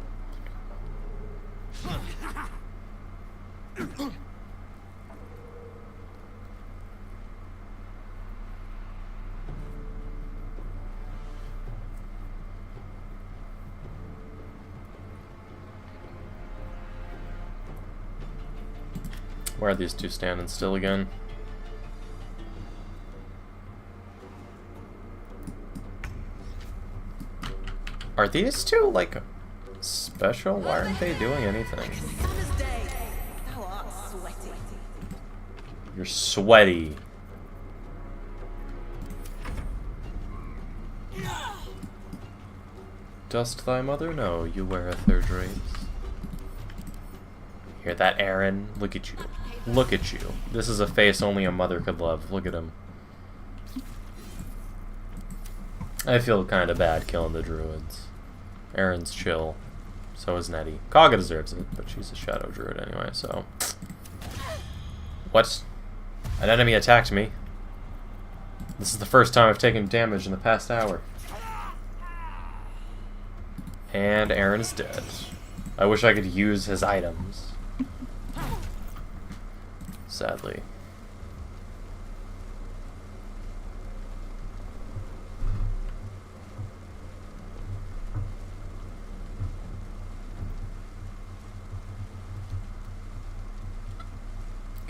Why are these two standing still again? Are these two, like, special? Why aren't they doing anything? You're sweaty. Dost thy mother know you weareth her drapes? Hear that, Aaron? Look at you. Look at you. This is a face only a mother could love. Look at him. I feel kind of bad killing the druids. Aaron's chill. So is Nettie. Kaga deserves it, but she's a shadow druid anyway, so... What? An enemy attacked me. This is the first time I've taken damage in the past hour. And Aaron is dead. I wish I could use his items. Sadly.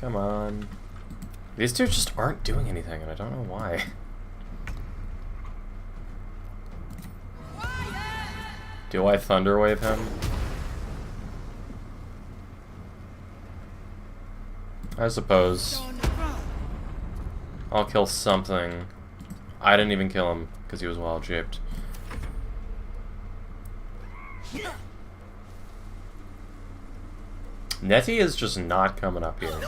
Come on. These two just aren't doing anything, and I don't know why. Do I Thunderwave him? I suppose. I'll kill something. I didn't even kill him, because he was wild-shaped. Nettie is just not coming up here.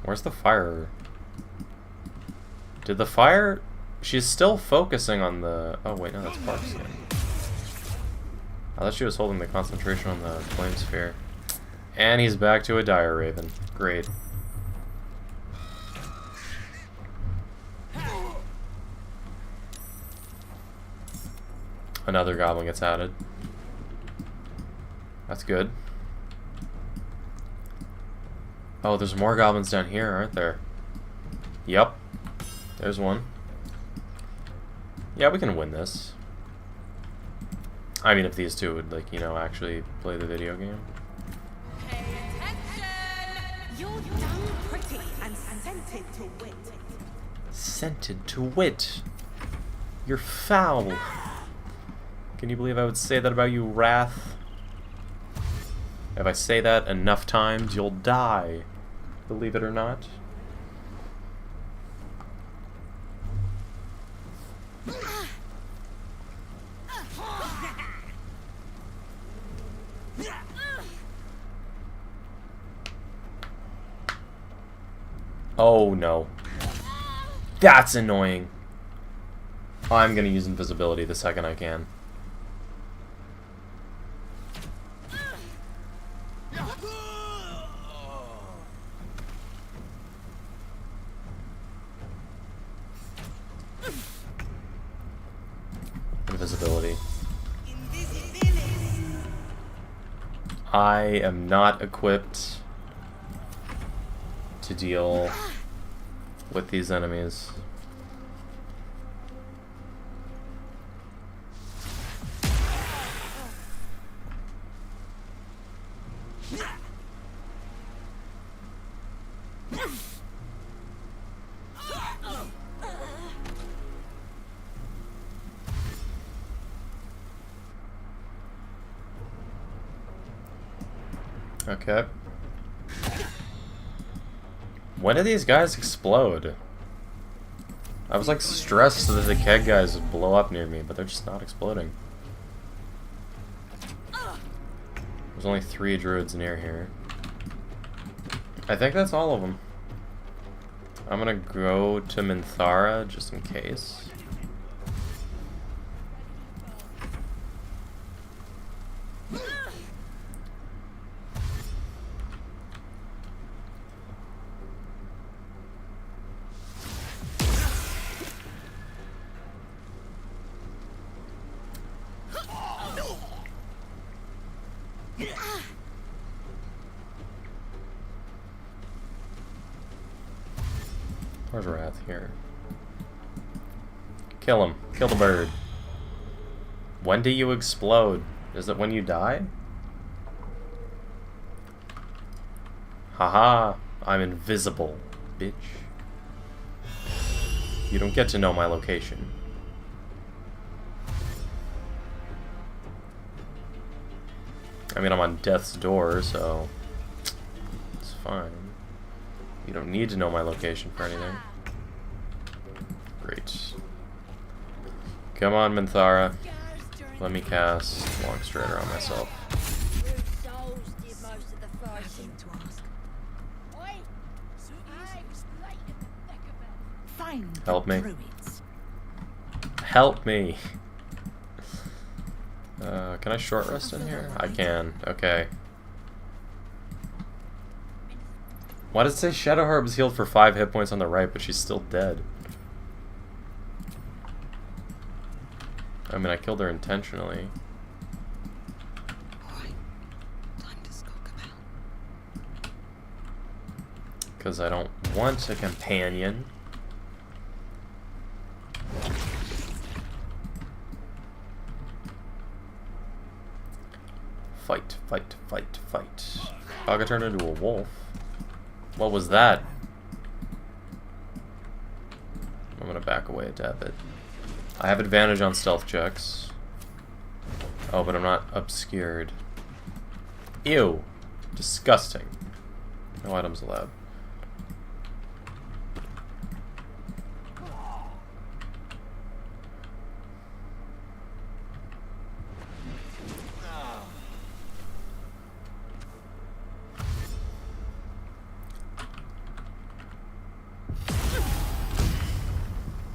Where's the fire? Did the fire... She's still focusing on the... Oh wait, no, that's Park's again. I thought she was holding the concentration on the flame sphere. And he's back to a Dire Raven. Great. Another goblin gets added. That's good. Oh, there's more goblins down here, aren't there? Yep. There's one. Yeah, we can win this. I mean, if these two would, like, you know, actually play the video game. You're done pretty and scented to wit. Scented to wit. You're foul. Can you believe I would say that about you, Wrath? If I say that enough times, you'll die. Believe it or not. Oh no. That's annoying. I'm gonna use invisibility the second I can. Invisibility. I am not equipped to deal with these enemies. Okay. When did these guys explode? I was like stressed that the keg guys would blow up near me, but they're just not exploding. There's only 3 druids near here. I think that's all of them. I'm gonna go to Minthara just in case. Where's Wrath here? Kill him. Kill the bird. When do you explode? Is it when you die? Haha, I'm invisible, bitch. You don't get to know my location. I mean, I'm on death's door, so it's fine. You don't need to know my location for anything. Great. Come on, Minthara. Let me cast Longstrider on myself. Help me. Help me. Can I short rest in here? I can. Okay. Why does it say Shadowheart was healed for 5 hit points on the right, but she's still dead? I mean, I killed her intentionally. Because I don't want a companion. Fight, Fight, fight, fight. Kaga turned into a wolf. What was that? I'm gonna back away a tad bit. I have advantage on stealth checks. Oh, but I'm not obscured. Ew. Disgusting. No items allowed.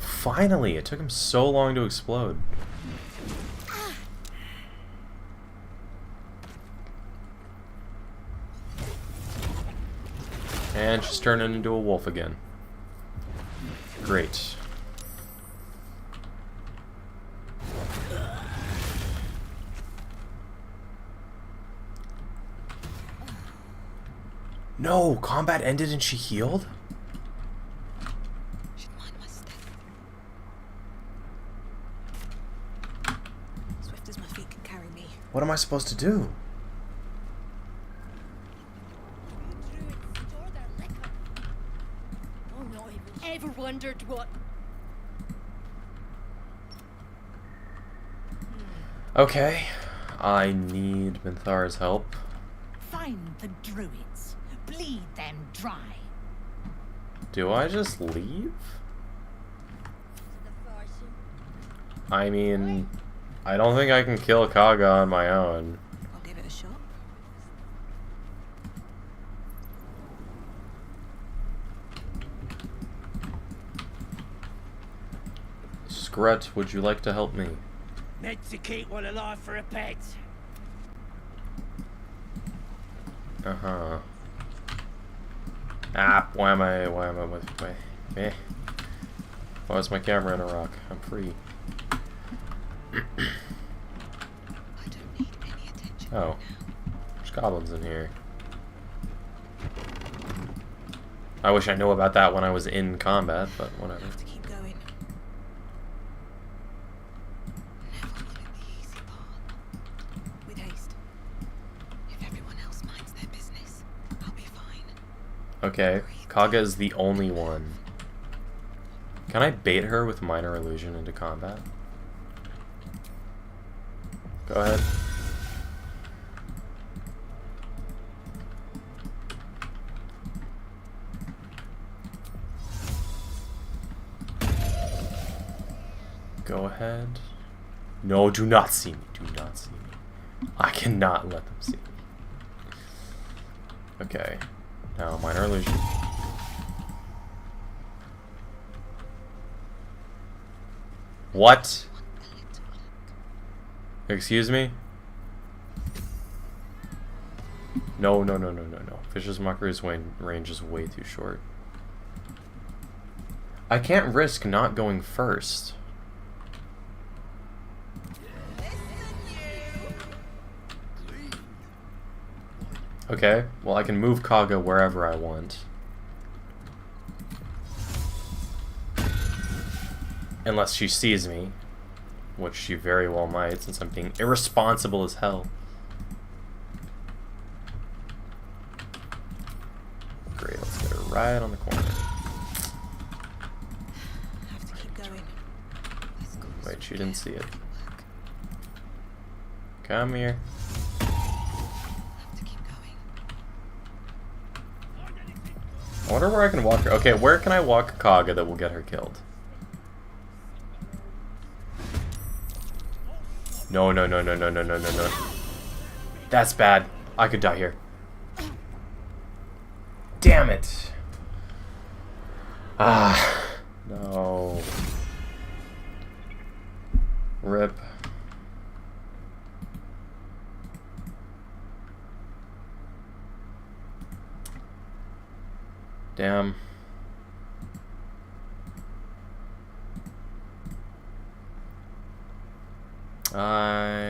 Finally! It took him so long to explode. And she's turning into a wolf again. Great. No! Combat ended and she healed? Swift as my feet can carry me. What am I supposed to do? Ever wondered what? Okay. I need Minthar's help. Find the druids. Bleed them dry. Do I just leave? I mean, I don't think I can kill Kaga on my own. I'll give it a shot. Scrut, would you like to help me? Meant to keep one alive for a pet. Uh-huh. Ah, why am I with my... Eh. Why is my camera in a rock? I'm free. Oh. There's goblins in here. I wish I knew about that when I was in combat, but whatever. Have to keep going. With haste. If everyone else minds their business, I'll be fine. Okay, Kaga is the only one. Can I bait her with minor illusion into combat? Go ahead. Go ahead. No, do not see me. Do not see me. I cannot let them see me. Okay. Now, minor illusion. What? Excuse me? No, no, no, no, no, no. Fish's Mockery's range is way too short. I can't risk not going first. Okay, well I can move Kaga wherever I want. Unless she sees me. Which she very well might, since I'm being irresponsible as hell. Great, let's get her right on the corner. Have to keep going. Wait, she didn't see it. Come here. I wonder where I can walk her. Okay, where can I walk Kaga that will get her killed? No, no, no, no, no, no, no, no, no. That's bad. I could die here. Damn it. Ah. No. Rip. Damn. I